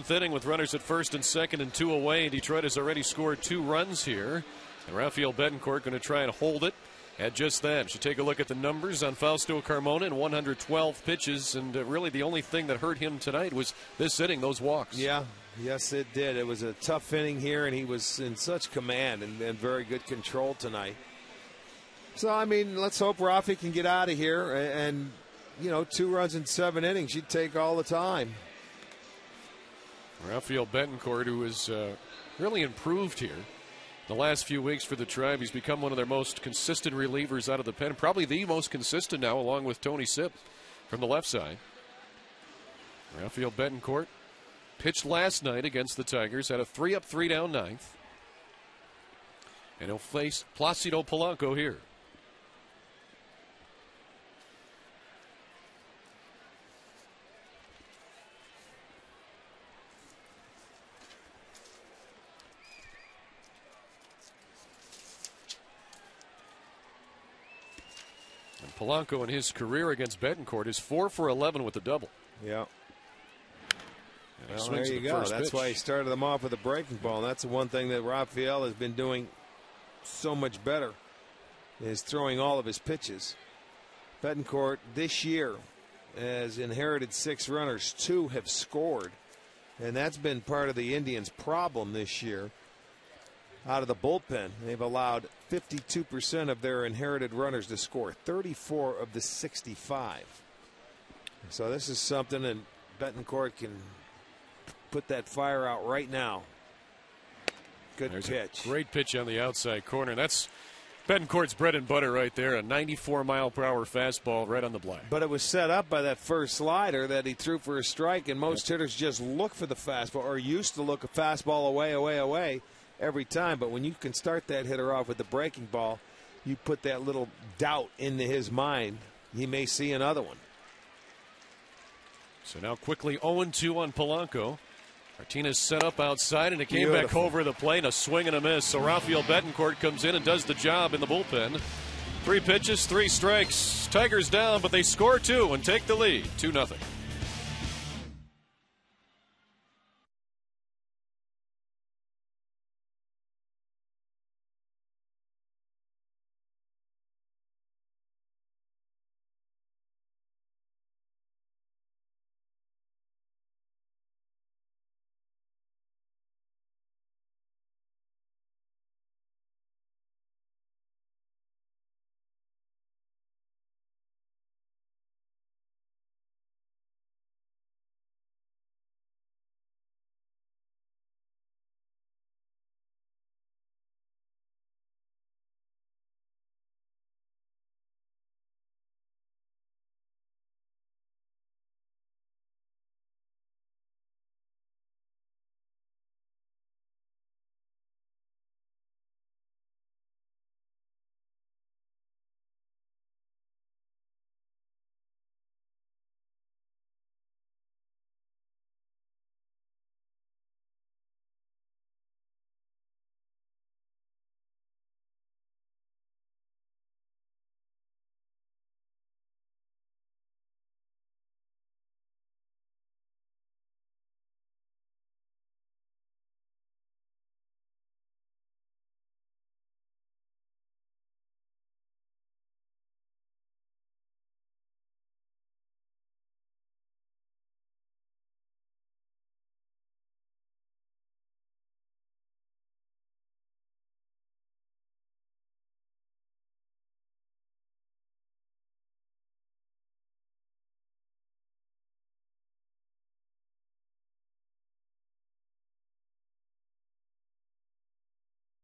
Inning with runners at first and second and 2 away. Detroit has already scored 2 runs here. And Rafael Betancourt going to try and hold it at just that. Should take a look at the numbers on Fausto Carmona in 112 pitches. And really the only thing that hurt him tonight was this inning, those walks. Yeah, yes it did. It was a tough inning here, and he was in such command and very good control tonight. So, I mean, let's hope Rafi can get out of here. And, you know, 2 runs in 7 innings, you'd take all the time. Rafael Betancourt, who has really improved here the last few weeks for the Tribe. He's become one of their most consistent relievers out of the pen. Probably the most consistent now, along with Tony Sipp from the left side. Rafael Betancourt pitched last night against the Tigers. Had a 3-up, 3-down ninth. And he'll face Placido Polanco here. Polanco in his career against Betancourt is 4 for 11 with a double. Yeah. Well, there you go. That's why he started them off with a breaking ball. And that's the one thing that Rafael has been doing so much better, is throwing all of his pitches. Betancourt this year has inherited 6 runners. 2 have scored. And that's been part of the Indians' problem this year. Out of the bullpen, they've allowed 52% of their inherited runners to score, 34 of the 65. So this is something, and Betancourt can put that fire out right now. Good pitch. Great pitch on the outside corner. That's Betancourt's bread and butter right there, a 94-mile-per-hour fastball right on the black. But it was set up by that first slider that he threw for a strike, and most hitters just look for the fastball, or used to look a fastball away every time. But when you can start that hitter off with the breaking ball, you put that little doubt into his mind. He may see another one. So now quickly 0-2 on Polanco. Martinez set up outside, and it came back over the plate. A swing and a miss. So Rafael Betancourt comes in and does the job in the bullpen. 3 pitches, 3 strikes. Tigers down, but they score 2 and take the lead, 2-0.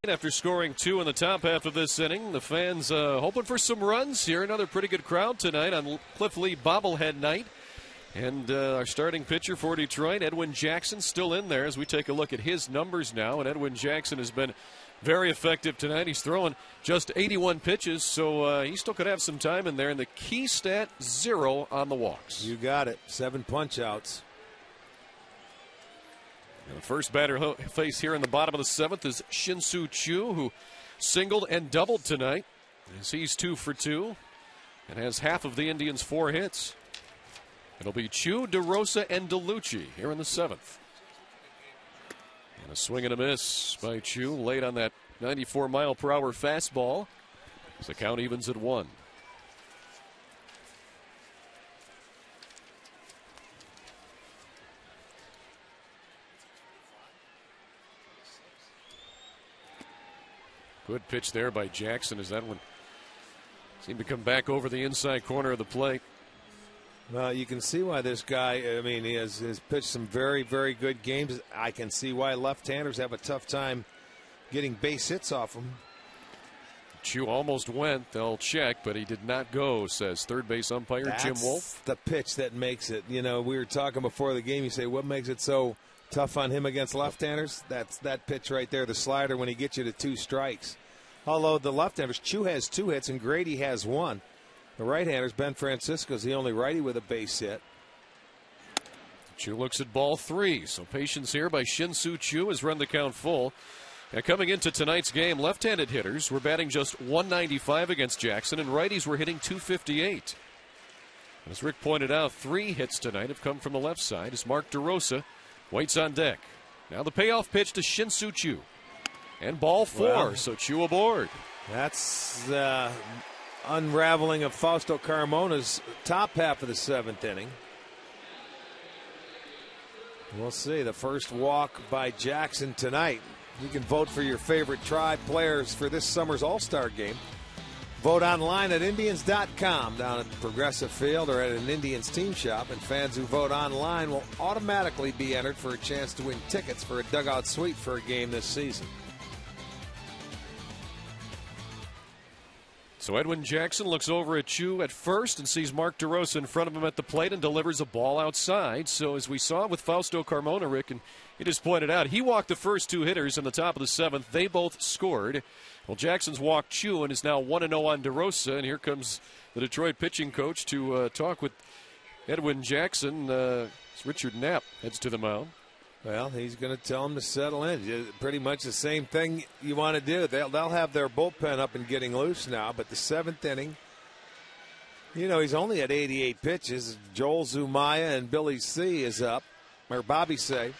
After scoring 2 in the top half of this inning, the fans hoping for some runs here. Another pretty good crowd tonight on Cliff Lee bobblehead night. And our starting pitcher for Detroit, Edwin Jackson, still in there as we take a look at his numbers now. And Edwin Jackson has been very effective tonight. He's throwing just 81 pitches, so he still could have some time in there. And the key stat, 0 on the walks. You got it. 7 punch-outs. And the first batter face here in the bottom of the 7th is Shin-Soo Choo, who singled and doubled tonight as he's 2 for 2 and has half of the Indians' 4 hits. It'll be Choo, DeRosa, and DeLucci here in the 7th. And a swing and a miss by Choo, late on that 94-mile-per-hour fastball as the count evens at 1. Good pitch there by Jackson as that one seemed to come back over the inside corner of the plate. Well, you can see why this guy, I mean, he has pitched some very, very good games. I can see why left-handers have a tough time getting base hits off him. Choo almost went. They'll check, but he did not go, says third base umpire Jim Wolf. The pitch that makes it. You know, we were talking before the game. You say, what makes it so tough on him against left-handers? That's that pitch right there, the slider, when he gets you to 2 strikes. Although the left-handers, Choo has 2 hits and Grady has 1. The right-handers, Ben Francisco's the only righty with a base hit. Choo looks at ball 3. So patience here by Shin-Soo Choo has run the count full. Now coming into tonight's game, left-handed hitters were batting just 195 against Jackson, and righties were hitting 258. As Rick pointed out, 3 hits tonight have come from the left side as Mark DeRosa waits on deck. Now the payoff pitch to Shin-Soo Choo. And ball 4, so Choo aboard. That's unraveling of Fausto Carmona's top half of the 7th inning. We'll see. The first walk by Jackson tonight. You can vote for your favorite Tribe players for this summer's All-Star game. Vote online at Indians.com down at Progressive Field or at an Indians team shop. And fans who vote online will automatically be entered for a chance to win tickets for a dugout suite for a game this season. So Edwin Jackson looks over at Choo at first and sees Mark DeRosa in front of him at the plate and delivers a ball outside. So as we saw with Fausto Carmona, Rick, and he just pointed out, he walked the first 2 hitters in the top of the 7th. They both scored. Well, Jackson's walked Choo and is now 1-0 on DeRosa. And here comes the Detroit pitching coach to talk with Edwin Jackson. Richard Knapp heads to the mound. Well, he's going to tell him to settle in. Pretty much the same thing you want to do. They'll have their bullpen up and getting loose now, but the 7th inning, you know, he's only at 88 pitches. Joel Zumaya and Billy C. is up, or Bobby C.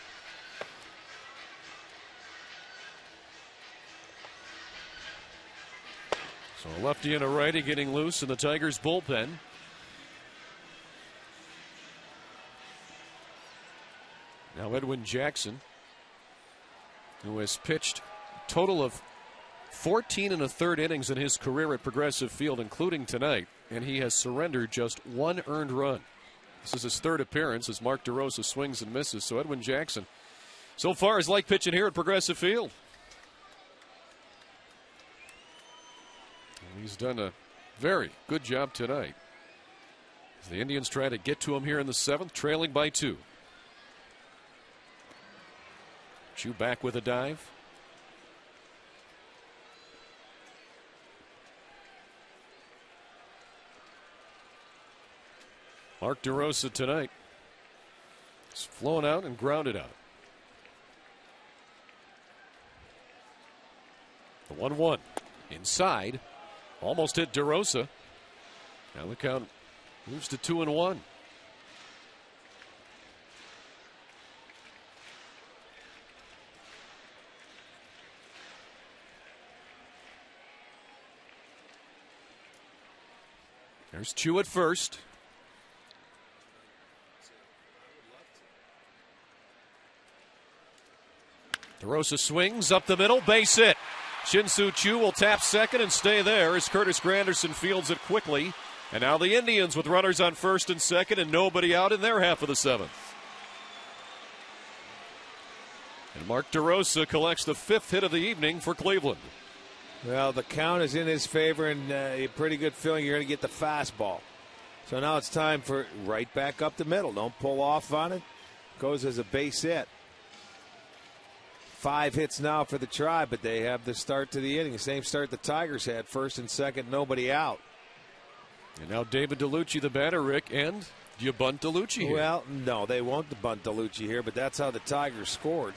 So a lefty and a righty getting loose in the Tigers bullpen. Now Edwin Jackson, who has pitched a total of 14 1/3 innings in his career at Progressive Field, including tonight, and he has surrendered just 1 earned run. This is his 3rd appearance as Mark DeRosa swings and misses. So Edwin Jackson, so far, is like pitching here at Progressive Field. And he's done a very good job tonight. As the Indians try to get to him here in the 7th, trailing by 2. Choo back with a dive. Mark DeRosa tonight is flown out and grounded out. The 1-1 inside, almost hit DeRosa. Now the count moves to 2-1. There's Choo at first. DeRosa swings up the middle, base hit. Shin-Soo Choo will tap second and stay there as Curtis Granderson fields it quickly. And now the Indians with runners on first and second and nobody out in their half of the 7th. And Mark DeRosa collects the 5th hit of the evening for Cleveland. Well, the count is in his favor, and a pretty good feeling you're going to get the fastball. So now it's time for right back up the middle. Don't pull off on it. Goes as a base hit. 5 hits now for the Tribe, but they have the start to the inning. Same start the Tigers had, first and second, nobody out. And now David DeLucci, the batter, Rick, and do you bunt DeLucci here? Well, no, they won't bunt DeLucci here, but that's how the Tigers scored.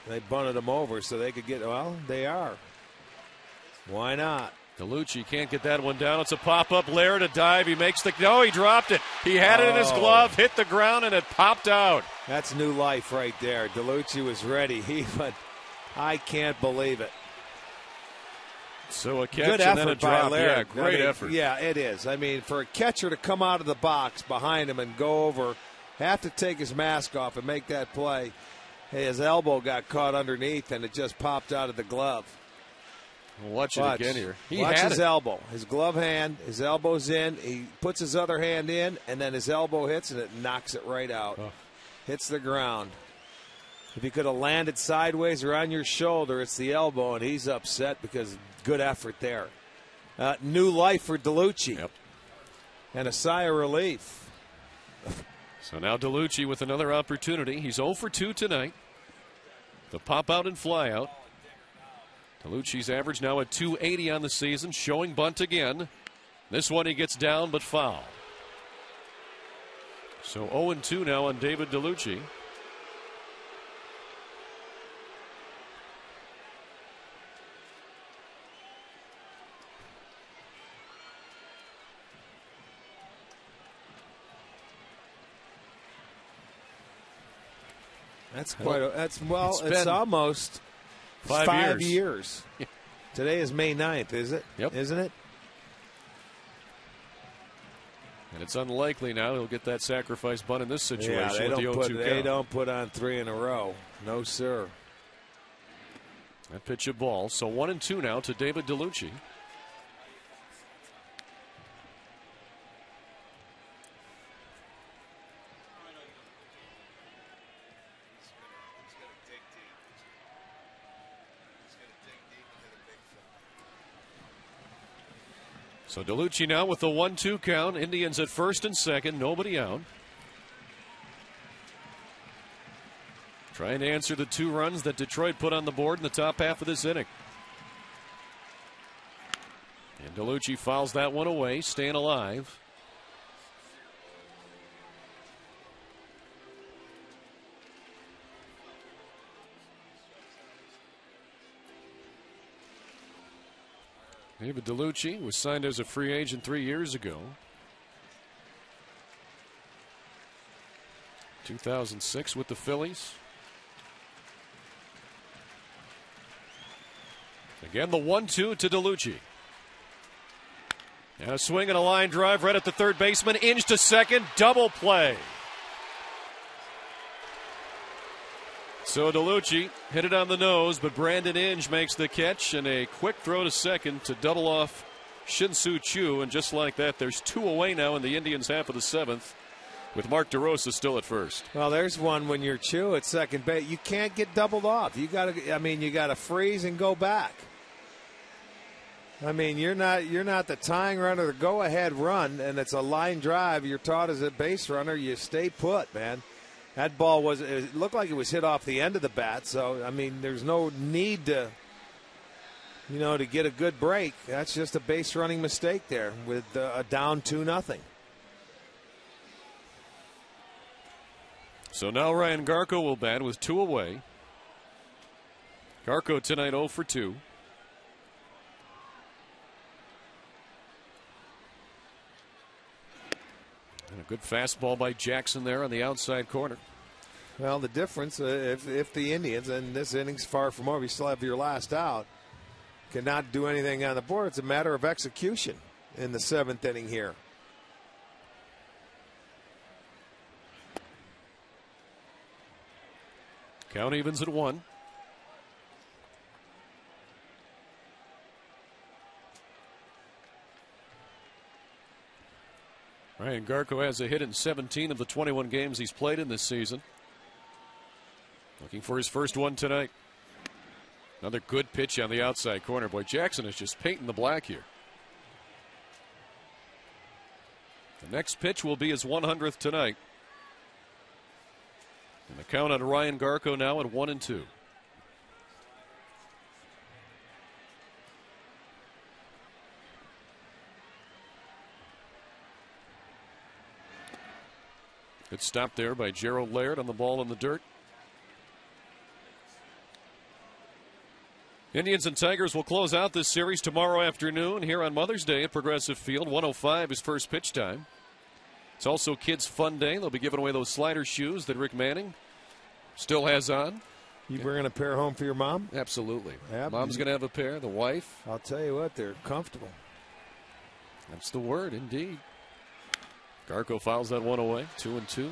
They bunted him over so they could get, well, they are. Why not? DeLucci can't get that one down. It's a pop-up. Lair to dive. He makes the, no, he dropped it. He had it in his glove, hit the ground, and it popped out. That's new life right there. DeLucci was ready. But I can't believe it. So a catch good and effort then a by drop. Lair. Yeah, great effort. Yeah, it is. I mean, for a catcher to come out of the box behind him and go over, have to take his mask off and make that play. Hey, his elbow got caught underneath, and it just popped out of the glove. Watch it again here. Watch his elbow. His glove hand, his elbow's in. He puts his other hand in, and then his elbow hits, and it knocks it right out. Oh. Hits the ground. If he could have landed sideways or on your shoulder, it's the elbow, and he's upset because good effort there. New life for DeLucci. Yep. And a sigh of relief. So now DeLucci with another opportunity. He's 0 for 2 tonight. The pop out and fly out. DeLucci's average now at 280 on the season, showing bunt again. This one he gets down but foul. So 0-2 now on David DeLucci. That's quite a, that's well, it's almost 5 years. Today is May 9th, is it? Yep. Isn't it? And it's unlikely now he'll get that sacrifice bunt in this situation. Yeah, with the 0-2 count. They don't put on 3 in a row. No, sir. That pitch a ball. So 1-2 now to David DeLucci. So DeLucci now with the 1-2 count. Indians at first and second, nobody out. Trying to answer the 2 runs that Detroit put on the board in the top half of this inning. And DeLucci fouls that one away, staying alive. David DeLucci was signed as a free agent 3 years ago. 2006 with the Phillies. Again, the 1-2 to DeLucci. And a swing and a line drive right at the third baseman. Inge to second. Double play. So DeLucci hit it on the nose, but Brandon Inge makes the catch and a quick throw to second to double off Shin-Soo Choo. And just like that, there's 2 away now in the Indians' half of the 7th, with Mark DeRosa still at first. Well, there's one when you're Choo at second base. You can't get doubled off. You got to. I mean, you got to freeze and go back. I mean, you're not the tying runner, the go-ahead run, and it's a line drive. You're taught as a base runner, you stay put, man. That ball it looked like it was hit off the end of the bat. So, I mean, there's no need to, to get a good break. That's just a base running mistake there with a down 2-0. So now Ryan Garco will bat with 2 away. Garco tonight 0 for 2. And a good fastball by Jackson there on the outside corner. Well, the difference, if the Indians, and this inning's far from over, you still have your last out, cannot do anything on the board. It's a matter of execution in the 7th inning here. Count evens at 1. Ryan Garco has a hit in 17 of the 21 games he's played in this season. Looking for his first one tonight. Another good pitch on the outside corner. Boy, Jackson is just painting the black here. The next pitch will be his 100th tonight. And the count on Ryan Garko now at 1-2. Good stop there by Gerald Laird on the ball in the dirt. Indians and Tigers will close out this series tomorrow afternoon here on Mother's Day at Progressive Field. 1:05 is first pitch time. It's also Kids Fun Day. They'll be giving away those slider shoes that Rick Manning still has on. You bringing a pair home for your mom? Absolutely. Yep. Mom's going to have a pair. The wife. I'll tell you what, they're comfortable. That's the word, indeed. Garko fouls that one away. 2-2.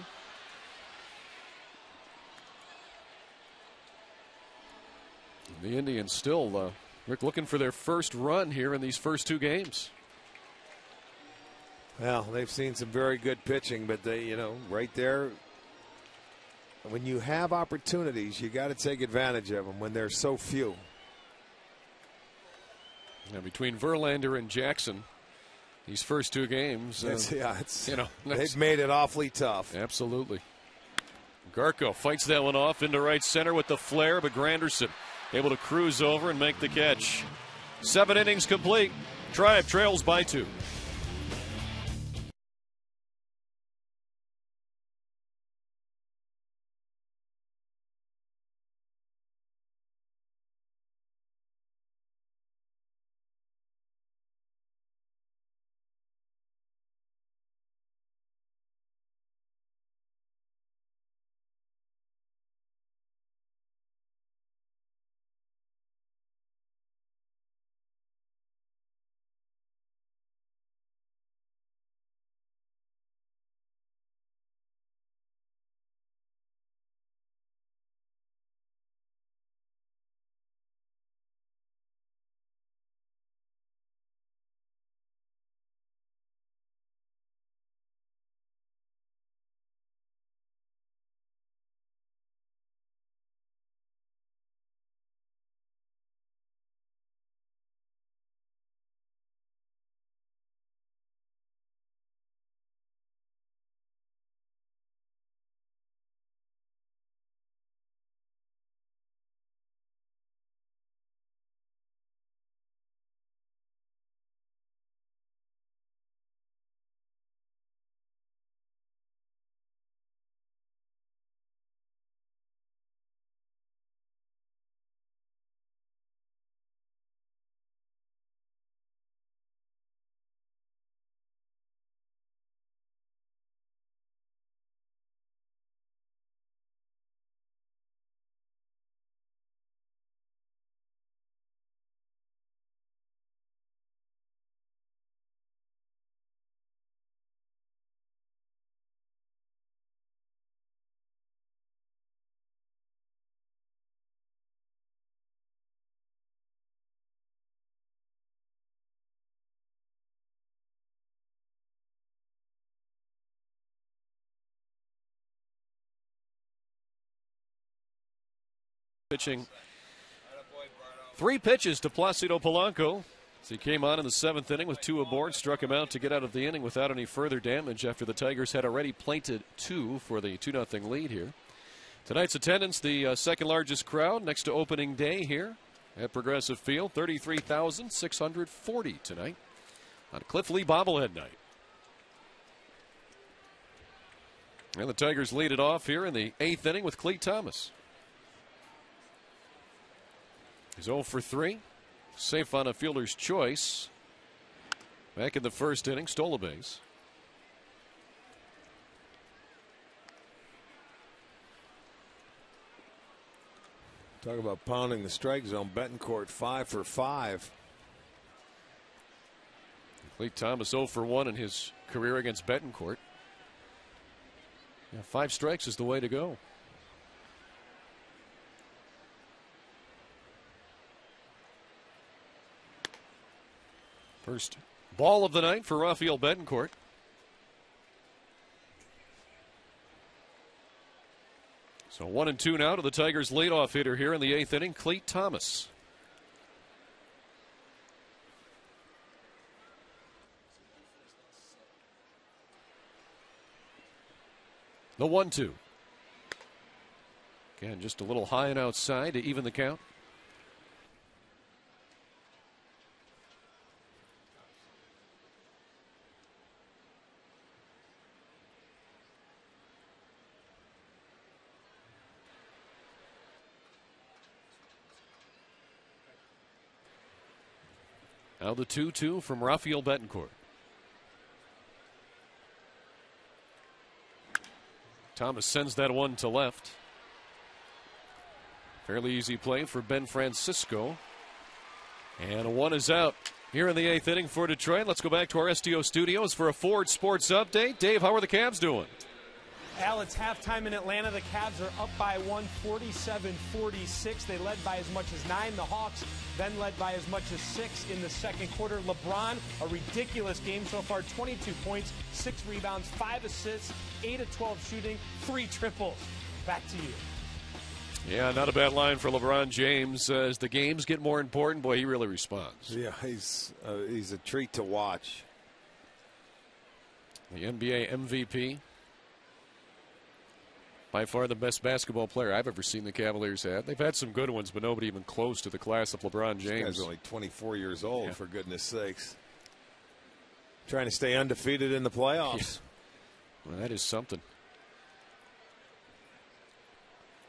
The Indians still, Rick, looking for their first run here in these first two games. Well, they've seen some very good pitching, but they, right there, when you have opportunities, you got to take advantage of them when there's so few. Now, between Verlander and Jackson, these first two games, they've made it awfully tough. Absolutely. Garko fights that one off into right center with the flare, but Granderson able to cruise over and make the catch. 7 innings complete. Tribe trails by 2. Pitching 3 pitches to Placido Polanco as he came on in the 7th inning with 2 aboard, struck him out to get out of the inning without any further damage after the Tigers had already planted 2 for the 2-0 lead here. Tonight's attendance, the second largest crowd next to opening day here at Progressive Field, 33,640 tonight on Cliff Lee bobblehead night. And the Tigers lead it off here in the 8th inning with Clete Thomas. He's 0 for 3. Safe on a fielder's choice. Back in the first inning, stole a base. Talk about pounding the strike zone. Betancourt 5 for 5. Clete Thomas 0 for 1 in his career against Betancourt. 5 strikes is the way to go. First ball of the night for Rafael Betancourt. So 1-2 now to the Tigers' leadoff hitter here in the 8th inning, Clete Thomas. The 1-2. Again, just a little high and outside to even the count. Now the 2-2 from Rafael Betancourt. Thomas sends that one to left. Fairly easy play for Ben Francisco. And a one is out here in the 8th inning for Detroit. Let's go back to our STO studios for a Ford Sports update. Dave, how are the Cavs doing? Al, it's halftime in Atlanta. The Cavs are up by one, 47-46. They led by as much as 9. The Hawks then led by as much as 6 in the second quarter. LeBron, a ridiculous game so far. 22 points, 6 rebounds, 5 assists, 8 of 12 shooting, 3 triples. Back to you. Yeah, not a bad line for LeBron James. As the games get more important, boy, he really responds. Yeah, he's a treat to watch. The NBA MVP. By far the best basketball player I've ever seen the Cavaliers have. They've had some good ones, but nobody even close to the class of LeBron James. This guy's only 24 years old, for goodness sakes. Trying to stay undefeated in the playoffs. Yeah. Well, that is something.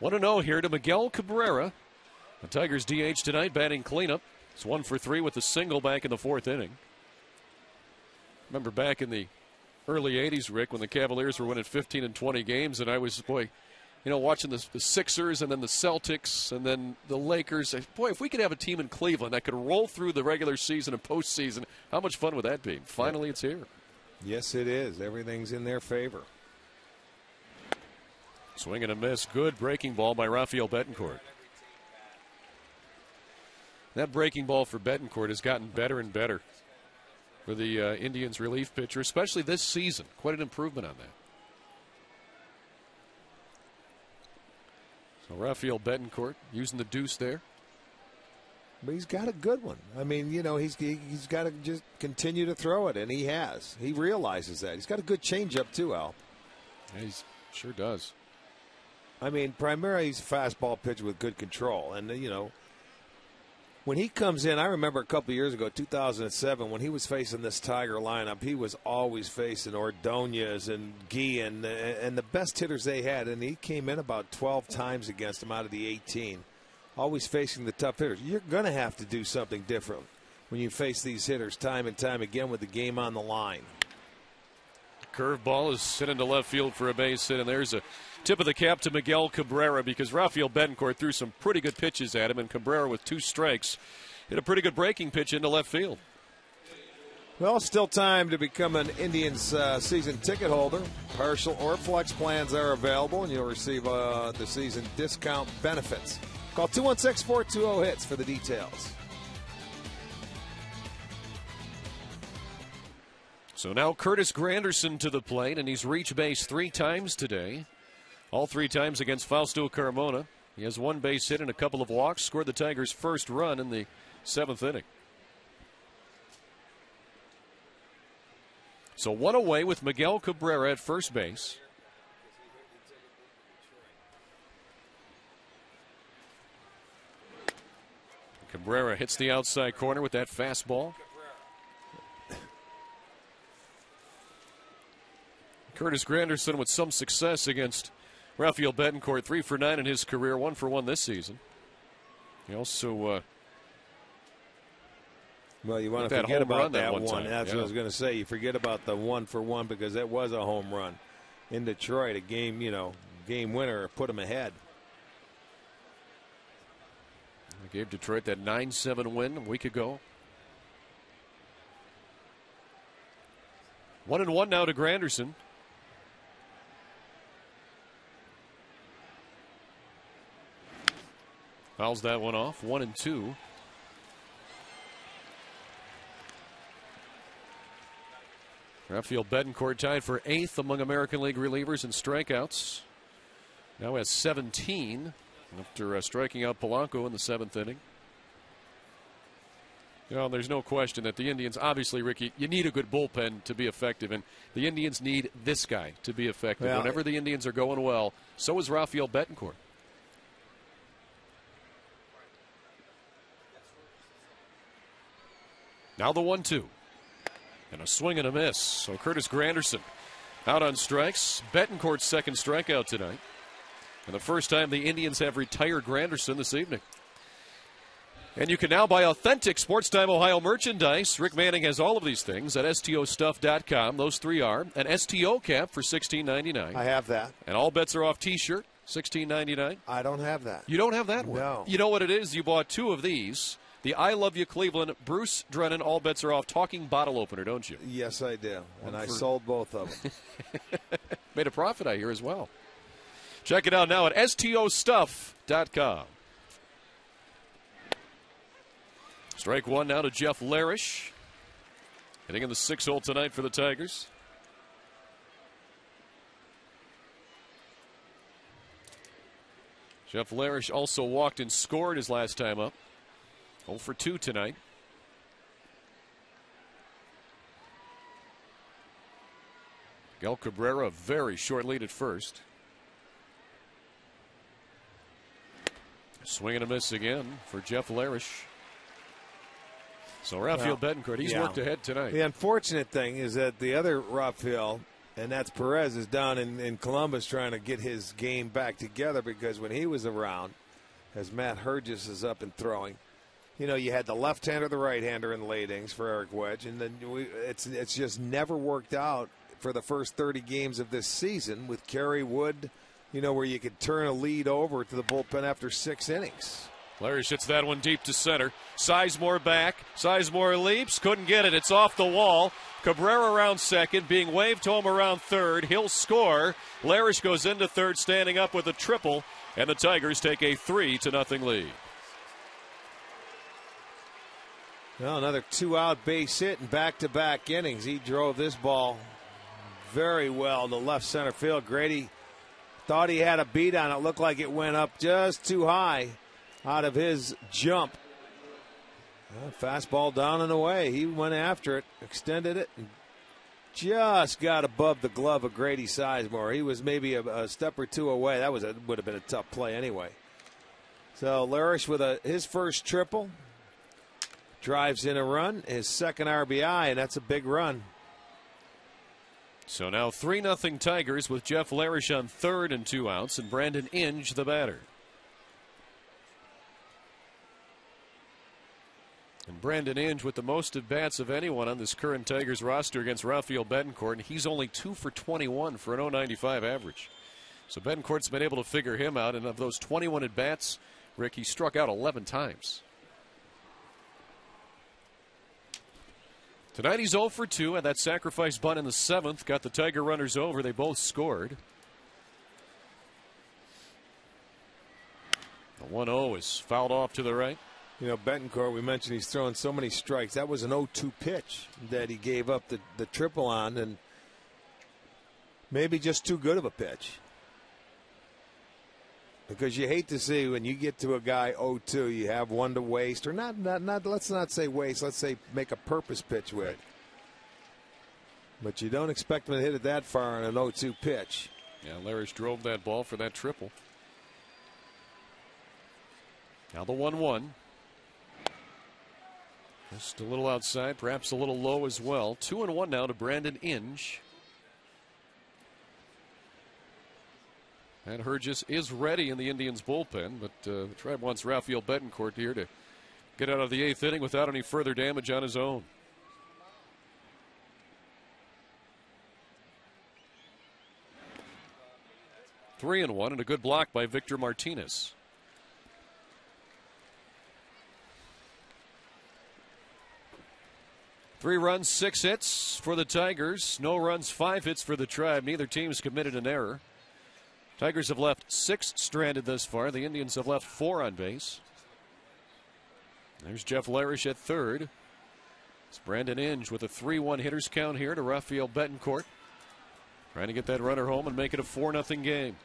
1-0 here to Miguel Cabrera. The Tigers DH tonight, batting cleanup. It's 1 for 3 with a single back in the 4th inning. Remember back in the early 80s, Rick, when the Cavaliers were winning 15 and 20 games, and I was, watching the Sixers and then the Celtics and then the Lakers. Boy, if we could have a team in Cleveland that could roll through the regular season and postseason, how much fun would that be? Finally, it's here. Yes, it is. Everything's in their favor. Swing and a miss. Good breaking ball by Rafael Betancourt. That breaking ball for Betancourt has gotten better and better for the Indians relief pitcher, especially this season. Quite an improvement on that. So Rafael Betancourt using the deuce there. But he's got a good one. I mean, he's got to just continue to throw it, and he has. He realizes that. He's got a good changeup too, Al. Yeah, he sure does. I mean, primarily he's a fastball pitcher with good control. And, when he comes in, I remember a couple of years ago, 2007, when he was facing this Tiger lineup, he was always facing Ordonez and Guillen and the best hitters they had. And he came in about 12 times against them out of the 18, always facing the tough hitters. You're going to have to do something different when you face these hitters time and time again with the game on the line. Curveball is sent into left field for a base hit, and there's a tip of the cap to Miguel Cabrera because Rafael Betancourt threw some pretty good pitches at him, and Cabrera with 2 strikes hit a pretty good breaking pitch into left field. Well, still time to become an Indians season ticket holder. Partial or flex plans are available, and you'll receive the season discount benefits. Call 216-420-HITS for the details. So now Curtis Granderson to the plate, and he's reached base 3 times today. All 3 times against Fausto Carmona. He has 1 base hit and a couple of walks. Scored the Tigers' first run in the 7th inning. So 1 away with Miguel Cabrera at first base. Cabrera hits the outside corner with that fastball. Curtis Granderson with some success against Rafael Betancourt, 3 for 9 in his career, 1 for 1 this season. He also well, you want to forget about that one. That's what I was going to say. You forget about the 1 for 1 because that was a home run in Detroit, a game, game winner, put them ahead. He gave Detroit that 9-7 win a week ago. 1-1 now to Granderson. Fouls that one off. 1-2. Rafael Betancourt tied for 8th among American League relievers in strikeouts. Now has 17 after striking out Polanco in the 7th inning. You know, there's no question that the Indians, obviously, Ricky, you need a good bullpen to be effective, and the Indians need this guy to be effective. Well, whenever the Indians are going well, so is Rafael Betancourt. Now the 1-2. And a swing and a miss. So Curtis Granderson out on strikes. Betancourt's second strikeout tonight. And the first time the Indians have retired Granderson this evening. And you can now buy authentic Sports Time Ohio merchandise. Rick Manning has all of these things at stostuff.com. Those three are an STO cap for $16.99. I have that. An All Bets Are Off t-shirt, $16.99. I don't have that. You don't have that one? No. You know what it is? You bought two of these. The I Love You Cleveland Bruce Drennan All Bets Are Off talking bottle opener, don't you? Yes, I do. And I sold both of them. Made a profit, I hear, as well. Check it out now at stostuff.com. Strike one now to Jeff Larish. Hitting in the 6-hole tonight for the Tigers. Jeff Larish also walked and scored his last time up. 0 for 2 tonight. Miguel Cabrera, a very short lead at first. Swing and a miss again for Jeff Larish. So Rafael Betancourt, he's worked ahead tonight. The unfortunate thing is that the other Rafael, and that's Perez, is down in Columbus trying to get his game back together, because when he was around, as Matt Hergis is up and throwing, you know, you had the left-hander, the right-hander in the late innings for Eric Wedge, and then it's just never worked out for the first 30 games of this season with Kerry Wood, you know, where you could turn a lead over to the bullpen after 6 innings. Larish hits that one deep to center. Sizemore back. Sizemore leaps. Couldn't get it. It's off the wall. Cabrera around second, being waved home around third. He'll score. Larish goes into third, standing up with a triple, and the Tigers take a 3-0 lead. Well, another 2-out base hit in back-to-back innings. He drove this ball very well to left center field. Grady thought he had a beat on it. Looked like it went up just too high out of his jump. Well, fastball down and away. He went after it, extended it, and just got above the glove of Grady Sizemore. He was maybe a step or two away. That would have been a tough play anyway. So Larish with his first triple. Drives in a run, his second RBI, and that's a big run. So now 3-0 Tigers with Jeff Larish on third and 2 outs, and Brandon Inge the batter. And Brandon Inge with the most at-bats of anyone on this current Tigers roster against Rafael Betancourt, and he's only 2 for 21 for an .095 average. So Betancourt's been able to figure him out, and of those 21 at-bats, Rick, he struck out 11 times. Tonight he's 0 for 2, and that sacrifice bunt in the 7th got the Tiger runners over. They both scored. The 1-0 is fouled off to the right. You know, Betancourt, we mentioned he's throwing so many strikes. That was an 0-2 pitch that he gave up the triple on, and maybe just too good of a pitch. Because you hate to see when you get to a guy 0-2, you have one to waste, or not. Let's not say waste. Let's say make a purpose pitch with. Right. But you don't expect him to hit it that far on an 0-2 pitch. Yeah, Larish drove that ball for that triple. Now the 1-1. Just a little outside, perhaps a little low as well. 2-1 now to Brandon Inge. And Hergis is ready in the Indians' bullpen, but the Tribe wants Rafael Betancourt here to get out of the 8th inning without any further damage on his own. Three and one, and a good block by Victor Martinez. Three runs, 6 hits for the Tigers. No runs, 5 hits for the Tribe. Neither team's committed an error. Tigers have left 6 stranded thus far. The Indians have left 4 on base. There's Jeff Larish at third. It's Brandon Inge with a 3-1 hitters count here to Rafael Betancourt. Trying to get that runner home and make it a 4-0 game.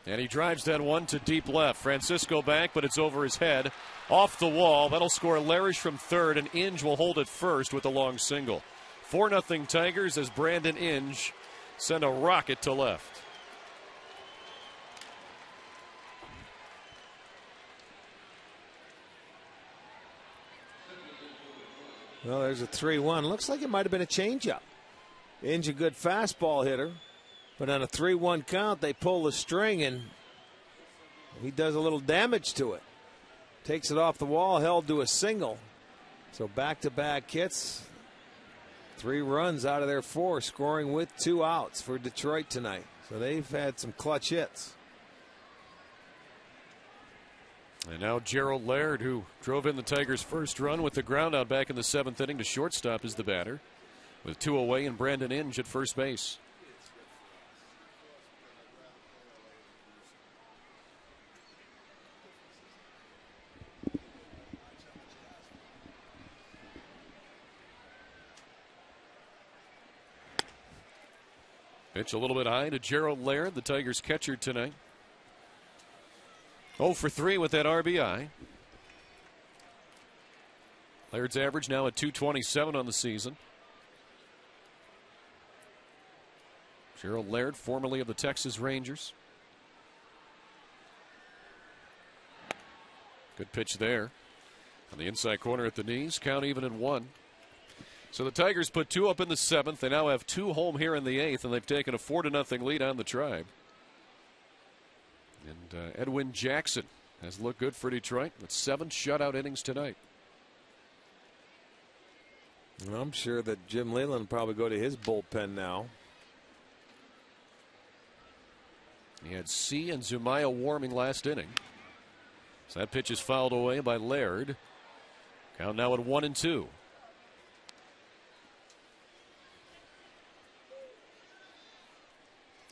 And he drives that one to deep left. Francisco back, but it's over his head. Off the wall. That'll score Larish from third, and Inge will hold it first with a long single. 4-0 Tigers as Brandon Inge send a rocket to left. Well, there's a 3-1. Looks like it might have been a changeup. Inge a good fastball hitter. But on a 3-1 count, they pull the string, and he does a little damage to it. Takes it off the wall, held to a single. So back-to-back hits. 3 runs out of their 4, scoring with 2 outs for Detroit tonight. So they've had some clutch hits. And now Gerald Laird, who drove in the Tigers' first run with the ground out back in the 7th inning to shortstop, is the batter. With 2 away and Brandon Inge at first base. Pitch a little bit high to Gerald Laird, the Tigers' catcher tonight. 0 for 3 with that RBI. Laird's average now at .227 on the season. Gerald Laird, formerly of the Texas Rangers. Good pitch there. On the inside corner at the knees, count even at 1. So the Tigers put 2 up in the 7th. They now have 2 home here in the 8th, and they've taken a 4-0 lead on the Tribe. And Edwin Jackson has looked good for Detroit with 7 shutout innings tonight. Well, I'm sure that Jim Leyland will probably go to his bullpen now. He had C and Zumaya warming last inning. So that pitch is fouled away by Laird. Count now at 1-2.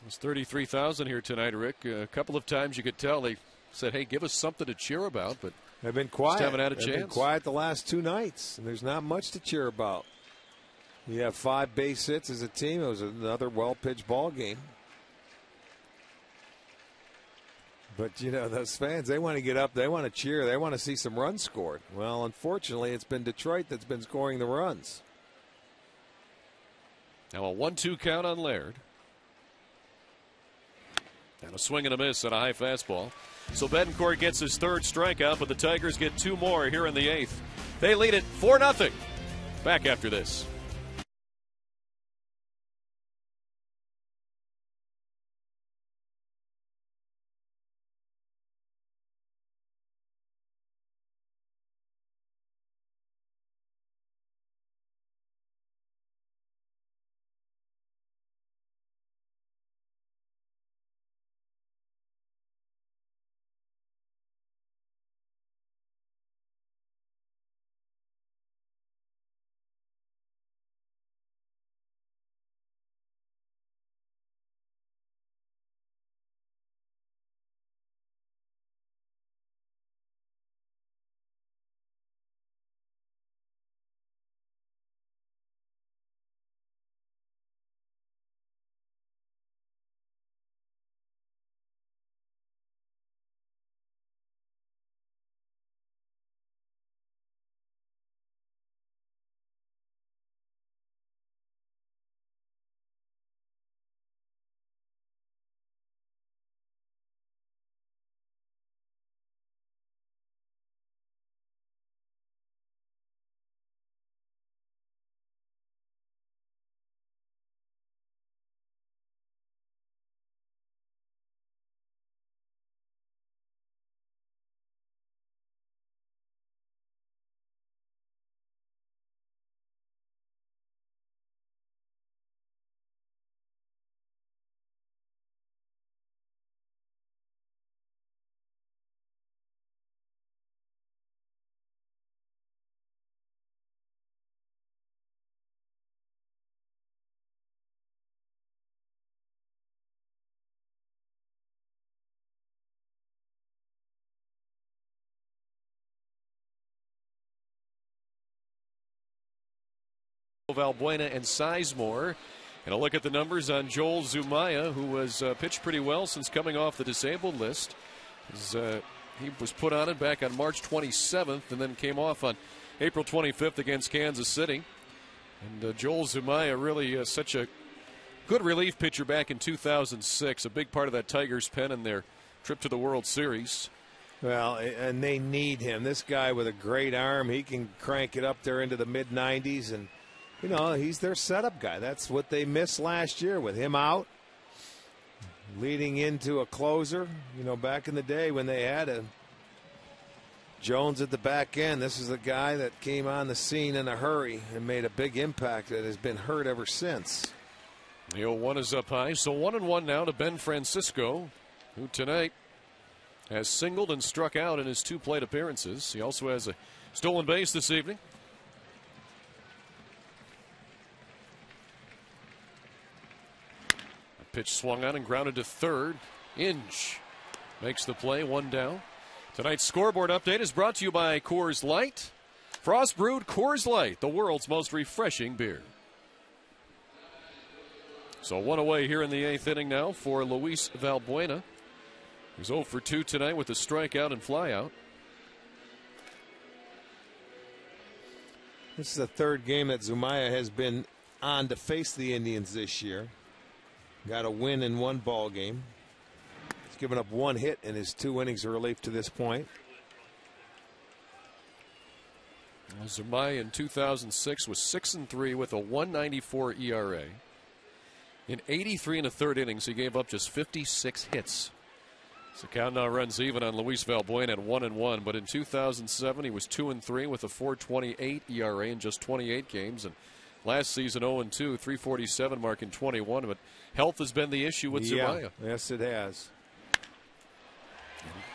It's 33,000 here tonight, Rick. A couple of times you could tell they said, hey, give us something to cheer about, but they've been quiet. Just haven't had a They've chance. been quiet the last 2 nights, and there's not much to cheer about. You have 5 base hits as a team. It was another well-pitched ball game. But, you know, those fans, they want to get up. They want to cheer. They want to see some runs scored. Well, unfortunately, it's been Detroit that's been scoring the runs. Now a 1-2 count on Laird. And a swing and a miss on a high fastball. So Betancourt gets his 3rd strikeout, but the Tigers get 2 more here in the 8th. They lead it 4-0. Back after this. Valbuena and Sizemore And a look at the numbers on Joel Zumaya, who has pitched pretty well since coming off the disabled list. He was put on it back on March 27th and then came off on April 25th against Kansas City. And Joel Zumaya really such a good relief pitcher back in 2006, a big part of that Tigers pen in their trip to the World Series. Well, and they need him. This guy with a great arm, he can crank it up there into the mid-90s, and you know, he's their setup guy. That's what they missed last year with him out, leading into a closer. You know, back in the day when they had a Jones at the back end, this is the guy that came on the scene in a hurry and made a big impact that has been hurt ever since. The 0-1 is up high, so 1-1 now to Ben Francisco, who tonight has singled and struck out in his 2 plate appearances. He also has a stolen base this evening. Pitch swung on and grounded to third. Inge makes the play, 1 down. Tonight's scoreboard update is brought to you by Coors Light. Frost brewed Coors Light, the world's most refreshing beer. So 1 away here in the 8th inning now for Luis Valbuena. He's 0 for 2 tonight with a strikeout and flyout. This is the 3rd game that Zumaya has been on to face the Indians this year. Got a win in 1 ball game. He's given up 1 hit in his 2 innings of relief to this point. Zumaya in 2006 was 6-3 with a 1.94 ERA. In 83 1/3 innings, he gave up just 56 hits. So count now runs even on Luis Valbuena at 1-1. But in 2007, he was 2-3 with a 4.28 ERA in just 28 games. And last season 0-2, 347 mark in 21. But health has been the issue with Zumaya. Yes, it has.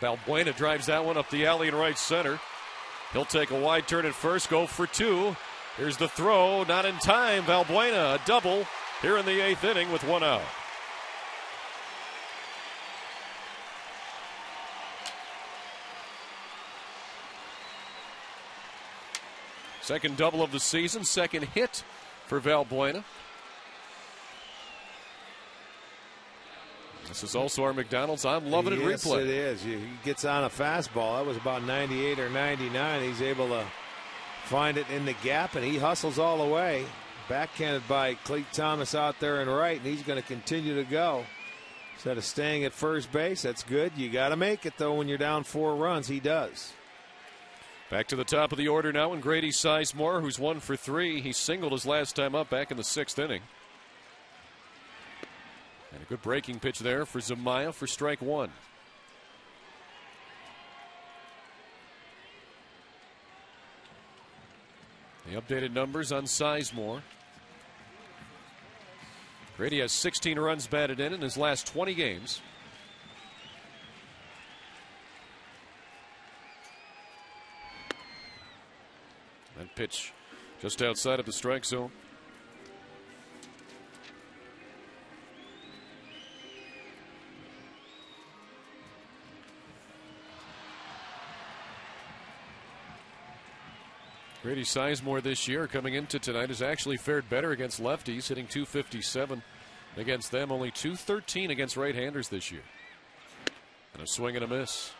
Valbuena drives that one up the alley in right center. He'll take a wide turn at first, go for 2. Here's the throw, not in time. Valbuena, a double here in the 8th inning with 1 out. Second double of the season, second hit for Valbuena. This is also our McDonald's I'm loving it yes, replay. It is. He gets on a fastball. That was about 98 or 99. He's able to find it in the gap, and he hustles all the way. Backhanded by Cleet Thomas out there and right, and he's going to continue to go. Instead of staying at first base, that's good. You got to make it, though, when you're down 4 runs. He does. Back to the top of the order now, and Grady Sizemore, who's 1 for 3. He singled his last time up back in the 6th inning. And a good breaking pitch there for Zumaya for strike 1. The updated numbers on Sizemore. Grady has 16 runs batted in his last 20 games. That pitch just outside of the strike zone. Grady Sizemore this year coming into tonight has actually fared better against lefties, hitting .257 against them, only .213 against right-handers this year. And a swing and a miss.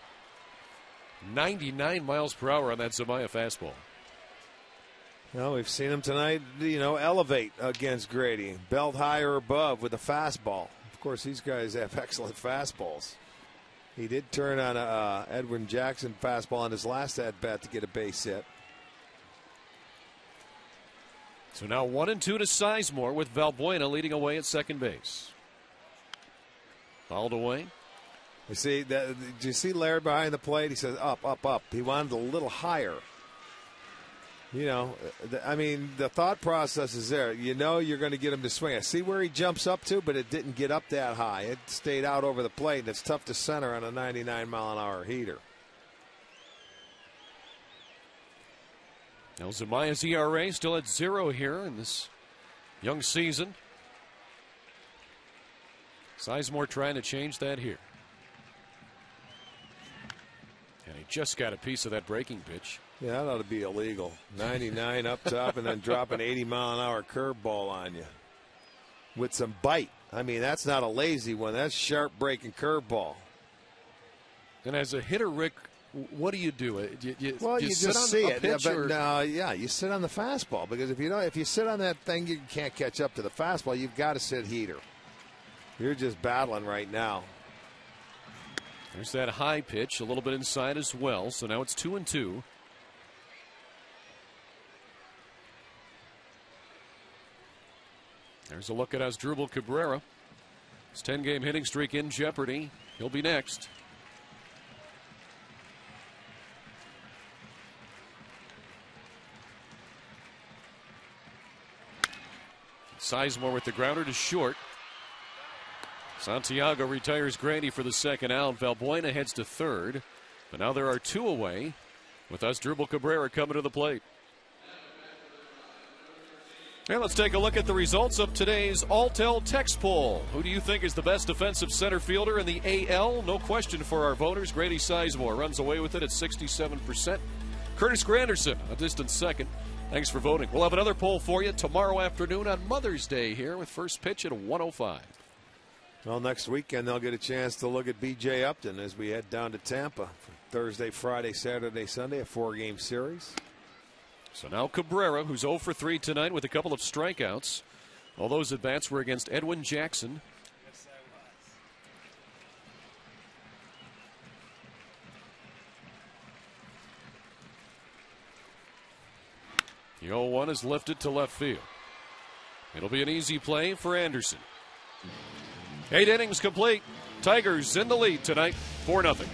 99 miles per hour on that Zumaya fastball. Well, we've seen him tonight, elevate against Grady. Belt high or above with a fastball. Of course, these guys have excellent fastballs. He did turn on a Edwin Jackson fastball on his last at-bat to get a base hit. So now 1-2 to Sizemore with Valbuena leading away at second base. Fouled away. Do you see Laird behind the plate? He says up, up, up. He wanted a little higher. The thought process is there. You're going to get him to swing. I see where he jumps up to, but it didn't get up that high. It stayed out over the plate, and it's tough to center on a 99-mile-an-hour heater. Now Zumaya's ERA still at 0 here in this young season. Sizemore trying to change that here. And he just got a piece of that breaking pitch. Yeah, that ought to be illegal. 99 up top and then drop an 80-mile-an-hour curveball on you. with some bite. I mean, that's not a lazy one. That's sharp breaking curveball. And as a hitter, Rick, what do? You just see it. You sit on the fastball, because if you sit on that thing, you can't catch up to the fastball. You've got to sit heater. You're just battling right now. There's that high pitch, a little bit inside as well. So now it's 2-2. There's a look at Asdrubal Cabrera. His 10-game hitting streak in jeopardy. He'll be next. Sizemore with the grounder to short. Santiago retires Grandy for the second out. Valbuena heads to third. But now there are two away with Asdrubal Cabrera coming to the plate. And let's take a look at the results of today's Alltel text poll. Who do you think is the best defensive center fielder in the AL? No question for our voters. Grady Sizemore runs away with it at 67%. Curtis Granderson, a distant second. Thanks for voting. We'll have another poll for you tomorrow afternoon on Mother's Day here with first pitch at 1:05. Well, next weekend they'll get a chance to look at B.J. Upton as we head down to Tampa for Thursday, Friday, Saturday, Sunday, a 4-game series. So now Cabrera, who's 0 for 3 tonight with a couple of strikeouts. All those at-bats were against Edwin Jackson. Yes, I The was. 0-1 is lifted to left field. It'll be an easy play for Anderson. 8 innings complete. Tigers in the lead tonight, 4-0.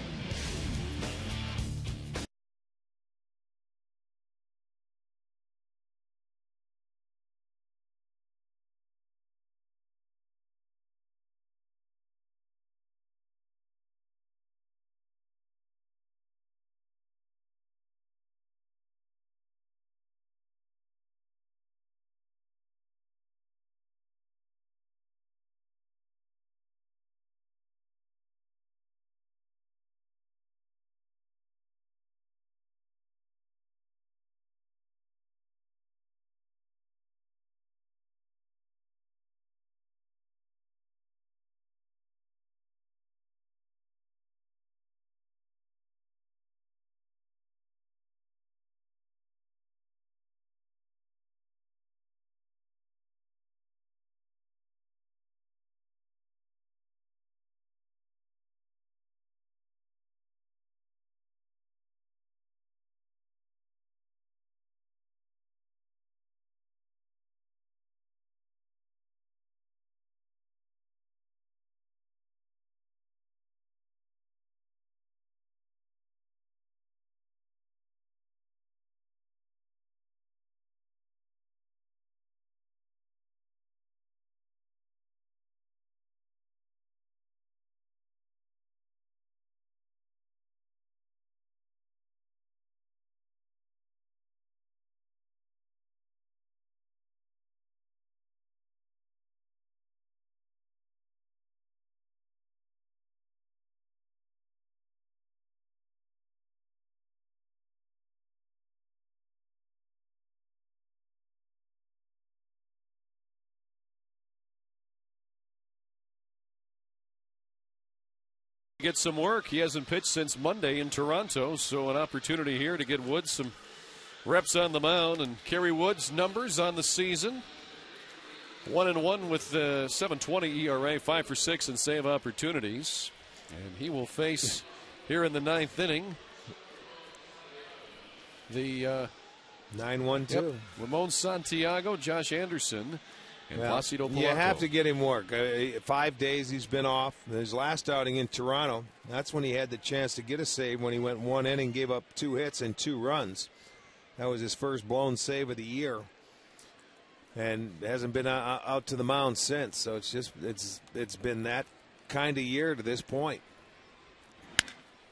Get some work. He hasn't pitched since Monday in Toronto, so an opportunity here to get Woods some reps on the mound. And Kerry Woods' numbers on the season: 1-1 with the 7.20 ERA, 5 for 6 in save opportunities, and he will face here in the 9th inning the 9-1-2 Ramon Santiago, Josh Anderson, and Placido Polanco. You have to get him work. 5 days he's been off. His last outing in Toronto, that's when he had the chance to get a save, when he went 1 inning, gave up 2 hits and 2 runs. That was his first blown save of the year, and hasn't been out to the mound since. So it's been that kind of year to this point.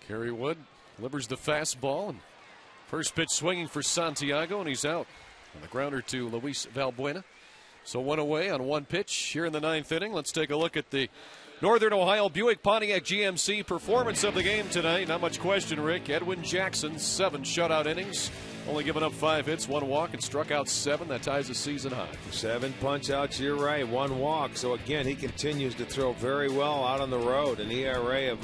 Kerry Wood delivers the fastball, and first pitch swinging for Santiago, and he's out on the grounder to Luis Valbuena. So 1 away on 1 pitch here in the 9th inning. Let's take a look at the Northern Ohio Buick Pontiac GMC performance of the game tonight. Not much question, Rick. Edwin Jackson, 7 shutout innings. Only given up 5 hits, 1 walk, and struck out 7. That ties the season high. 7 punch outs, you're right, 1 walk. So again, he continues to throw very well out on the road. An ERA of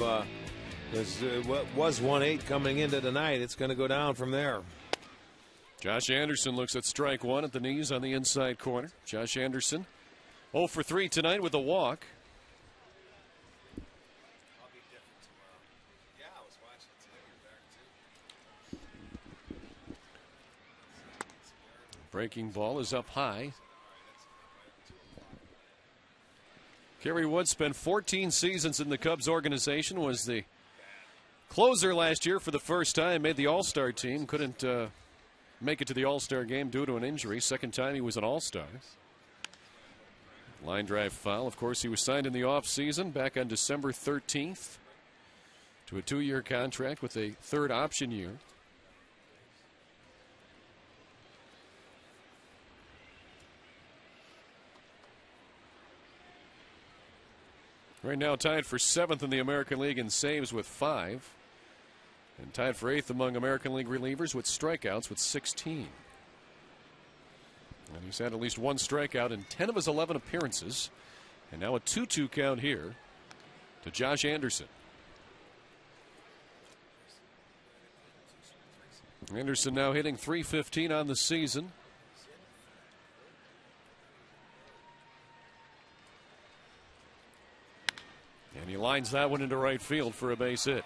was 1.8 coming into tonight. It's going to go down from there. Josh Anderson looks at strike 1 at the knees on the inside corner. Josh Anderson 0 for 3 tonight with a walk. Breaking ball is up high. Kerry Wood spent 14 seasons in the Cubs organization, was the closer last year for the first time, made the All-Star team, couldn't make it to the All-Star game due to an injury. Second time he was an All-Star. Line drive foul. Of course, he was signed in the offseason back on December 13th to a 2-year contract with a 3rd option year. Right now tied for 7th in the American League in saves with 5. And tied for 8th among American League relievers with strikeouts with 16. And he's had at least 1 strikeout in 10 of his 11 appearances. And now a 2-2 count here to Josh Anderson. Anderson now hitting .315 on the season. And he lines that one into right field for a base hit.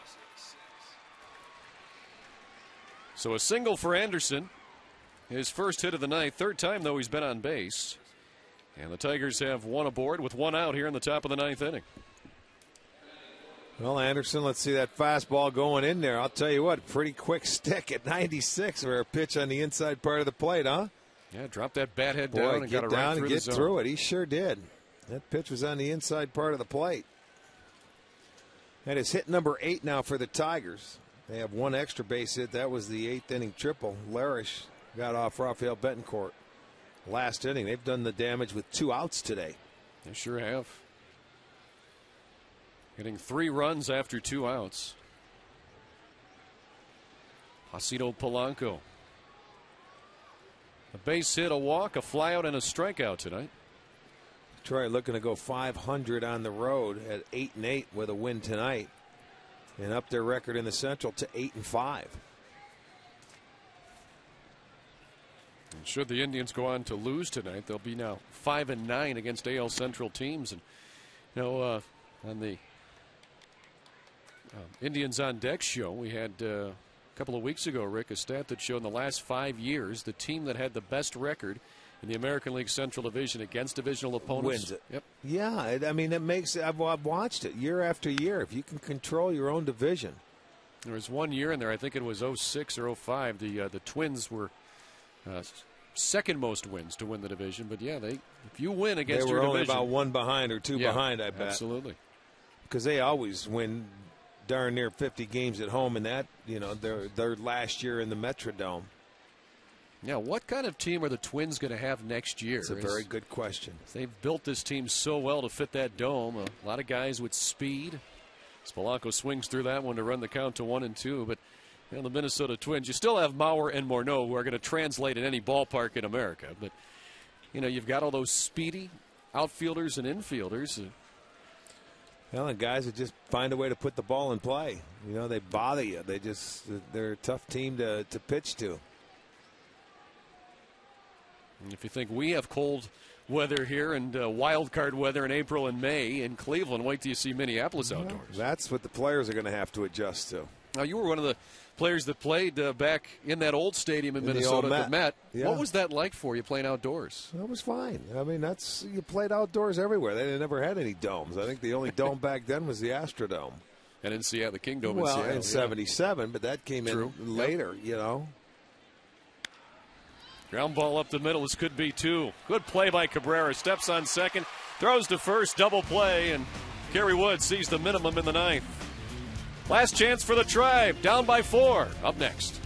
So a single for Anderson. His first hit of the night. 3rd time, though, he's been on base. And the Tigers have 1 aboard with 1 out here in the top of the 9th inning. Well, Anderson, let's see that fastball going in there. I'll tell you what, pretty quick stick at 96 for a pitch on the inside part of the plate, huh? Yeah, dropped that bat head down and got it right through the zone. Through it. He sure did. That pitch was on the inside part of the plate. That is hit number 8 now for the Tigers. They have 1 extra base hit. That was the 8th inning triple. Larish got off Rafael Betancourt last inning. They've done the damage with 2 outs today. They sure have. Getting 3 runs after 2 outs. Jacinto Polanco. A base hit, a walk, a flyout, and a strikeout tonight. Detroit looking to go 500 on the road at 8-8 with a win tonight, and up their record in the Central to 8-5. And should the Indians go on to lose tonight, they'll be now 5-9 against AL Central teams. And you know, on the Indians on Deck show, we had a couple of weeks ago, Rick, a stat that showed in the last 5 years the team that had the best record in the American League Central Division against divisional opponents wins it. Yep. Yeah, I mean, it makes. I've watched it year after year. If you can control your own division. There was 1 year in there, I think it was 06 or 05. The Twins were second most wins to win the division. But yeah, if you win against your division, they were only about 1 behind or 2 behind. I bet. Absolutely. Because they always win darn near 50 games at home, in that, you know, their last year in the Metrodome. Now, what kind of team are the Twins going to have next year? It's a very good question. They've built this team so well to fit that dome. A lot of guys with speed. Polanco swings through that one to run the count to 1-2. But you know, the Minnesota Twins, you still have Mauer and Morneau, who are going to translate in any ballpark in America. But you know, you've got all those speedy outfielders and infielders. Well, and guys that just find a way to put the ball in play. You know, they bother you. They're a tough team to pitch to. And if you think we have cold weather here and wild card weather in April and May in Cleveland, wait till you see Minneapolis outdoors. That's what the players are going to have to adjust to. Now, you were one of the players that played back in that old stadium in Minnesota, the Met. Yeah. What was that like for you playing outdoors? That was fine. I mean, you played outdoors everywhere. They never had any domes. I think the only dome back then was the Astrodome. And in Seattle, the Kingdome in Seattle. Well, in 77, but that came in later, you know. Ground ball up the middle. This could be 2. Good play by Cabrera. Steps on second. Throws to first. Double play. And Kerry Wood sees the minimum in the 9th. Last chance for the Tribe. Down by 4. Up next.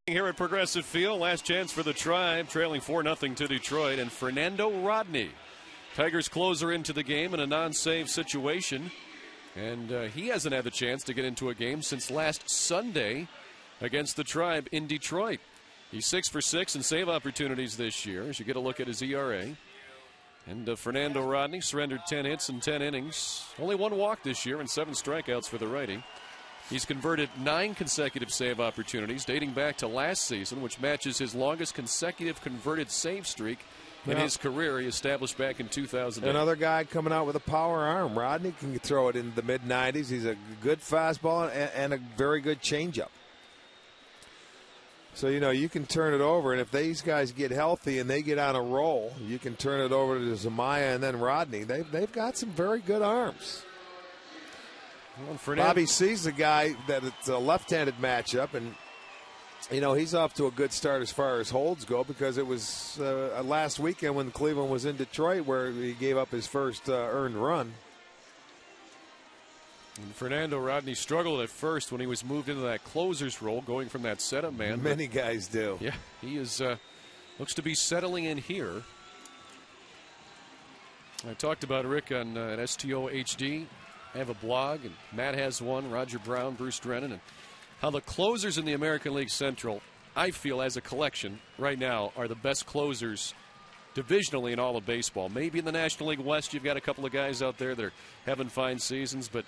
Here at Progressive Field, last chance for the Tribe, trailing 4-0 to Detroit, and Fernando Rodney, Tigers closer, into the game in a non-save situation, and he hasn't had the chance to get into a game since last Sunday against the Tribe in Detroit. He's 6 for 6 in save opportunities this year, as you get a look at his ERA. And Fernando Rodney surrendered 10 hits in 10 innings, only 1 walk this year and 7 strikeouts for the righty. He's converted 9 consecutive save opportunities dating back to last season, which matches his longest consecutive converted save streak in his career he established back in 2008. Another guy coming out with a power arm. Rodney can throw it in the mid-90s. He's a good fastball and a very good changeup. So, you can turn it over, and if these guys get healthy and they get on a roll, you can turn it over to Zamaya and then Rodney. They've got some very good arms. Well, Bobby sees the guy that it's a left-handed matchup, and he's off to a good start as far as holds go, because it was last weekend when Cleveland was in Detroit where he gave up his first earned run. And Fernando Rodney struggled at first when he was moved into that closer's role, going from that setup man. Many guys do. Yeah, he is looks to be settling in here. I talked about Rick on at STO HD. I have a blog, and Matt has one, Roger Brown, Bruce Drennan, and how the closers in the American League Central, I feel as a collection right now, are the best closers divisionally in all of baseball. Maybe in the National League West you've got a couple of guys out there that are having fine seasons, but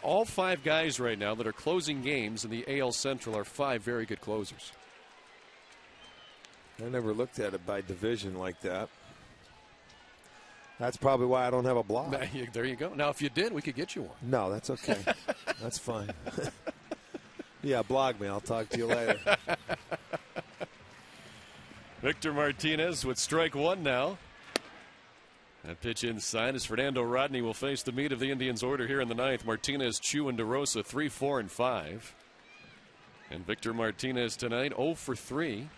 all 5 guys right now that are closing games in the AL Central are 5 very good closers. I never looked at it by division like that. That's probably why I don't have a blog. There you go. Now, if you did, we could get you one. No, that's okay. That's fine. Yeah, blog me. I'll talk to you later. Victor Martinez with strike 1 now. That pitch inside as Fernando Rodney will face the meat of the Indians' order here in the 9th. Martinez, Chu, and DeRosa 3, 4, and 5. And Victor Martinez tonight 0 for 3.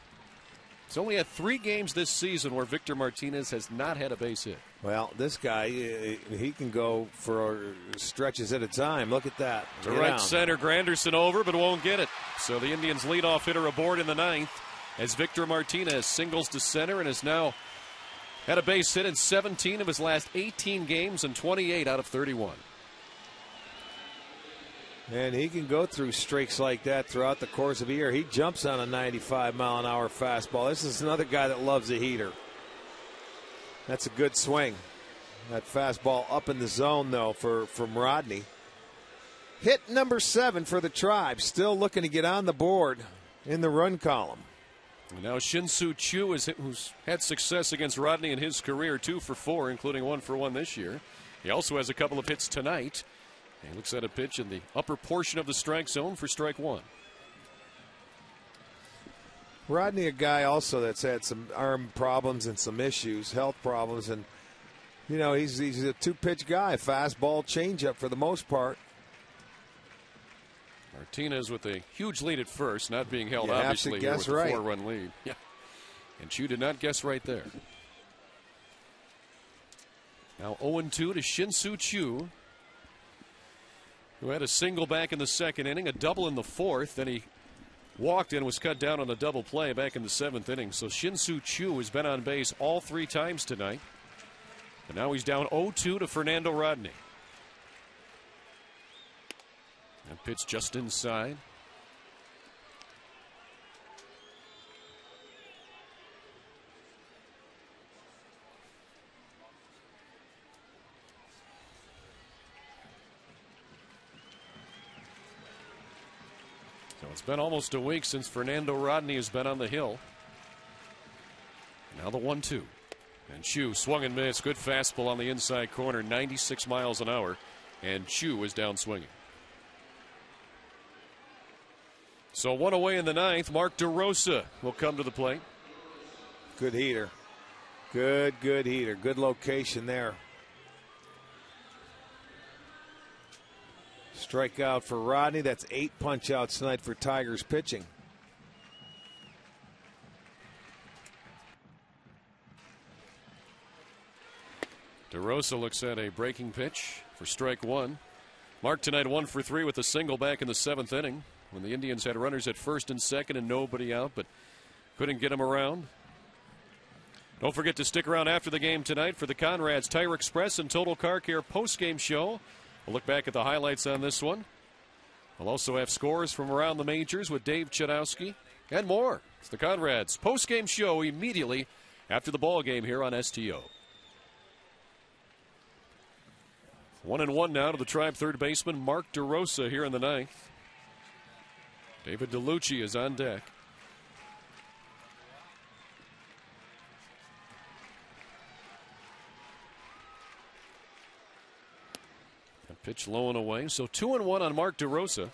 He's only had 3 games this season where Victor Martinez has not had a base hit. Well, this guy, he can go for stretches at a time. Look at that. To right center, Granderson over, but won't get it. So the Indians' leadoff hitter aboard in the 9th as Victor Martinez singles to center and has now had a base hit in 17 of his last 18 games and 28 out of 31. And he can go through streaks like that throughout the course of a year. He jumps on a 95-mile-an-hour fastball. This is another guy that loves a heater. That's a good swing. That fastball up in the zone, though, from Rodney. Hit number 7 for the Tribe. Still looking to get on the board in the run column. And now Shin-Soo Choo, who's had success against Rodney in his career, 2 for 4, including 1 for 1 this year. He also has a couple of hits tonight. He looks at a pitch in the upper portion of the strike zone for strike 1. Rodney, a guy also that's had some arm problems and some issues, health problems, and he's a 2-pitch guy, fastball, changeup for the most part. Martinez with a huge lead at first, not being held obviously here with a 4-run lead. Yeah, and Chu did not guess right there. Now 0-2 to Shin-Soo Choo, who had a single back in the 2nd inning, a double in the 4th, then he walked and was cut down on a double play back in the 7th inning. So Shin-Soo Choo has been on base all 3 times tonight. And now he's down 0-2 to Fernando Rodney. And pitch just inside. So it's been almost a week since Fernando Rodney has been on the hill. Now the 1-2. And Chu swung and missed. Good fastball on the inside corner, 96 miles an hour. And Chu is down swinging. So 1 away in the 9th. Mark DeRosa will come to the plate. Good heater. Good heater. Good location there. Strikeout for Rodney. That's 8 punch-outs tonight for Tigers pitching. DeRosa looks at a breaking pitch for strike 1. Mark tonight 1 for 3 with a single back in the 7th inning. when the Indians had runners at first and second and nobody out, but couldn't get them around. Don't forget to stick around after the game tonight for the Conrad's Tire Express and Total Car Care postgame show. We'll look back at the highlights on this one. We'll also have scores from around the majors with Dave Chudowski and more. It's the Conrad's postgame show immediately after the ball game here on STO. 1-1 now to the Tribe third baseman Mark DeRosa here in the ninth. David DeLucci is on deck. A pitch low and away, so 2-1 on Mark DeRosa.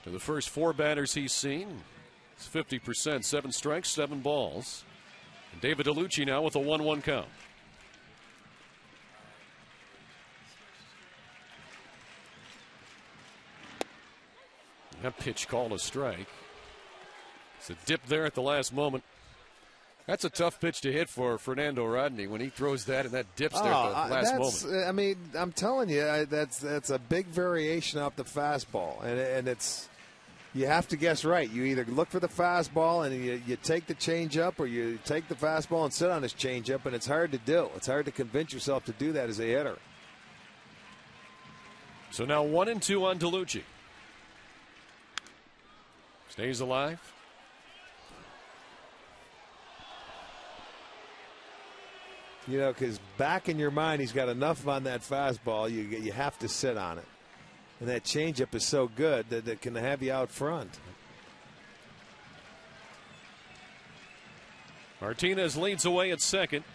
To the first four batters he's seen, it's 50%, 7 strikes, 7 balls. And David DeLucci now with a 1-1 count. That pitch called a strike. It's a dip there at the last moment. That's a tough pitch to hit for Fernando Rodney when he throws that and that dips there at the last moment. I mean, I'm telling you, that's a big variation off the fastball, and it's you have to guess right. You either look for the fastball and you take the changeup, or you take the fastball and sit on his changeup, and it's hard to do. It's hard to convince yourself to do that as a hitter. So now 1-2 on DeLucci. Stays alive. You know, because back in your mind, he's got enough on that fastball. You have to sit on it. And that changeup is so good that it can have you out front. Martinez leads away at second.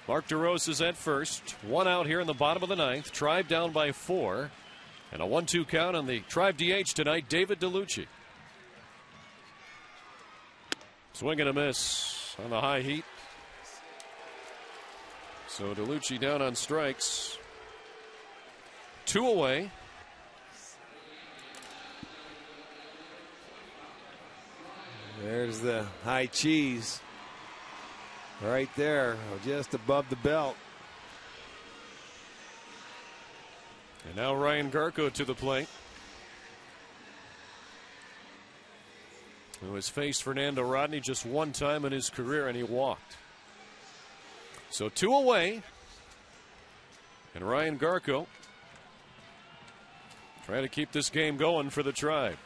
Mark DeRosa's at first. 1 out here in the bottom of the ninth. Tribe down by 4. And a 1-2 count on the Tribe DH tonight, David DeLucci. Swing and a miss on the high heat. So DeLucci down on strikes. 2 away. There's the high cheese right there, just above the belt. And now Ryan Garko to the plate, who has faced Fernando Rodney just one time in his career, and he walked. So 2 away, and Ryan Garko trying to keep this game going for the Tribe.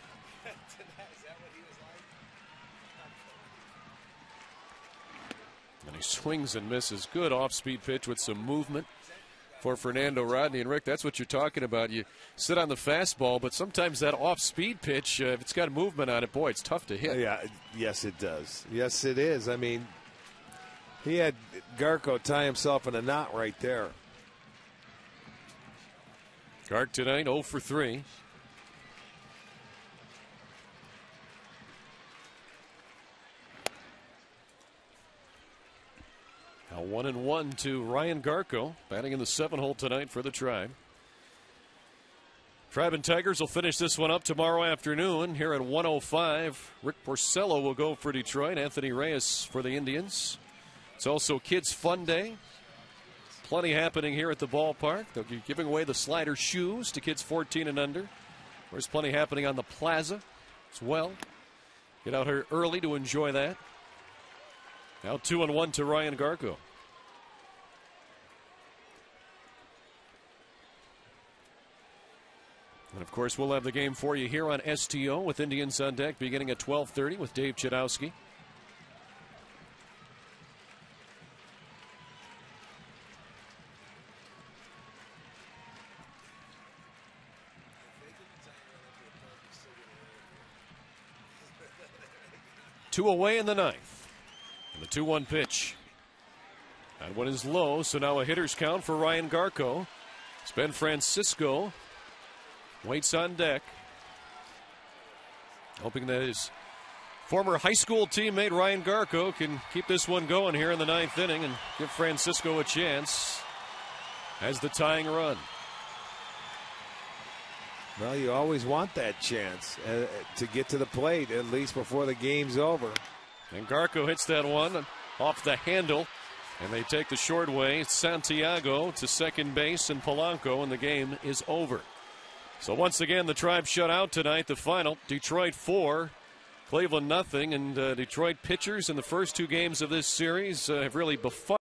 And he swings and misses. Good off-speed pitch with some movement for Fernando Rodney. And Rick, that's what you're talking about. You sit on the fastball, but sometimes that off-speed pitch, if it's got movement on it, boy, it's tough to hit. Yeah, yes, it does. Yes, it is. I mean, he had Garko tie himself in a knot right there. Gark tonight 0 for 3. Now 1-1 to Ryan Garko, batting in the 7-hole tonight for the Tribe. Tribe and Tigers will finish this one up tomorrow afternoon here at 1:05. Rick Porcello will go for Detroit. Anthony Reyes for the Indians. It's also Kids Fun Day. Plenty happening here at the ballpark. They'll be giving away the slider shoes to kids 14 and under. There's plenty happening on the plaza as well. Get out here early to enjoy that. Now 2-1 to Ryan Garko. And of course, we'll have the game for you here on STO with Indians on deck beginning at 12:30 with Dave Chudowski. Two away in the ninth. And the 2-1 pitch. That one is low, so now a hitter's count for Ryan Garko. It's Ben Francisco. Waits on deck. Hoping that his former high school teammate Ryan Garko can keep this one going here in the ninth inning and give Francisco a chance as the tying run. Well, you always want that chance to get to the plate, at least before the game's over. And Garko hits that one off the handle, and they take the short way. Santiago to second base, and Polanco, and the game is over. So once again, the Tribe shut out tonight. The final, Detroit 4, Cleveland nothing, and Detroit pitchers in the first two games of this series have really befuddled